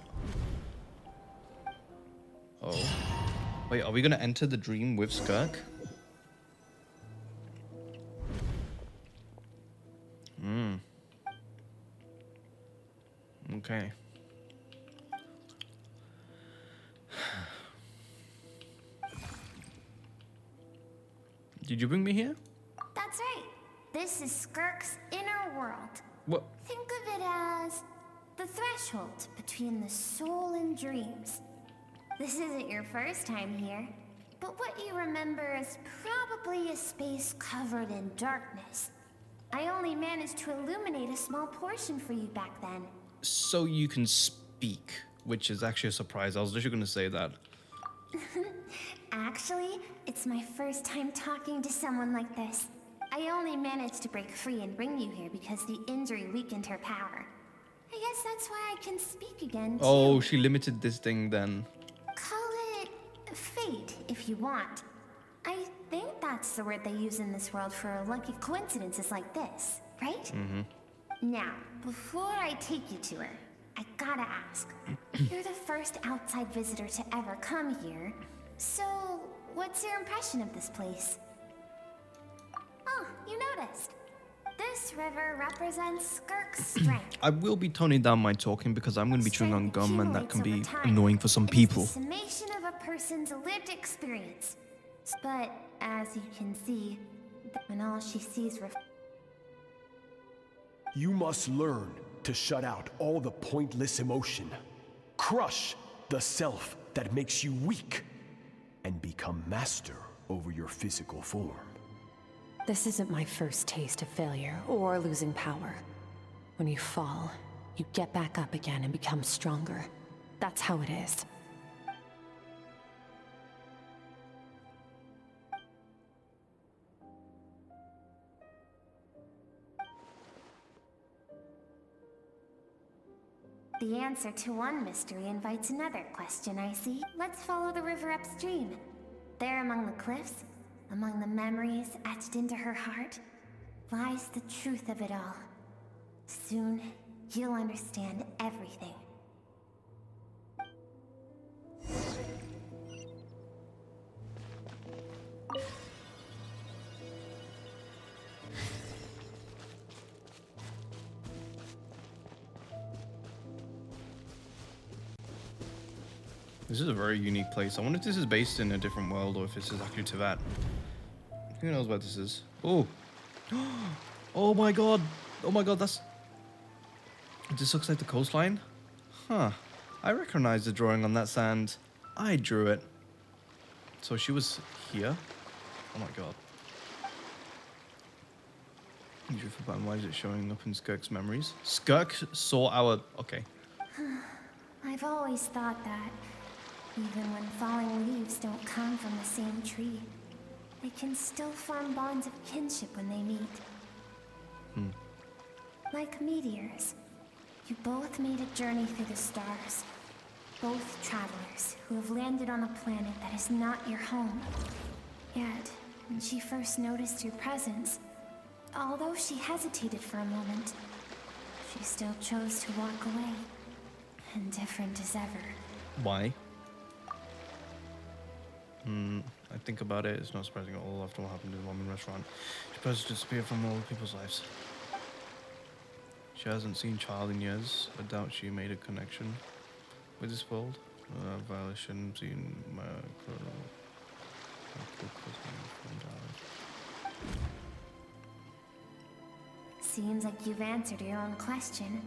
Speaker 1: Oh. Wait, are we gonna enter the dream with Skirk? Okay. Did you bring me here?
Speaker 20: That's right. This is Skirk's inner world.
Speaker 1: What?
Speaker 20: Think of it as the threshold between the soul and dreams. This isn't your first time here, but what you remember is probably a space covered in darkness. I only managed to illuminate a small portion for you back then.
Speaker 1: So you can speak, which is actually a surprise. I was literally going to say that.
Speaker 20: Actually, it's my first time talking to someone like this. I only managed to break free and bring you here because the injury weakened her power. I guess that's why I can speak again, too.
Speaker 1: Oh, she limited this thing then.
Speaker 20: Call it fate, if you want. I think that's the word they use in this world for lucky coincidences like this, right?
Speaker 1: Mm-hmm.
Speaker 20: Now, before I take you to her, I gotta ask. You're the first outside visitor to ever come here, so what's your impression of this place? Oh, you noticed. This river represents Skirk's strength.
Speaker 1: I will be toning down my talking because I'm going to be chewing on gum and that can be annoying for some people.
Speaker 20: It's the summation of a person's lived experience. But, as you can see, when all she sees
Speaker 15: You must learn to shut out all the pointless emotion. Crush the self that makes you weak. And become master over your physical form.
Speaker 6: This isn't my first taste of failure or losing power. When you fall, you get back up again and become stronger. That's how it is.
Speaker 20: The answer to one mystery invites another question, I see. Let's follow the river upstream. There among the cliffs, among the memories etched into her heart, lies the truth of it all. Soon, you'll understand everything.
Speaker 1: This is a very unique place. I wonder if this is based in a different world or if this is actually Teyvat. Who knows what this is? Oh. Oh my god. Oh my god, that's... This looks like the coastline? Huh. I recognize the drawing on that sand. I drew it. So she was here? Oh my god. Why is it showing up in Skirk's memories? Skirk saw our... Okay.
Speaker 20: I've always thought that, even when falling leaves don't come from the same tree, they can still form bonds of kinship when they meet. Like meteors, you both made a journey through the stars. Both travelers who have landed on a planet that is not your home. Yet, when she first noticed your presence, although she hesitated for a moment, she still chose to walk away. Indifferent as ever.
Speaker 1: Why? I think about it, it's not surprising at all after what happened in the ramen restaurant. She supposed to disappear from all people's lives. She hasn't seen Child in years. I doubt she made a connection with this world. Violation seen my
Speaker 20: Seems like you've answered your own question.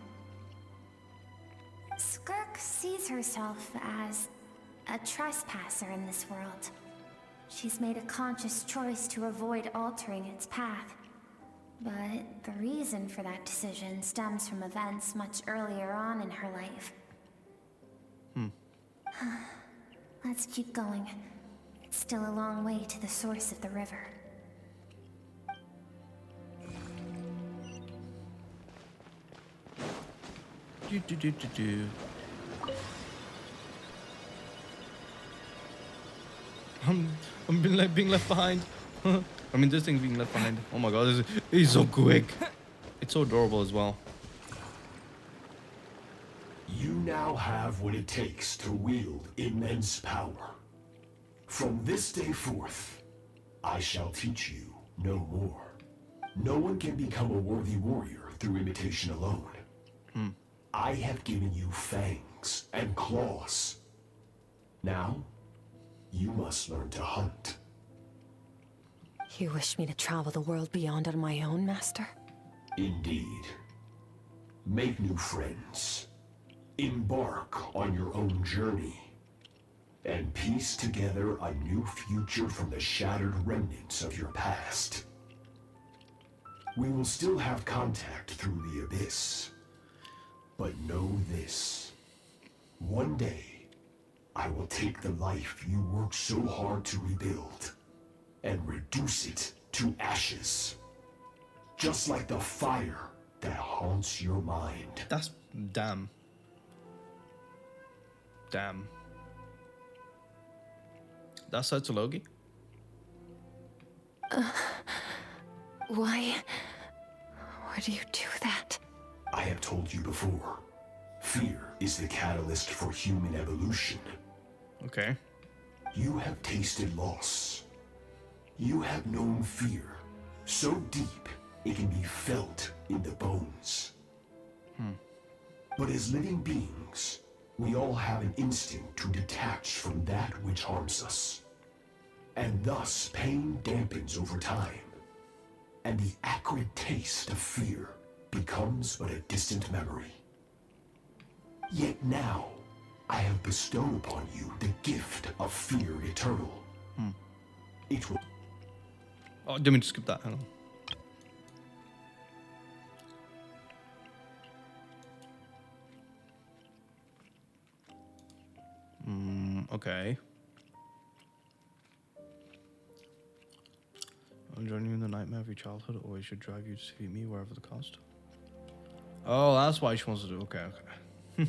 Speaker 20: Skirk sees herself as a trespasser in this world. She's made a conscious choice to avoid altering its path. But the reason for that decision stems from events much earlier on in her life. Let's keep going. It's still a long way to the source of the river.
Speaker 1: I'm being left behind. I mean, this thing's being left behind. Oh my god, he's so quick. It's so adorable as well.
Speaker 15: You now have what it takes to wield immense power. From this day forth, I shall teach you no more. No one can become a worthy warrior through imitation alone. I have given you fangs and claws. Now, you must learn to hunt.
Speaker 6: You wish me to travel the world beyond on my own, Master?
Speaker 15: Indeed. Make new friends. Embark on your own journey. And piece together a new future from the shattered remnants of your past. We will still have contact through the abyss. But know this. One day, I will take the life you worked so hard to rebuild and reduce it to ashes. Just like the fire that haunts your mind.
Speaker 1: That's... damn. Damn. That's Logi?
Speaker 6: Why would you do that?
Speaker 15: I have told you before. Fear is the catalyst for human evolution.
Speaker 1: Okay.
Speaker 15: You have tasted loss. You have known fear so deep it can be felt in the bones. But as living beings, we all have an instinct to detach from that which harms us. And thus pain dampens over time. And the acrid taste of fear becomes but a distant memory. Yet now, I have bestowed upon you the gift of fear eternal. It will...
Speaker 1: Oh, didn't mean to skip that. Hang on. Okay. I'll join you in the nightmare of your childhood, or I should drive you to defeat me wherever the cost. Oh, that's why she wants to do. Okay, okay.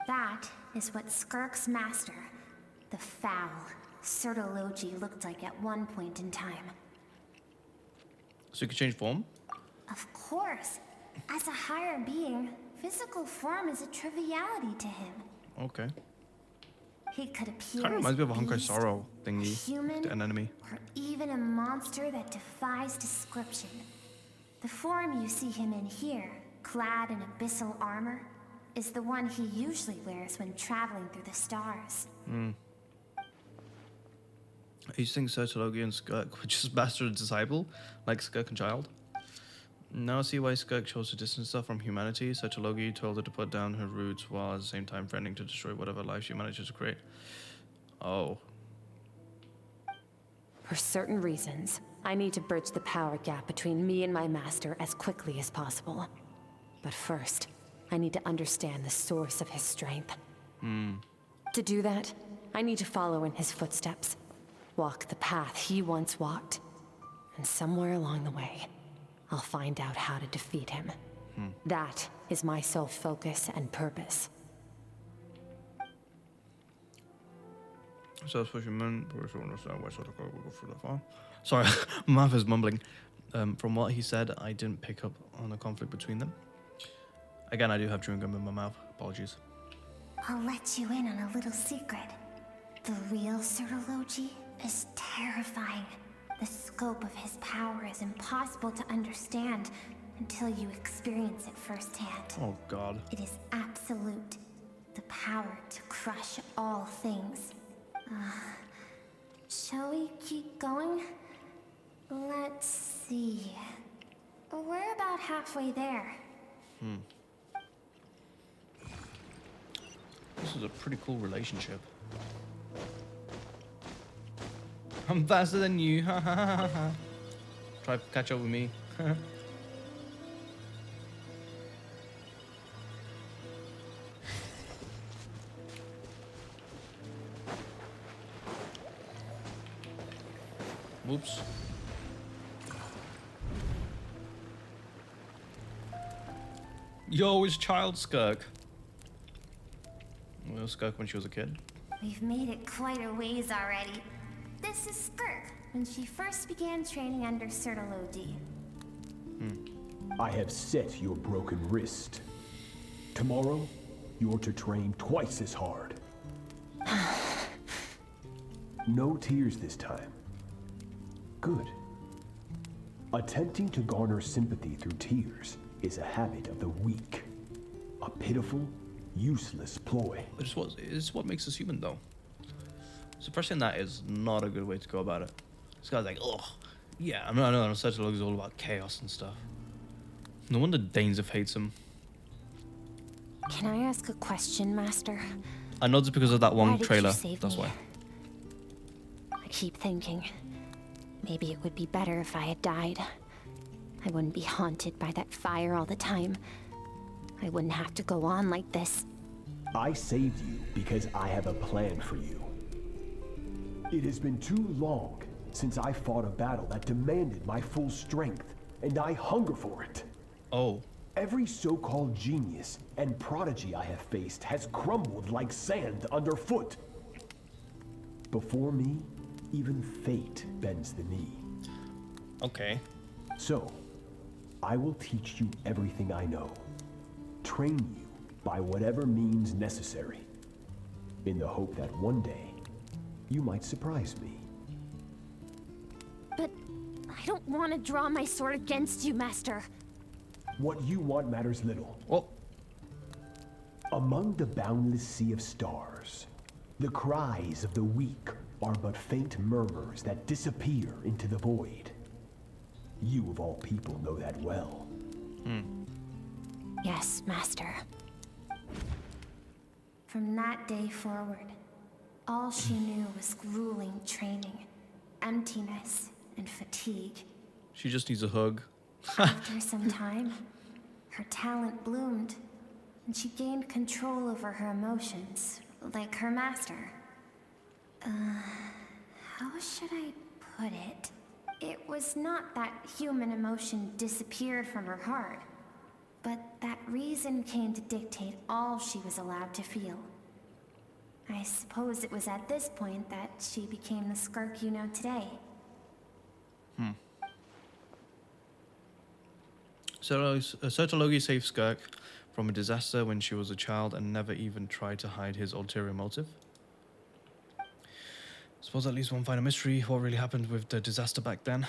Speaker 20: That is what Skirk's master, the foul Sertologi, looked like at one point in time.
Speaker 1: So you can change form?
Speaker 20: Of course. As a higher being, physical form is a triviality to him.
Speaker 1: Okay.
Speaker 20: He could appear
Speaker 1: Kind of reminds me of a Honkai Sorrow thingy.
Speaker 20: human,
Speaker 1: An enemy.
Speaker 20: or even a monster that defies description. The form you see him in here, clad in abyssal armor, is the one he usually wears when traveling through the stars.
Speaker 1: Hmm. You think Sertologi and Skirk were just master and disciple, like Skirk and Child? Now I see why Skirk chose to distance herself from humanity. Sertologi told her to put down her roots while at the same time threatening to destroy whatever life she manages to create. Oh.
Speaker 6: For certain reasons, I need to bridge the power gap between me and my master as quickly as possible. But first, I need to understand the source of his strength. To do that, I need to follow in his footsteps. Walk the path he once walked. And somewhere along the way, I'll find out how to defeat him. That is my sole focus and purpose.
Speaker 1: So that's what you meant, but I don't understand why Sertologi would go through that far. Sorry, my mouth is mumbling. From what he said, I didn't pick up on the conflict between them. Again, I do have chewing gum in my mouth. Apologies.
Speaker 20: I'll let you in on a little secret. The real Sertologi is terrifying. The scope of his power is impossible to understand until you experience it firsthand.
Speaker 1: Oh, God.
Speaker 20: It is absolute. The power to crush all things. Shall we keep going? Let's see. We're about halfway there.
Speaker 1: This is a pretty cool relationship. I'm faster than you. Ha ha ha ha. Try to catch up with me. Whoops. Yo, it's Child Skirk. Well, Skirk when she was a kid.
Speaker 20: We've made it quite a ways already. This is Skirk, when she first began training under Sertologi.
Speaker 15: I have set your broken wrist. Tomorrow, you're to train twice as hard. No tears this time. Good. Attempting to garner sympathy through tears is a habit of the weak. A pitiful, useless ploy.
Speaker 1: It's what makes us human, though. Suppressing that is not a good way to go about it. This guy's like, ugh. Yeah, I know Sertologi is all about chaos and stuff. No wonder Danes hates him.
Speaker 6: Can I ask a question, Master?
Speaker 1: I know it's because of that
Speaker 6: Why
Speaker 1: one
Speaker 6: did you
Speaker 1: trailer.
Speaker 6: save
Speaker 1: That's
Speaker 6: me?
Speaker 1: why.
Speaker 6: I keep thinking, maybe it would be better if I had died. I wouldn't be haunted by that fire all the time. I wouldn't have to go on like this.
Speaker 15: I saved you because I have a plan for you. It has been too long since I fought a battle that demanded my full strength, and I hunger for it.
Speaker 1: Oh.
Speaker 15: Every so-called genius and prodigy I have faced has crumbled like sand underfoot. Before me, even fate bends the knee.
Speaker 1: Okay.
Speaker 15: So, I will teach you everything I know. Train you by whatever means necessary, in the hope that one day, you might surprise me.
Speaker 20: But I don't want to draw my sword against you, Master.
Speaker 15: What you want matters little.
Speaker 1: Oh.
Speaker 15: Among the boundless sea of stars, the cries of the weak are but faint murmurs that disappear into the void. You of all people know that well.
Speaker 6: Yes, Master.
Speaker 20: From that day forward, all she knew was grueling training, emptiness, and fatigue.
Speaker 1: She just needs a hug.
Speaker 20: After some time, her talent bloomed, and she gained control over her emotions, like her master. How should I put it? It was not that human emotion disappeared from her heart, but that reason came to dictate all she was allowed to feel. I suppose it was at this point that she became the Skirk you know today.
Speaker 1: Sertologi saved Skirk from a disaster when she was a child and never even tried to hide his ulterior motive. Suppose at least one final mystery, what really happened with the disaster back then.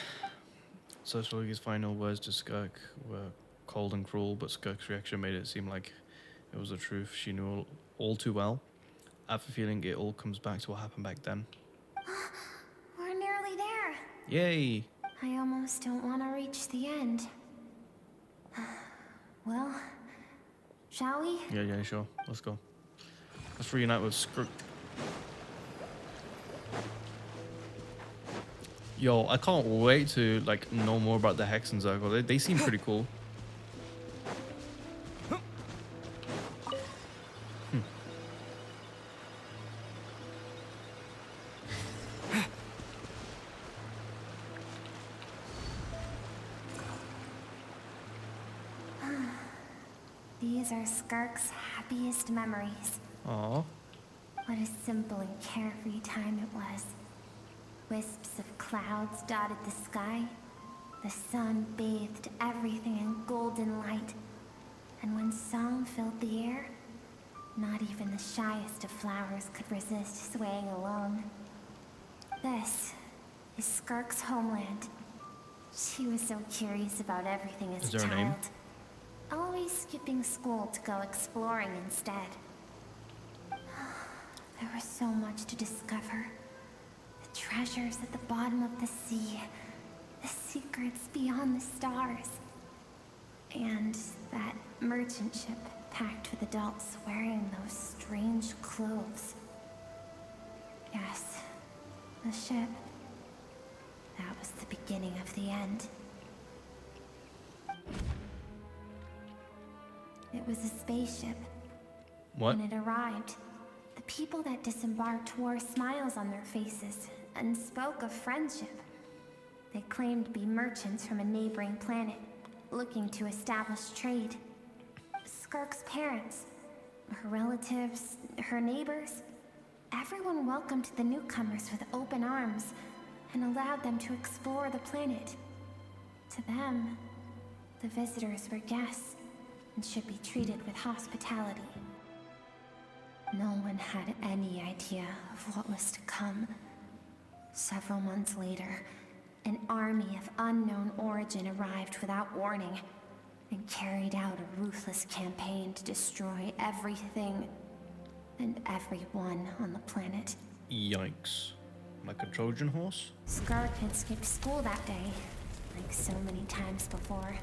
Speaker 1: Sertologi's final words to Skirk were cold and cruel, but Skirk's reaction made it seem like It was the truth. She knew all too well. I have a feeling it all comes back to what happened back then.
Speaker 20: We're nearly there.
Speaker 1: Yay!
Speaker 20: I almost don't want to reach the end. Well, shall we?
Speaker 1: Yeah, sure. Let's go. Let's reunite with Skirk. Yo, I can't wait to like know more about the Hexen Circle. They seem pretty cool.
Speaker 20: These are Skirk's happiest memories.
Speaker 1: Aww.
Speaker 20: What a simple and carefree time it was. Wisps of clouds dotted the sky. The sun bathed everything in golden light. And when song filled the air, not even the shyest of flowers could resist swaying along. This is Skirk's homeland. She was so curious about everything as a
Speaker 1: Is there a name?
Speaker 20: child. Always skipping school to go exploring instead. There was so much to discover. The treasures at the bottom of the sea. The secrets beyond the stars. And that merchant ship packed with adults wearing those strange clothes. Yes, the ship. That was the beginning of the end. It was a spaceship.
Speaker 1: What?
Speaker 20: When it arrived, the people that disembarked wore smiles on their faces and spoke of friendship. They claimed to be merchants from a neighboring planet, looking to establish trade. Skirk's parents, her relatives, her neighbors, everyone welcomed the newcomers with open arms and allowed them to explore the planet. To them, the visitors were guests and should be treated with hospitality. No one had any idea of what was to come. Several months later, an army of unknown origin arrived without warning and carried out a ruthless campaign to destroy everything and everyone on the planet.
Speaker 1: Yikes. Like a Trojan horse?
Speaker 20: Skirk had skipped school that day, like so many times before,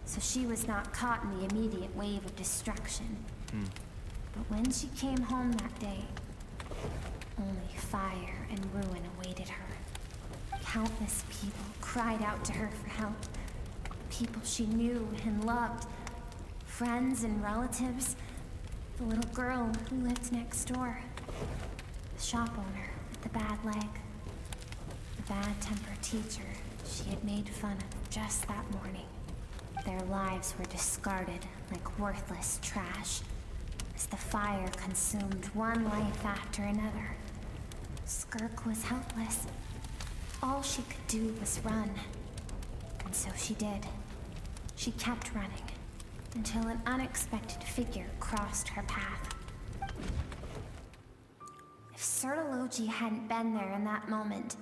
Speaker 20: so she was not caught in the immediate wave of destruction. But when she came home that day, only fire and ruin awaited her. Countless people cried out to her for help. People she knew and loved. Friends and relatives. The little girl who lived next door. The shop owner with the bad leg. The bad-tempered teacher she had made fun of just that morning. Their lives were discarded like worthless trash as the fire consumed one life after another. Skirk was helpless. All she could do was run. And so she did. She kept running until an unexpected figure crossed her path. If Sertology hadn't been there in that moment,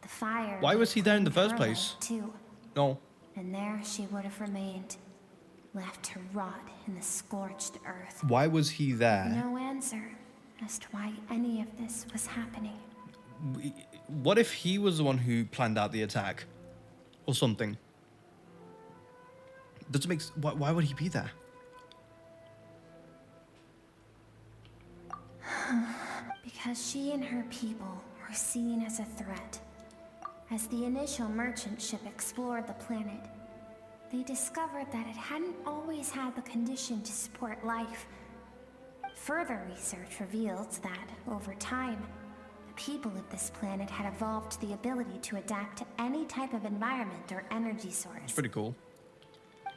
Speaker 20: the fire...
Speaker 1: Why was he there in the first
Speaker 20: claimed her
Speaker 1: place?
Speaker 20: life, too.
Speaker 1: No.
Speaker 20: And there she would have remained, left to rot in the scorched earth.
Speaker 1: Why was he there?
Speaker 20: No answer as to why any of this was happening.
Speaker 1: What if he was the one who planned out the attack? Or something? Doesn't make why would he be there?
Speaker 20: Because she and her people were seen as a threat. As the initial merchant ship explored the planet, they discovered that it hadn't always had the condition to support life. Further research revealed that, over time, the people of this planet had evolved the ability to adapt to any type of environment or energy source.
Speaker 1: It's pretty cool.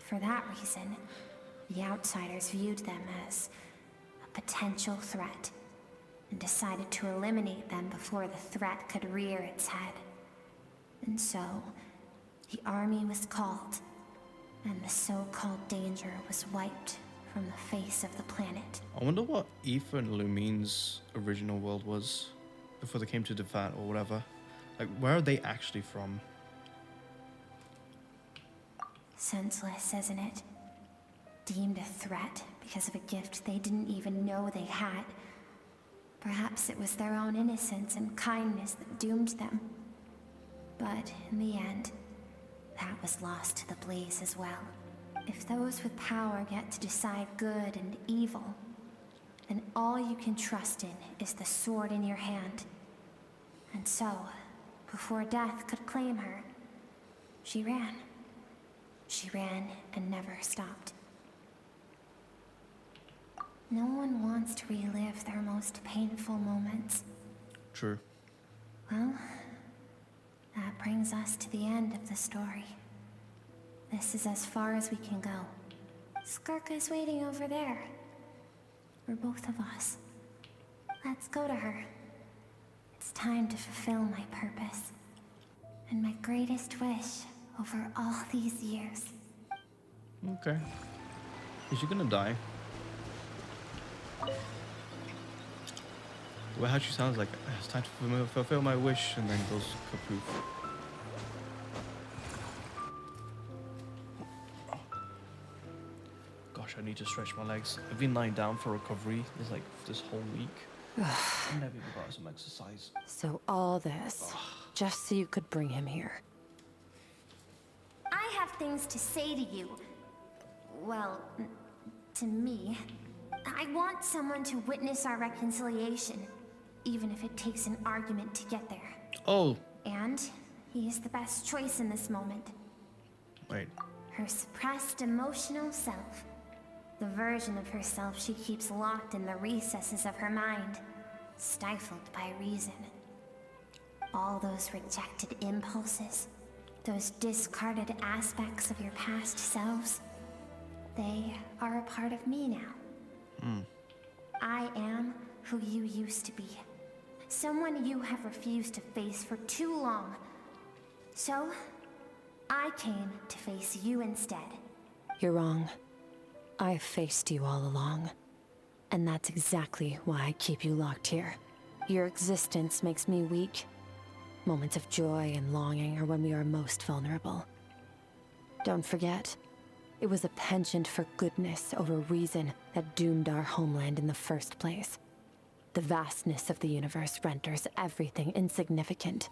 Speaker 20: For that reason, the outsiders viewed them as a potential threat and decided to eliminate them before the threat could rear its head. And so, the army was called, and the so-called danger was wiped from the face of the planet.
Speaker 1: I wonder what Aoife and Lumine's original world was before they came to Devat or whatever. Like, where are they actually from?
Speaker 20: Senseless, isn't it? deemed a threat because of a gift they didn't even know they had. Perhaps it was their own innocence and kindness that doomed them. But in the end, that was lost to the blaze as well. If those with power get to decide good and evil, then all you can trust in is the sword in your hand. And so, before death could claim her, she ran. She ran and never stopped. No one wants to relive their most painful moments.
Speaker 1: True.
Speaker 20: Well, that brings us to the end of the story. This is as far as we can go. Skirk is waiting over there. For both of us. Let's go to her. It's time to fulfill my purpose. And my greatest wish over all these years.
Speaker 1: Okay. Is she gonna die? The way how she sounds like it's time to fulfill my wish, and then goes kapoof. Gosh, I need to stretch my legs. I've been lying down for recovery this whole week. I never even got some exercise.
Speaker 6: So all this, just so you could bring him here.
Speaker 20: I have things to say to you. Well, to me. I want someone to witness our reconciliation, even if it takes an argument to get there.
Speaker 1: Oh.
Speaker 20: And he is the best choice in this moment.
Speaker 1: Wait.
Speaker 20: Her suppressed emotional self. The version of herself she keeps locked in the recesses of her mind, stifled by reason. All those rejected impulses, those discarded aspects of your past selves, they are a part of me now. I am who you used to be. Someone you have refused to face for too long. So, I came to face you instead.
Speaker 6: You're wrong. I've faced you all along. And that's exactly why I keep you locked here. Your existence makes me weak. Moments of joy and longing are when we are most vulnerable. Don't forget, it was a penchant for goodness over reason that doomed our homeland in the first place. The vastness of the universe renders everything insignificant.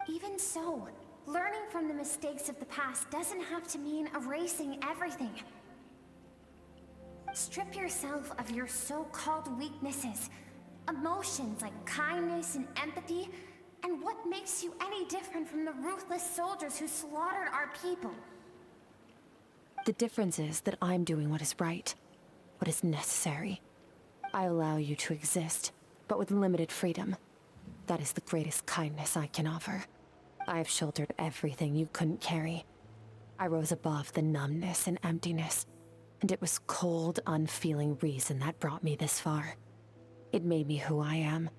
Speaker 20: Even so, learning from the mistakes of the past doesn't have to mean erasing everything. Strip yourself of your so-called weaknesses, emotions like kindness and empathy, and what makes you any different from the ruthless soldiers who slaughtered our people?
Speaker 6: The difference is that I'm doing what is right, what is necessary. I allow you to exist, but with limited freedom. That is the greatest kindness I can offer. I have shouldered everything you couldn't carry. I rose above the numbness and emptiness, and it was cold, unfeeling reason that brought me this far. It made me who I am.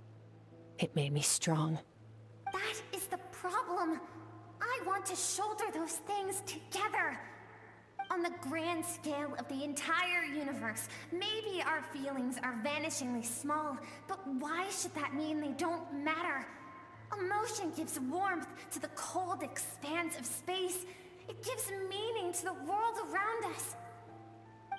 Speaker 6: It made me strong.
Speaker 20: That is the problem. I want to shoulder those things together. On the grand scale of the entire universe, maybe our feelings are vanishingly small, but why should that mean they don't matter? Emotion gives warmth to the cold expanse of space. It gives meaning to the world around us.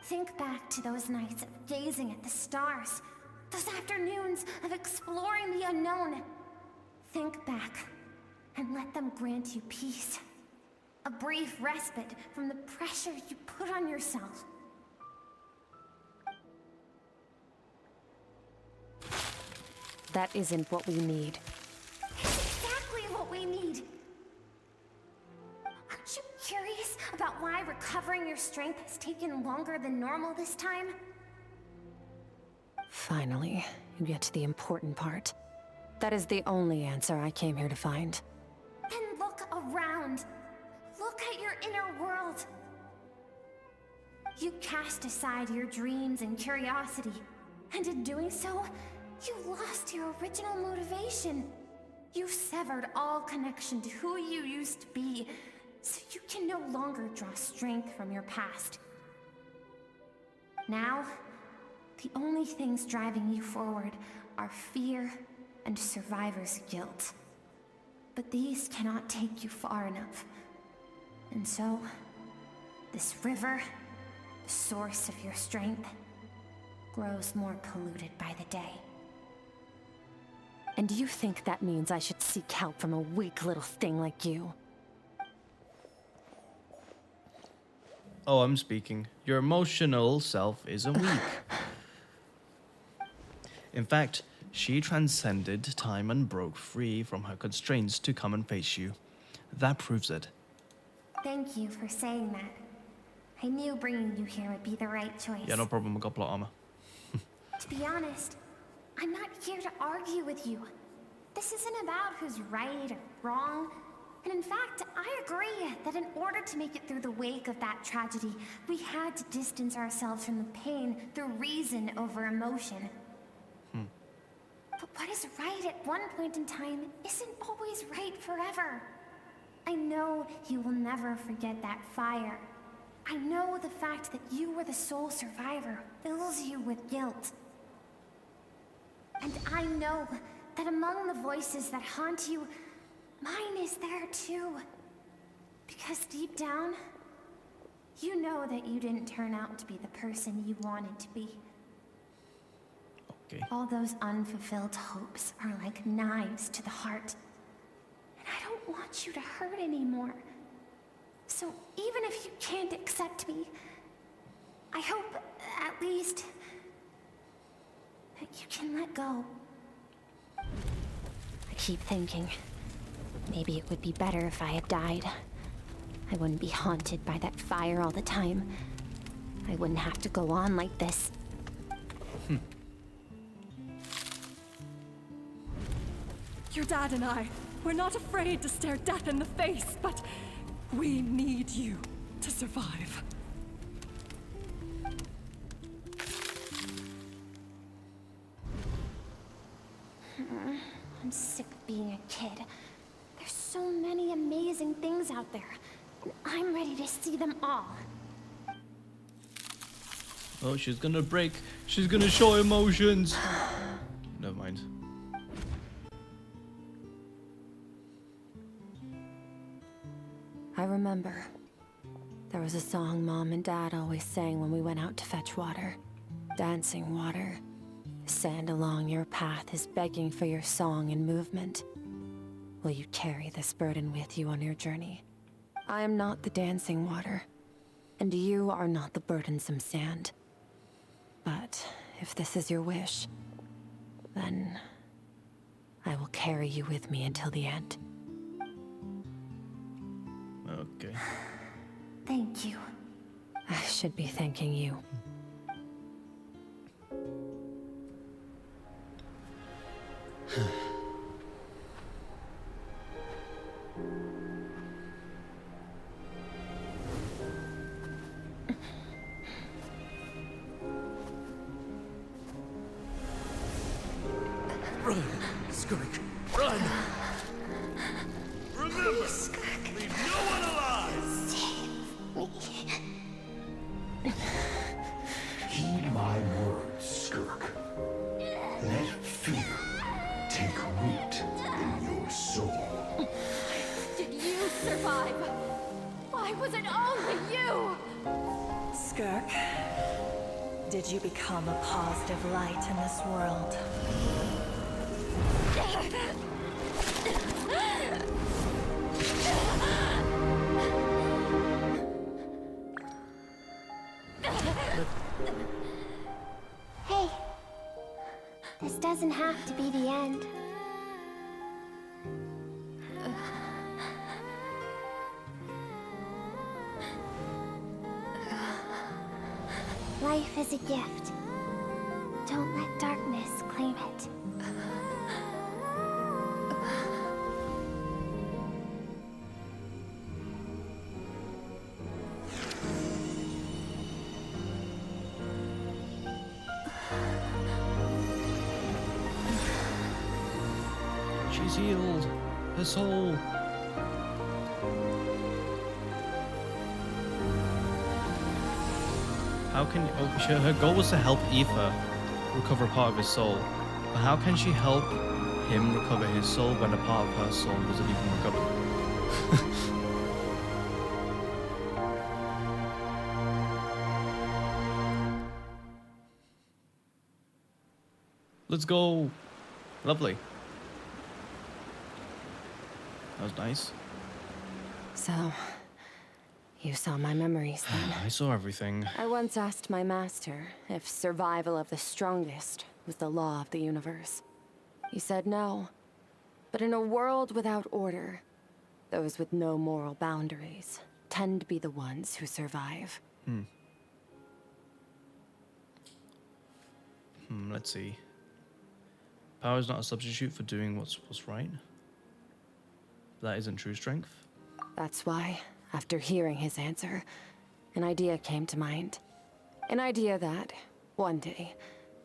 Speaker 20: Think back to those nights of gazing at the stars, those afternoons of exploring the unknown. Think back, and let them grant you peace. A brief respite from the pressure you put on yourself.
Speaker 6: That isn't what we need.
Speaker 20: It's exactly what we need. Aren't you curious about why recovering your strength has taken longer than normal this time?
Speaker 6: Finally, you get to the important part. That is the only answer I came here to find.
Speaker 20: Then look around. Look at your inner world. You cast aside your dreams and curiosity, and in doing so, you lost your original motivation. You severed all connection to who you used to be, so you can no longer draw strength from your past. Now, the only things driving you forward are fear and survivor's guilt. But these cannot take you far enough. And so, this river, the source of your strength, grows more polluted by the day.
Speaker 6: And you think that means I should seek help from a weak little thing like you?
Speaker 1: Oh, I'm speaking. Your emotional self isn't weak. In fact, she transcended time and broke free from her constraints to come and face you. That proves it.
Speaker 20: Thank you for saying that. I knew bringing you here would be the right choice.
Speaker 1: Yeah, no problem. I got plot armor.
Speaker 20: To be honest, I'm not here to argue with you. This isn't about who's right or wrong. And in fact, I agree that in order to make it through the wake of that tragedy, we had to distance ourselves from the pain through reason over emotion. But what is right at one point in time isn't always right forever. I know you will never forget that fire. I know the fact that you were the sole survivor fills you with guilt. And I know that among the voices that haunt you, mine is there too. Because deep down, you know that you didn't turn out to be the person you wanted to be.
Speaker 1: Okay.
Speaker 20: All those unfulfilled hopes are like knives to the heart. And I don't want you to hurt anymore. So even if you can't accept me, I hope, at least, that you can let go.
Speaker 6: I keep thinking, maybe it would be better if I had died. I wouldn't be haunted by that fire all the time. I wouldn't have to go on like this.
Speaker 10: Your dad and I, we're not afraid to stare death in the face, but we need you to survive.
Speaker 20: I'm sick of being a kid. There's so many amazing things out there, and I'm ready to see them all.
Speaker 1: Oh, she's gonna break. She's gonna show emotions. Never mind.
Speaker 6: I remember. There was a song Mom and Dad always sang when we went out to fetch water. Dancing water. The sand along your path is begging for your song and movement. Will you carry this burden with you on your journey? I am not the dancing water, and you are not the burdensome sand. But if this is your wish, then I will carry you with me until the end.
Speaker 1: Okay.
Speaker 20: Thank you.
Speaker 6: I should be thanking you.
Speaker 14: Run, Skirk, run! Remember, leave no one alive!
Speaker 15: Heed my words, Skirk. Let fear take root in your soul.
Speaker 16: Did you survive? Why was it only you?
Speaker 10: Skirk, did you become a positive light in this world?
Speaker 20: Hey, this doesn't have to be the end. Life is a gift. Don't let darkness claim it.
Speaker 1: She's healed. Her soul. How can her goal was to help Aether recover part of his soul, but how can she help him recover his soul when a part of her soul wasn't even recovered? Let's go. Lovely. That was nice.
Speaker 6: So, you saw my memories then.
Speaker 1: I saw everything.
Speaker 6: I once asked my master if survival of the strongest was the law of the universe. He said no. But in a world without order, those with no moral boundaries tend to be the ones who survive.
Speaker 1: Let's see. Power is not a substitute for doing what's right. That isn't true strength.
Speaker 6: That's why, after hearing his answer, an idea came to mind. An idea that, one day,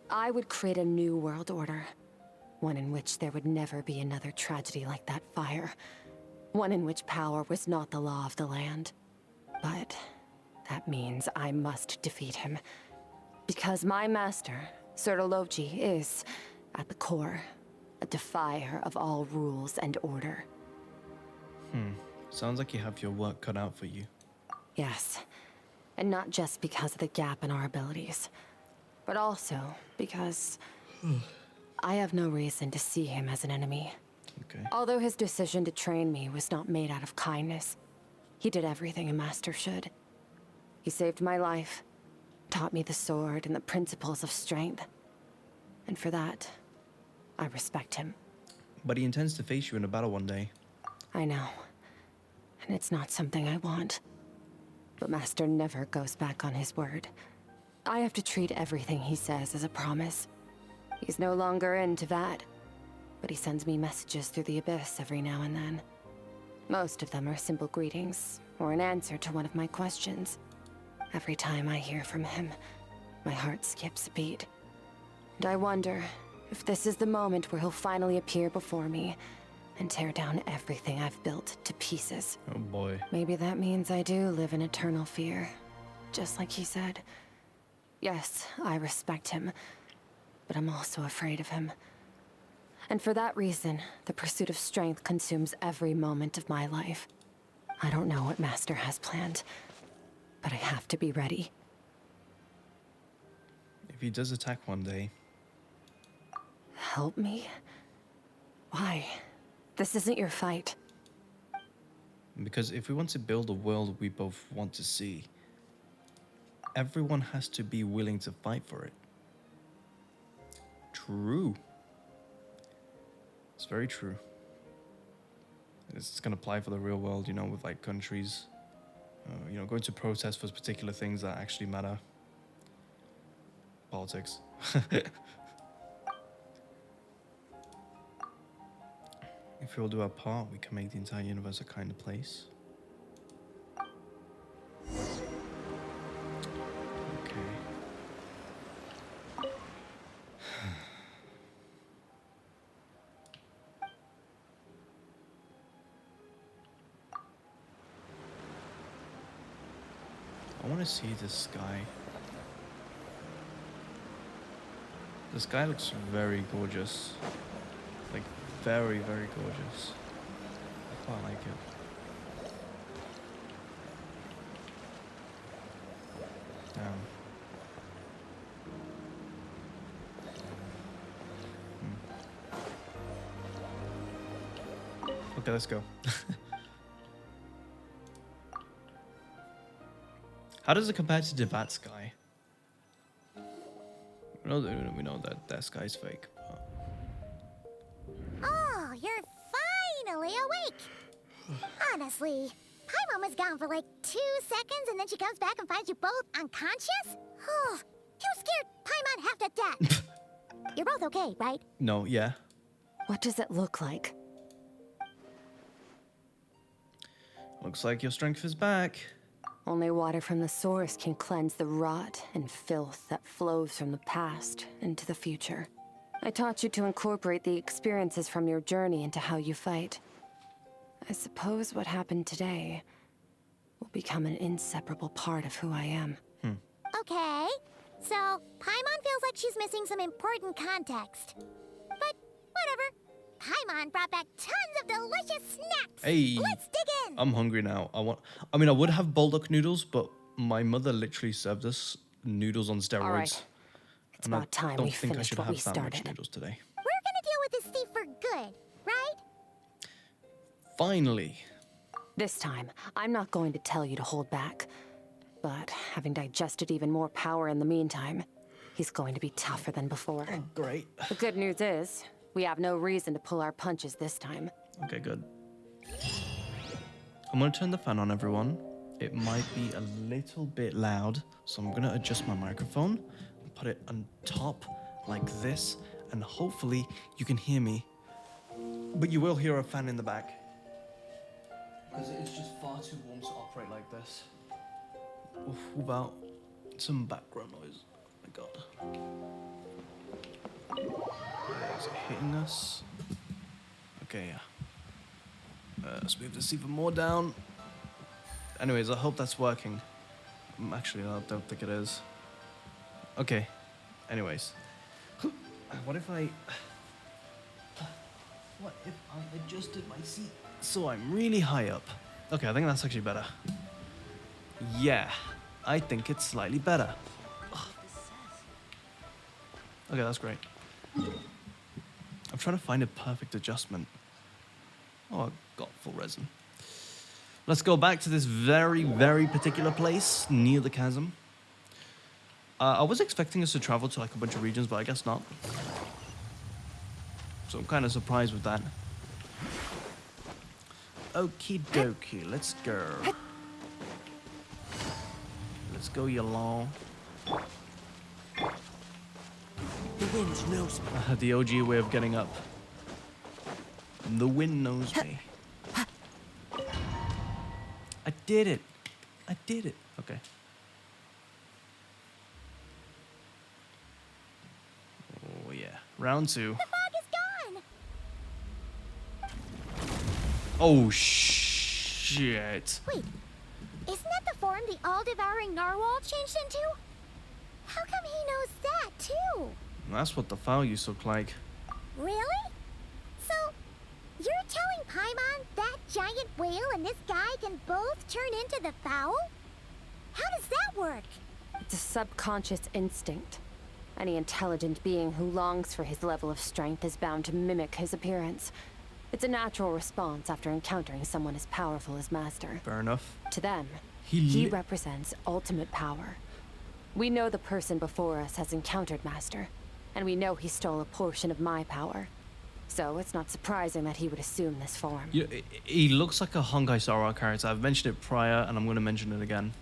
Speaker 6: I would create a new world order. One in which there would never be another tragedy like that fire. One in which power was not the law of the land. But that means I must defeat him. Because my master, Sertologi, is, at the core, a defier of all rules and order.
Speaker 1: Sounds like you have your work cut out for you.
Speaker 6: Yes. And not just because of the gap in our abilities, but also because I have no reason to see him as an enemy.
Speaker 1: Okay.
Speaker 6: Although his decision to train me was not made out of kindness, he did everything a master should. He saved my life, taught me the sword and the principles of strength. And for that, I respect him.
Speaker 1: But he intends to face you in a battle one day.
Speaker 6: I know. And it's not something I want. But Master never goes back on his word. I have to treat everything he says as a promise. He's no longer into that. But he sends me messages through the abyss every now and then. Most of them are simple greetings, or an answer to one of my questions. Every time I hear from him, my heart skips a beat. And I wonder if this is the moment where he'll finally appear before me and tear down everything I've built to pieces.
Speaker 1: Oh boy.
Speaker 6: Maybe that means I do live in eternal fear, just like he said. Yes, I respect him, but I'm also afraid of him. And for that reason, the pursuit of strength consumes every moment of my life. I don't know what Master has planned, but I have to be ready.
Speaker 1: If he does attack one day...
Speaker 6: Help me? Why? This isn't your fight.
Speaker 1: Because if we want to build a world we both want to see, everyone has to be willing to fight for it. True. It's very true. It's going to apply for the real world, you know, with like countries, you know, going to protest for particular things that actually matter. Politics. If we all do our part, we can make the entire universe a kinder place. Okay. I want to see the sky. The sky looks very gorgeous. Like, very, very gorgeous. I quite like it. Damn. Okay, let's go. How does it compare to Devat sky? We know that sky's fake.
Speaker 2: Oh, you're finally awake! Honestly, Paimon was gone for like 2 seconds and then she comes back and finds you both unconscious? Oh, you scared Paimon half to death! You're both okay, right?
Speaker 1: No, yeah.
Speaker 6: What does it look like?
Speaker 1: Looks like your strength is back.
Speaker 6: Only water from the source can cleanse the rot and filth that flows from the past into the future. I taught you to incorporate the experiences from your journey into how you fight. I suppose what happened today will become an inseparable part of who I am.
Speaker 2: Okay, so Paimon feels like she's missing some important context. But whatever. Paimon brought back tons of delicious snacks.
Speaker 1: Hey,
Speaker 2: let's dig in.
Speaker 1: I'm hungry now. I mean, I would have bulldog noodles, but my mother literally served us noodles on steroids.
Speaker 6: All right. It's about time we finished what we
Speaker 1: that much
Speaker 6: started.
Speaker 1: noodles today.
Speaker 2: We're gonna deal with this thief for good, right?
Speaker 1: Finally.
Speaker 6: This time, I'm not going to tell you to hold back. But having digested even more power in the meantime, he's going to be tougher than before.
Speaker 1: Oh, great.
Speaker 6: The good news is, we have no reason to pull our punches this time.
Speaker 1: Okay, good. I'm gonna turn the fan on, everyone. It might be a little bit loud, so I'm gonna adjust my microphone and put it on top like this, and hopefully you can hear me. But you will hear a fan in the back, because it is just far too warm to operate like this without some background noise. Oh my god. Is it hitting us? Okay, yeah. Let's move this even more down. Anyways, I hope that's working. Actually, I don't think it is. Okay. Anyways. What if I adjusted my seat so I'm really high up? Okay, I think that's actually better. Yeah, I think it's slightly better. Okay, that's great. I'm trying to find a perfect adjustment. Oh, I got full resin. Let's go back to this very, very particular place near the chasm. I was expecting us to travel to like a bunch of regions, but I guess not. So I'm kind of surprised with that. Okie dokie, let's go. Let's go, y'all.
Speaker 9: The wind knows me.
Speaker 1: The OG way of getting up. The wind knows me. I did it. I did it. Okay. Oh, yeah. Round 2.
Speaker 2: The fog is gone!
Speaker 1: Oh, shit.
Speaker 2: Wait, isn't that the form the all-devouring narwhal changed into? How come he knows that, too?
Speaker 1: That's what the foul used to look like.
Speaker 2: Really? So, you're telling Paimon that giant whale and this guy can both turn into the fowl? How does that work?
Speaker 6: It's a subconscious instinct. Any intelligent being who longs for his level of strength is bound to mimic his appearance. It's a natural response after encountering someone as powerful as Master.
Speaker 1: Fair enough.
Speaker 6: To them, he represents ultimate power. We know the person before us has encountered Master, and we know he stole a portion of my power. So it's not surprising that he would assume this form.
Speaker 1: He looks like a Honkai Star Rail character. I've mentioned it prior, and I'm going to mention it again.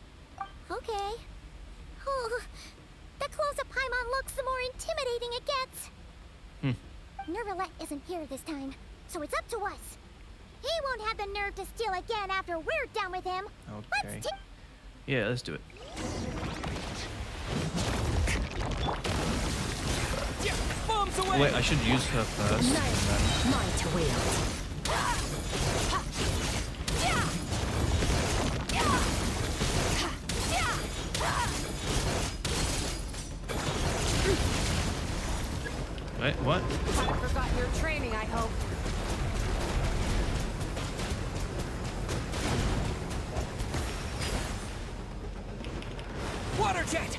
Speaker 2: Okay. Oh, the closer Paimon looks, the more intimidating it gets. Nervalette isn't here this time, so it's up to us. He won't have the nerve to steal again after we're done with him.
Speaker 1: Okay. Yeah, let's do it. Wait, I should use her first.
Speaker 6: Mine to wield.
Speaker 1: Wait, what?
Speaker 6: Haven't forgotten your training, I hope.
Speaker 9: Water jet!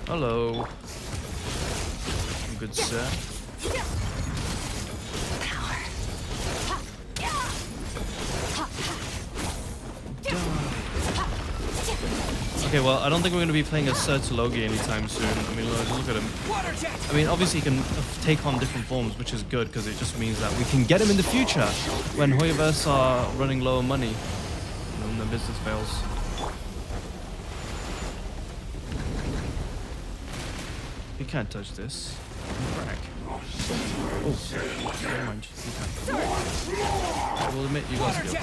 Speaker 1: Hello. Good sir. Okay, well, I don't think we're going to be playing as Sir Talogi anytime soon. I mean, look at him. I mean, obviously he can take on different forms, which is good, because it just means that we can get him in the future when Hoyoverse are running low on money and when the business fails. You can't touch this. Krac. Oh, never mind. You can. I will admit you got skills.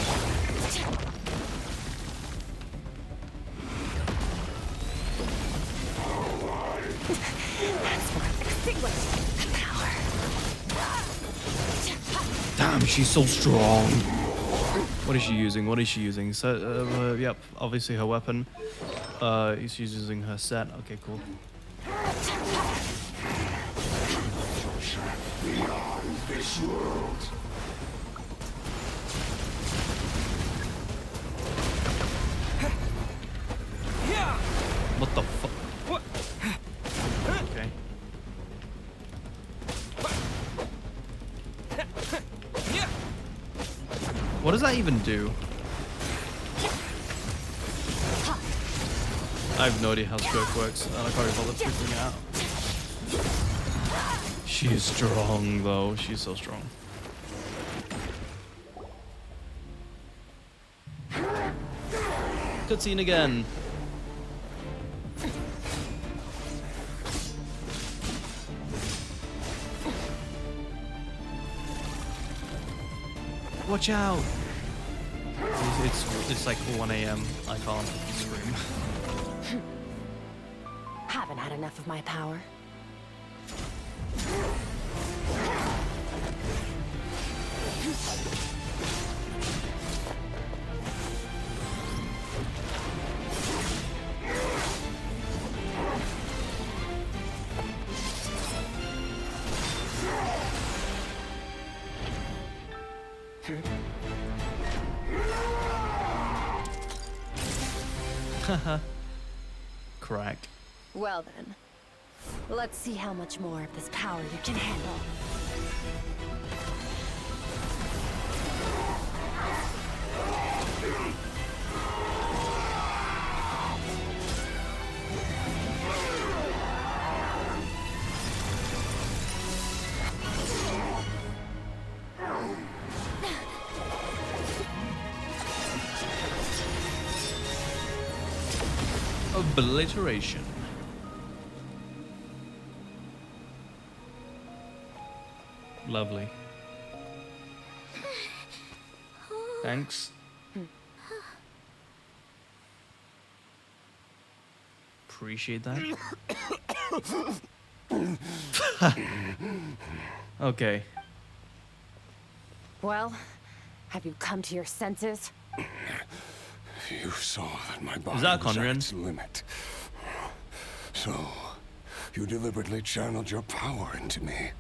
Speaker 1: Damn, she's so strong. What is she using? What is she using? So, yep, obviously her weapon. She's using her set. Okay, cool.
Speaker 14: This world.
Speaker 1: What the fuck? What does that even do? I have no idea how Skirk works, and I can't even bother figuring it out. She is strong, though. She's so strong. Cutscene again. Watch out! It's like 1 AM. I can't scream.
Speaker 6: Haven't had enough of my power.
Speaker 1: Haha. Krac.
Speaker 6: Well then, let's see how much more of this power you can handle.
Speaker 1: Obliteration. Lovely. Thanks. Appreciate that. Okay.
Speaker 6: Well, have you come to your senses?
Speaker 21: You saw that my body
Speaker 1: Is that
Speaker 21: was at
Speaker 1: Conran?
Speaker 21: its limit. So, you deliberately channeled your power into me,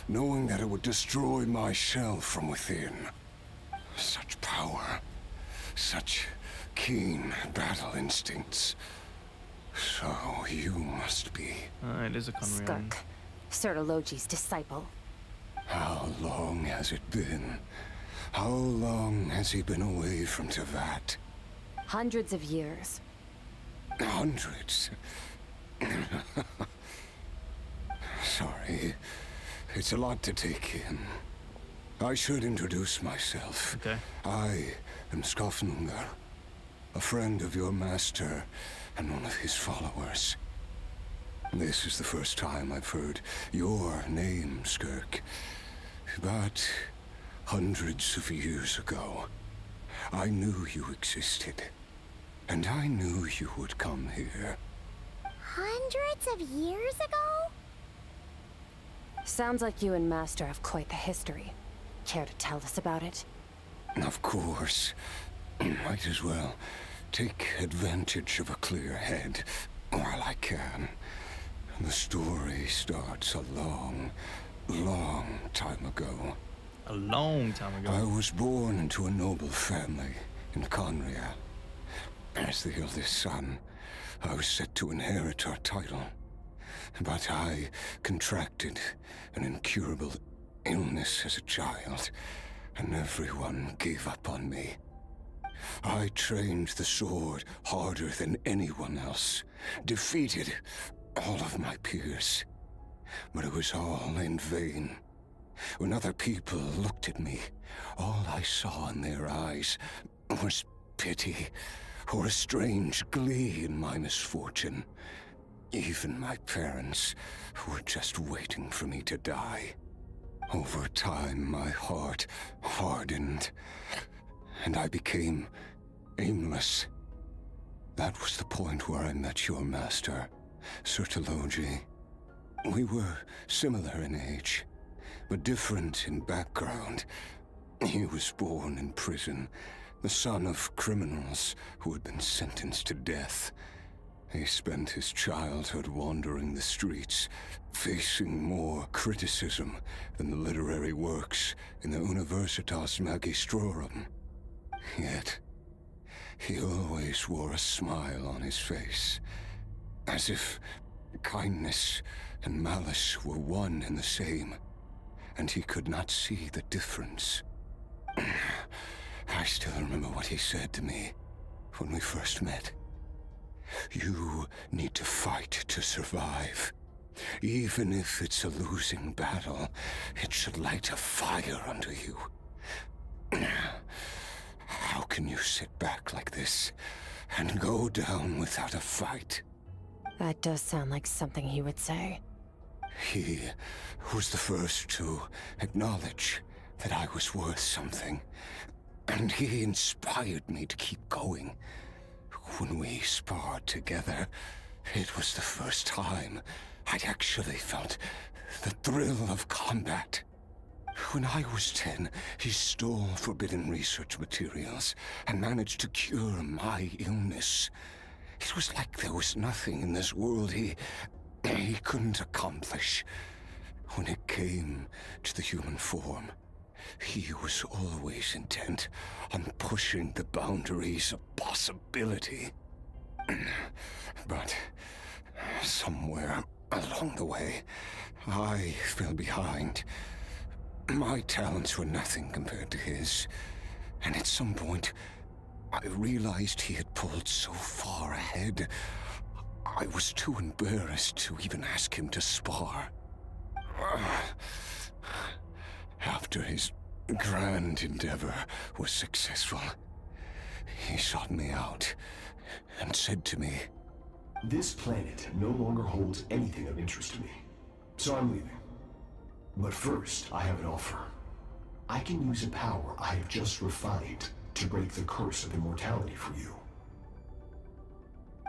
Speaker 21: knowing that it would destroy my shell from within. Such power, such keen battle instincts. So you must be.
Speaker 1: It is a Conran.
Speaker 6: Skirk, Sertologi's disciple.
Speaker 21: How long has it been? How long has he been away from Tevat?
Speaker 6: Hundreds of years.
Speaker 21: Hundreds? Sorry. It's a lot to take in. I should introduce myself.
Speaker 1: Okay.
Speaker 21: I am Skofnungar, a friend of your master and one of his followers. This is the first time I've heard your name, Skirk. But hundreds of years ago, I knew you existed. And I knew you would come here.
Speaker 2: Hundreds of years ago?
Speaker 6: Sounds like you and Master have quite the history. Care to tell us about it?
Speaker 21: Of course. Might as well take advantage of a clear head while I can. The story starts a long, long time ago.
Speaker 1: A long time ago.
Speaker 21: I was born into a noble family in Conria. As the eldest son, I was set to inherit our title. But I contracted an incurable illness as a child, and everyone gave up on me. I trained the sword harder than anyone else, defeated all of my peers. But it was all in vain. When other people looked at me, all I saw in their eyes was pity, or a strange glee in my misfortune. Even my parents were just waiting for me to die. Over time, my heart hardened, and I became aimless. That was the point where I met your master, Sertologi. We were similar in age, but different in background. He was born in prison, the son of criminals who had been sentenced to death. He spent his childhood wandering the streets, facing more criticism than the literary works in the Universitas Magistrorum. Yet, he always wore a smile on his face, as if kindness and malice were one and the same, and he could not see the difference. I still remember what he said to me when we first met. You need to fight to survive. Even if it's a losing battle, it should light a fire under you. How can you sit back like this and go down without a fight?
Speaker 6: That does sound like something he would say.
Speaker 21: He was the first to acknowledge that I was worth something, and he inspired me to keep going. When we sparred together, it was the first time I'd actually felt the thrill of combat. When I was 10, he stole forbidden research materials and managed to cure my illness. It was like there was nothing in this world he couldn't accomplish. When it came to the human form, he was always intent on pushing the boundaries of possibility. But somewhere along the way, I fell behind. My talents were nothing compared to his, and at some point, I realized he had pulled so far ahead, I was too embarrassed to even ask him to spar. After his grand endeavor was successful, he sought me out and said to me,
Speaker 15: "This planet no longer holds anything of interest to me, so I'm leaving. But first, I have an offer. I can use a power I have just refined to break the curse of immortality for you.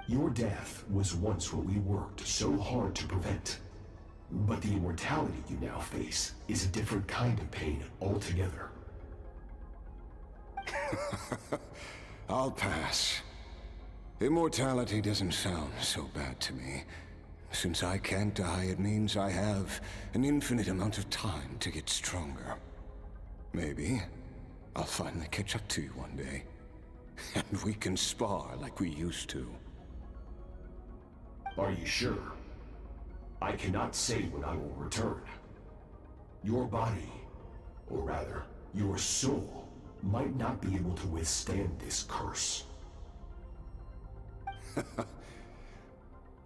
Speaker 15: Your death was once what we worked so hard to prevent. But the immortality you now face is a different kind of pain altogether."
Speaker 21: I'll pass. Immortality doesn't sound so bad to me. Since I can't die, it means I have an infinite amount of time to get stronger. Maybe I'll finally catch up to you one day, and we can spar like we used to.
Speaker 15: Are you sure? I cannot say when I will return. Your body, or rather, your soul, might not be able to withstand this curse.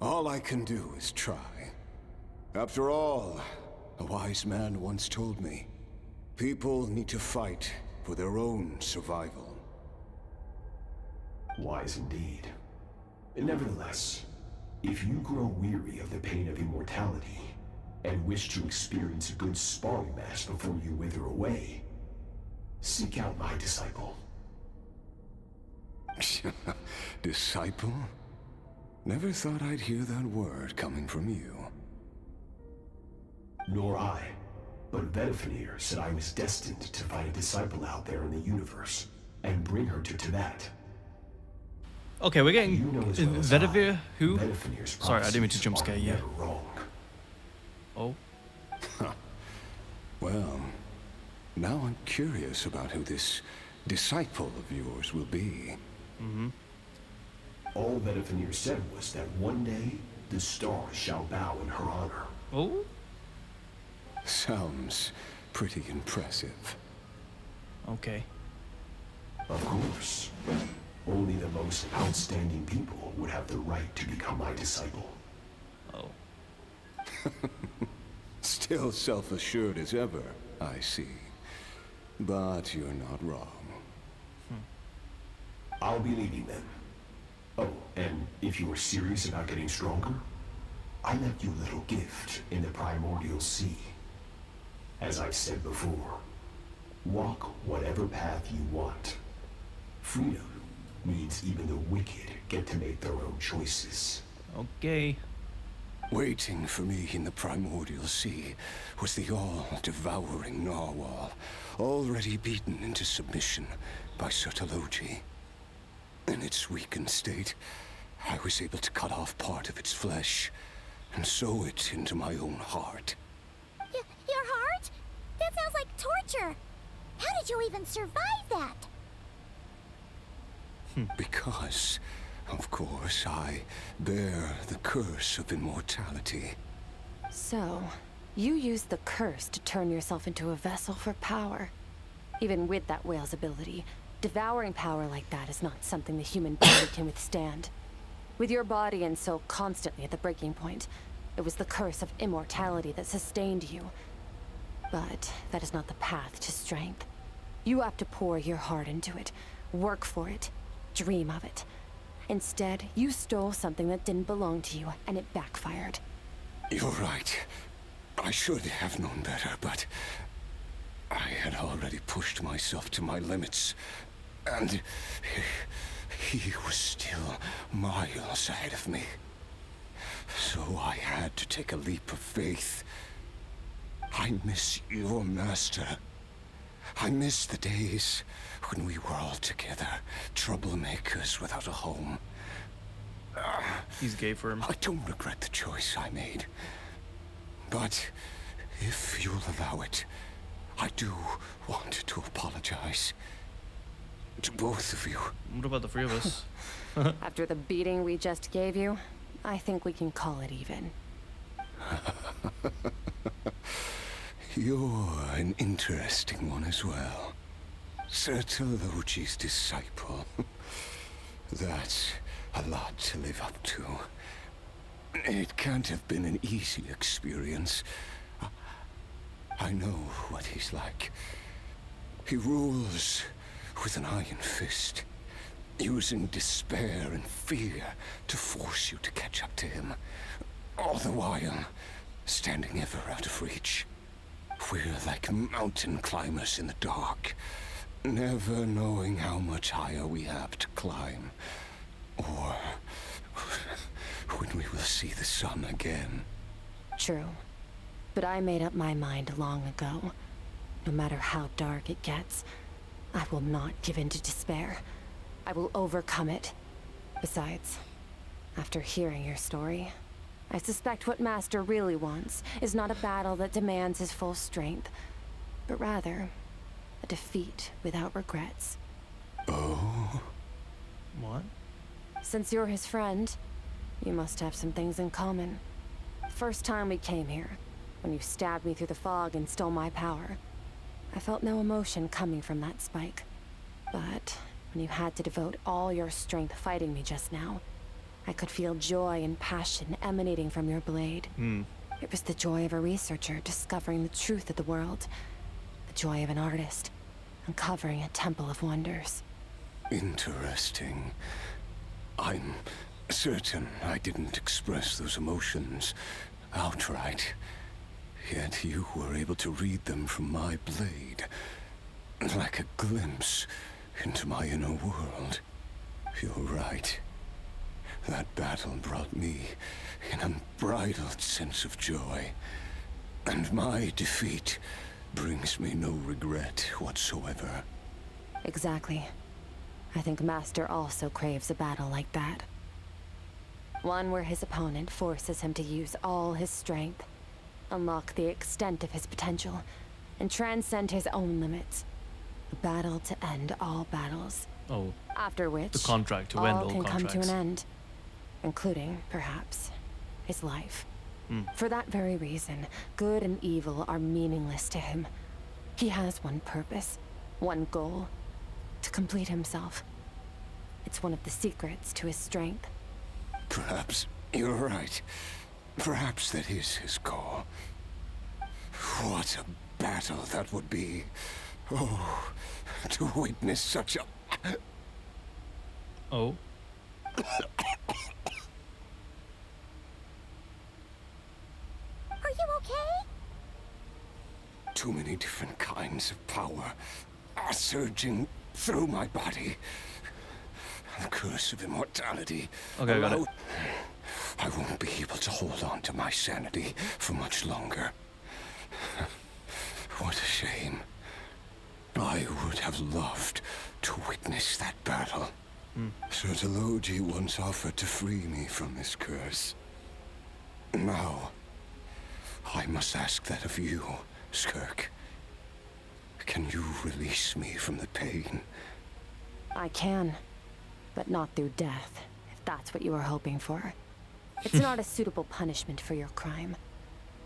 Speaker 21: All I can do is try. After all, a wise man once told me, people need to fight for their own survival.
Speaker 15: Wise indeed. Nevertheless, if you grow weary of the pain of immortality, and wish to experience a good sparring match before you wither away, seek out my disciple.
Speaker 21: Disciple? Never thought I'd hear that word coming from you.
Speaker 15: Nor I. But Vedifenir said I was destined to find a disciple out there in the universe, and bring her to Tibet.
Speaker 1: Okay, we're getting Vedivir, who?
Speaker 15: Vedifenir's
Speaker 1: Sorry, I didn't mean to jump scare you.
Speaker 15: never wrong.
Speaker 1: Oh.
Speaker 21: Well, now I'm curious about who this disciple of yours will be.
Speaker 1: Mm-hmm.
Speaker 15: All Vedifenir said was that one day, the stars shall bow in her honor.
Speaker 1: Oh?
Speaker 21: Sounds pretty impressive.
Speaker 1: Okay.
Speaker 15: Of course. Only the most outstanding people would have the right to become my disciple.
Speaker 1: Oh.
Speaker 21: Still self-assured as ever, I see. But you're not wrong.
Speaker 15: I'll be leaving then. Oh, and if you are serious about getting stronger, I left you a little gift in the primordial sea. As I've said before, walk whatever path you want. Freedom means even the wicked get to make their own choices.
Speaker 1: Okay.
Speaker 21: Waiting for me in the primordial sea was the all-devouring narwhal, already beaten into submission by Sertologi. In its weakened state, I was able to cut off part of its flesh and sew it into my own heart.
Speaker 2: Your heart? That sounds like torture. How did you even survive that?
Speaker 21: Because, of course, I bear the curse of immortality.
Speaker 6: So, you used the curse to turn yourself into a vessel for power. Even with that whale's ability, Devouring power like that is not something the human body can withstand. With your body and soul constantly at the breaking point, it was the curse of immortality that sustained you. But that is not the path to strength. You have to pour your heart into it, work for it, dream of it. Instead, you stole something that didn't belong to you, and it backfired.
Speaker 21: You're right. I should have known better, but I had already pushed myself to my limits, and he was still miles ahead of me. So I had to take a leap of faith. I miss your master. I miss the days when we were all together, troublemakers without a home.
Speaker 1: He's gay for him.
Speaker 21: I don't regret the choice I made. But if you'll allow it, I do want to apologize. To both of you.
Speaker 1: What about the three of us?
Speaker 6: After the beating we just gave you, I think we can call it even.
Speaker 21: You're an interesting one as well. Sertologi's disciple. That's a lot to live up to. It can't have been an easy experience. I know what he's like. He rules with an iron fist, using despair and fear to force you to catch up to him, all the while standing ever out of reach. We're like mountain climbers in the dark, never knowing how much higher we have to climb, or when we will see the sun again.
Speaker 6: True. But I made up my mind long ago. No matter how dark it gets, I will not give in to despair. I will overcome it. Besides, after hearing your story, I suspect what Master really wants is not a battle that demands his full strength, but rather a defeat without regrets.
Speaker 21: Oh?
Speaker 1: What?
Speaker 6: Since you're his friend, you must have some things in common. First time we came here, when you stabbed me through the fog and stole my power, I felt no emotion coming from that spike. But when you had to devote all your strength fighting me just now, I could feel joy and passion emanating from your blade. It was the joy of a researcher discovering the truth of the world. The joy of an artist uncovering a temple of wonders.
Speaker 21: Interesting. I'm certain I didn't express those emotions outright. Yet you were able to read them from my blade, like a glimpse into my inner world. You're right. That battle brought me an unbridled sense of joy, and my defeat brings me no regret whatsoever.
Speaker 6: Exactly. I think Master also craves a battle like that. One where his opponent forces him to use all his strength, unlock the extent of his potential, and transcend his own limits. A battle to end all battles.
Speaker 1: Oh.
Speaker 6: After which,
Speaker 1: the contract to end all
Speaker 6: can
Speaker 1: contracts.
Speaker 6: come to an end, including, perhaps, his life. For that very reason, good and evil are meaningless to him. He has one purpose, one goal: to complete himself. It's one of the secrets to his strength.
Speaker 21: Perhaps you're right. Perhaps that is his goal. What a battle that would be. Oh, to witness such a...
Speaker 1: Oh?
Speaker 2: Are you okay?
Speaker 21: Too many different kinds of power are surging through my body. The curse of immortality.
Speaker 1: Okay, I got it.
Speaker 21: I won't be able to hold on to my sanity for much longer. What a shame. I would have loved to witness that battle. Sertologi once offered to free me from this curse. Now, I must ask that of you, Skirk. Can you release me from the pain?
Speaker 6: I can, but not through death, if that's what you were hoping for. It's not a suitable punishment for your crime.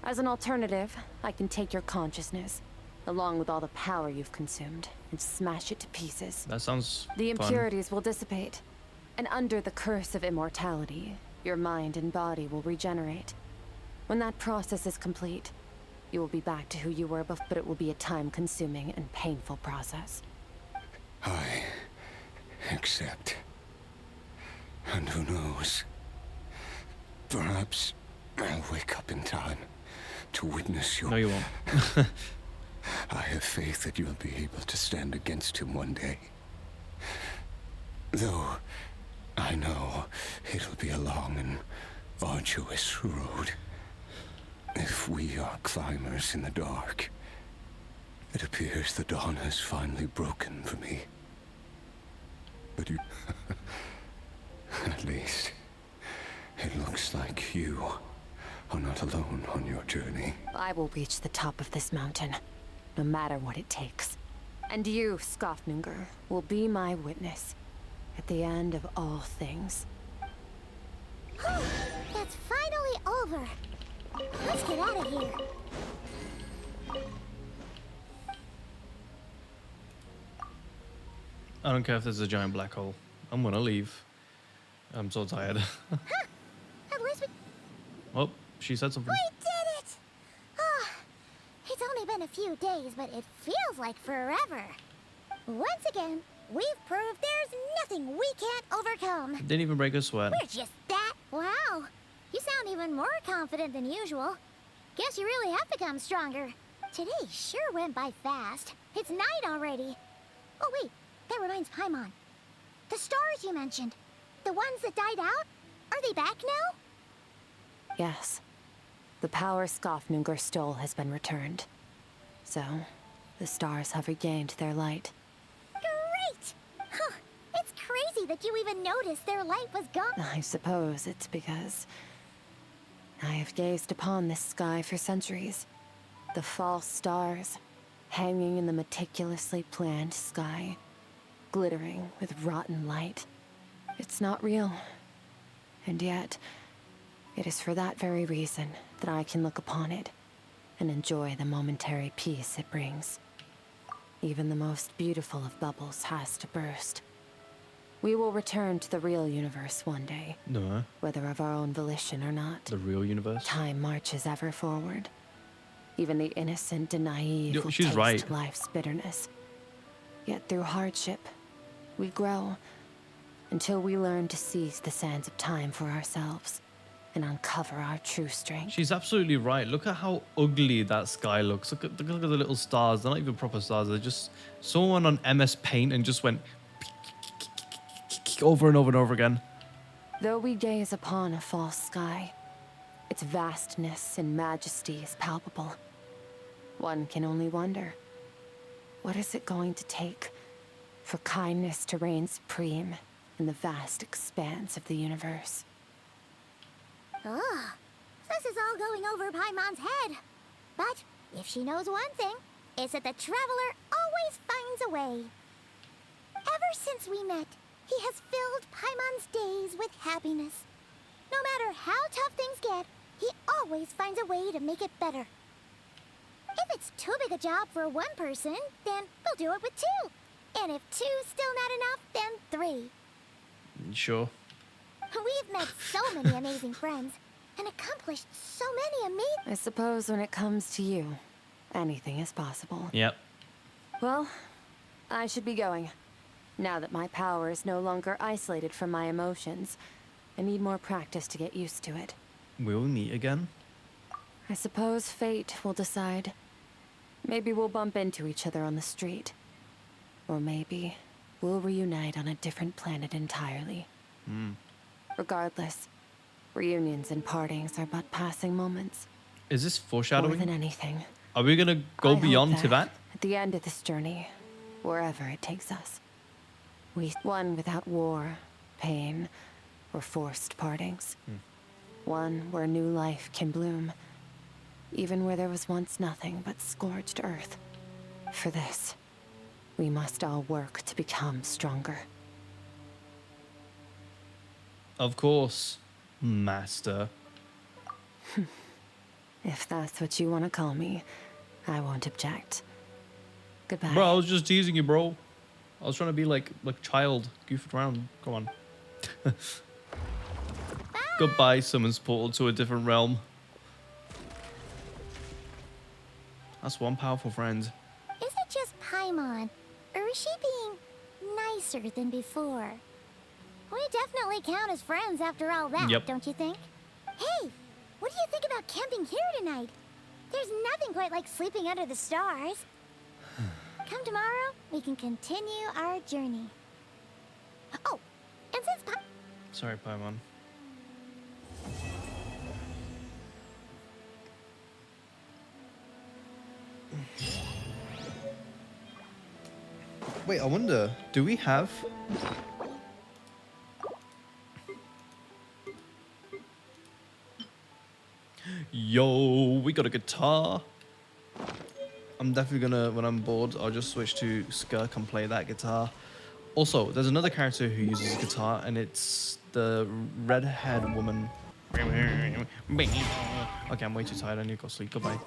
Speaker 6: As an alternative, I can take your consciousness, along with all the power you've consumed, and smash it to pieces.
Speaker 1: That sounds
Speaker 6: The
Speaker 1: fun.
Speaker 6: impurities will dissipate, and under the curse of immortality, your mind and body will regenerate. When that process is complete, you will be back to who you were before, but it will be a time-consuming and painful process.
Speaker 21: I accept. And who knows? Perhaps I'll wake up in time to witness your...
Speaker 1: No, you won't.
Speaker 21: I have faith that you'll be able to stand against him one day. Though, I know it'll be a long and arduous road. If we are climbers in the dark, it appears the dawn has finally broken for me. But you... At least, it looks like you are not alone on your journey.
Speaker 6: I will reach the top of this mountain, no matter what it takes. And you, Skirk, will be my witness at the end of all things.
Speaker 2: It's finally over. Let's get out of here.
Speaker 1: I don't care if there's a giant black hole. I'm gonna leave. I'm so tired.
Speaker 2: At least we...
Speaker 1: Oh, she said something.
Speaker 2: We did it! Ah, it's only been a few days, but it feels like forever. Once again, we've proved there's nothing we can't overcome.
Speaker 1: Didn't even break a sweat.
Speaker 2: We're just that... Wow. You sound even more confident than usual. Guess you really have become stronger. Today sure went by fast. It's night already. Oh wait, that reminds Paimon. The stars you mentioned. The ones that died out? Are they back now?
Speaker 6: Yes. The power Skirk stole has been returned. So, the stars have regained their light.
Speaker 2: Great! Huh. It's crazy that you even noticed their light was gone.
Speaker 6: I suppose it's because I have gazed upon this sky for centuries. The false stars, hanging in the meticulously planned sky, glittering with rotten light. It's not real. And yet, it is for that very reason that I can look upon it and enjoy the momentary peace it brings. Even the most beautiful of bubbles has to burst. We will return to the real universe one day.
Speaker 1: No.
Speaker 6: Whether of our own volition or not.
Speaker 1: The real universe?
Speaker 6: Time marches ever forward. Even the innocent and naive will
Speaker 1: she's
Speaker 6: taste
Speaker 1: right.
Speaker 6: life's bitterness. Yet through hardship, we grow until we learn to seize the sands of time for ourselves and uncover our true strength.
Speaker 1: She's absolutely right. Look at how ugly that sky looks. Look at the little stars. They're not even proper stars. They're just someone on MS Paint and just went over and over and over again.
Speaker 6: Though we gaze upon a false sky, its vastness and majesty is palpable. One can only wonder, what is it going to take for kindness to reign supreme in the vast expanse of the universe?
Speaker 2: Ugh. This is all going over Paimon's head. But if she knows one thing, it's that the Traveler always finds a way. Ever since we met, he has filled Paimon's days with happiness. No matter how tough things get, he always finds a way to make it better. If it's too big a job for one person, then we'll do it with two. And if two's still not enough, then three.
Speaker 1: Sure.
Speaker 2: We've met so many amazing friends and accomplished so many amazing...
Speaker 6: I suppose when it comes to you, anything is possible.
Speaker 1: Yep.
Speaker 6: Well, I should be going. Now that my power is no longer isolated from my emotions, I need more practice to get used to it.
Speaker 1: We'll meet again.
Speaker 6: I suppose fate will decide. Maybe we'll bump into each other on the street. Or maybe we'll reunite on a different planet entirely. Regardless, reunions and partings are but passing moments.
Speaker 1: Is this
Speaker 6: More
Speaker 1: foreshadowing?
Speaker 6: than anything,
Speaker 1: Are we gonna go
Speaker 6: I hope
Speaker 1: beyond
Speaker 6: that
Speaker 1: Tibet?
Speaker 6: at the end of this journey, wherever it takes us, we one without war, pain, or forced partings. One where new life can bloom, even where there was once nothing but scorched earth. For this, we must all work to become stronger.
Speaker 1: Of course, Master.
Speaker 6: If that's what you want to call me, I won't object. Goodbye.
Speaker 1: Bro, I was just teasing you, bro. I was trying to be like child, goofing around. Come on. Goodbye, summons portal to a different realm. That's one powerful friend.
Speaker 2: Is it just Paimon, or is she being nicer than before? We definitely count as friends after all that,
Speaker 1: Yep.
Speaker 2: don't you think? Hey, what do you think about camping here tonight? There's nothing quite like sleeping under the stars. Come tomorrow, we can continue our journey. Oh, and since
Speaker 1: Sorry, Paimon. Wait, I wonder, do we have... Yo, we got a guitar. I'm definitely gonna, when I'm bored, I'll just switch to Skirk and play that guitar. Also, there's another character who uses a guitar, and it's the red-haired woman. Okay, I'm way too tired. I need to go sleep. Goodbye.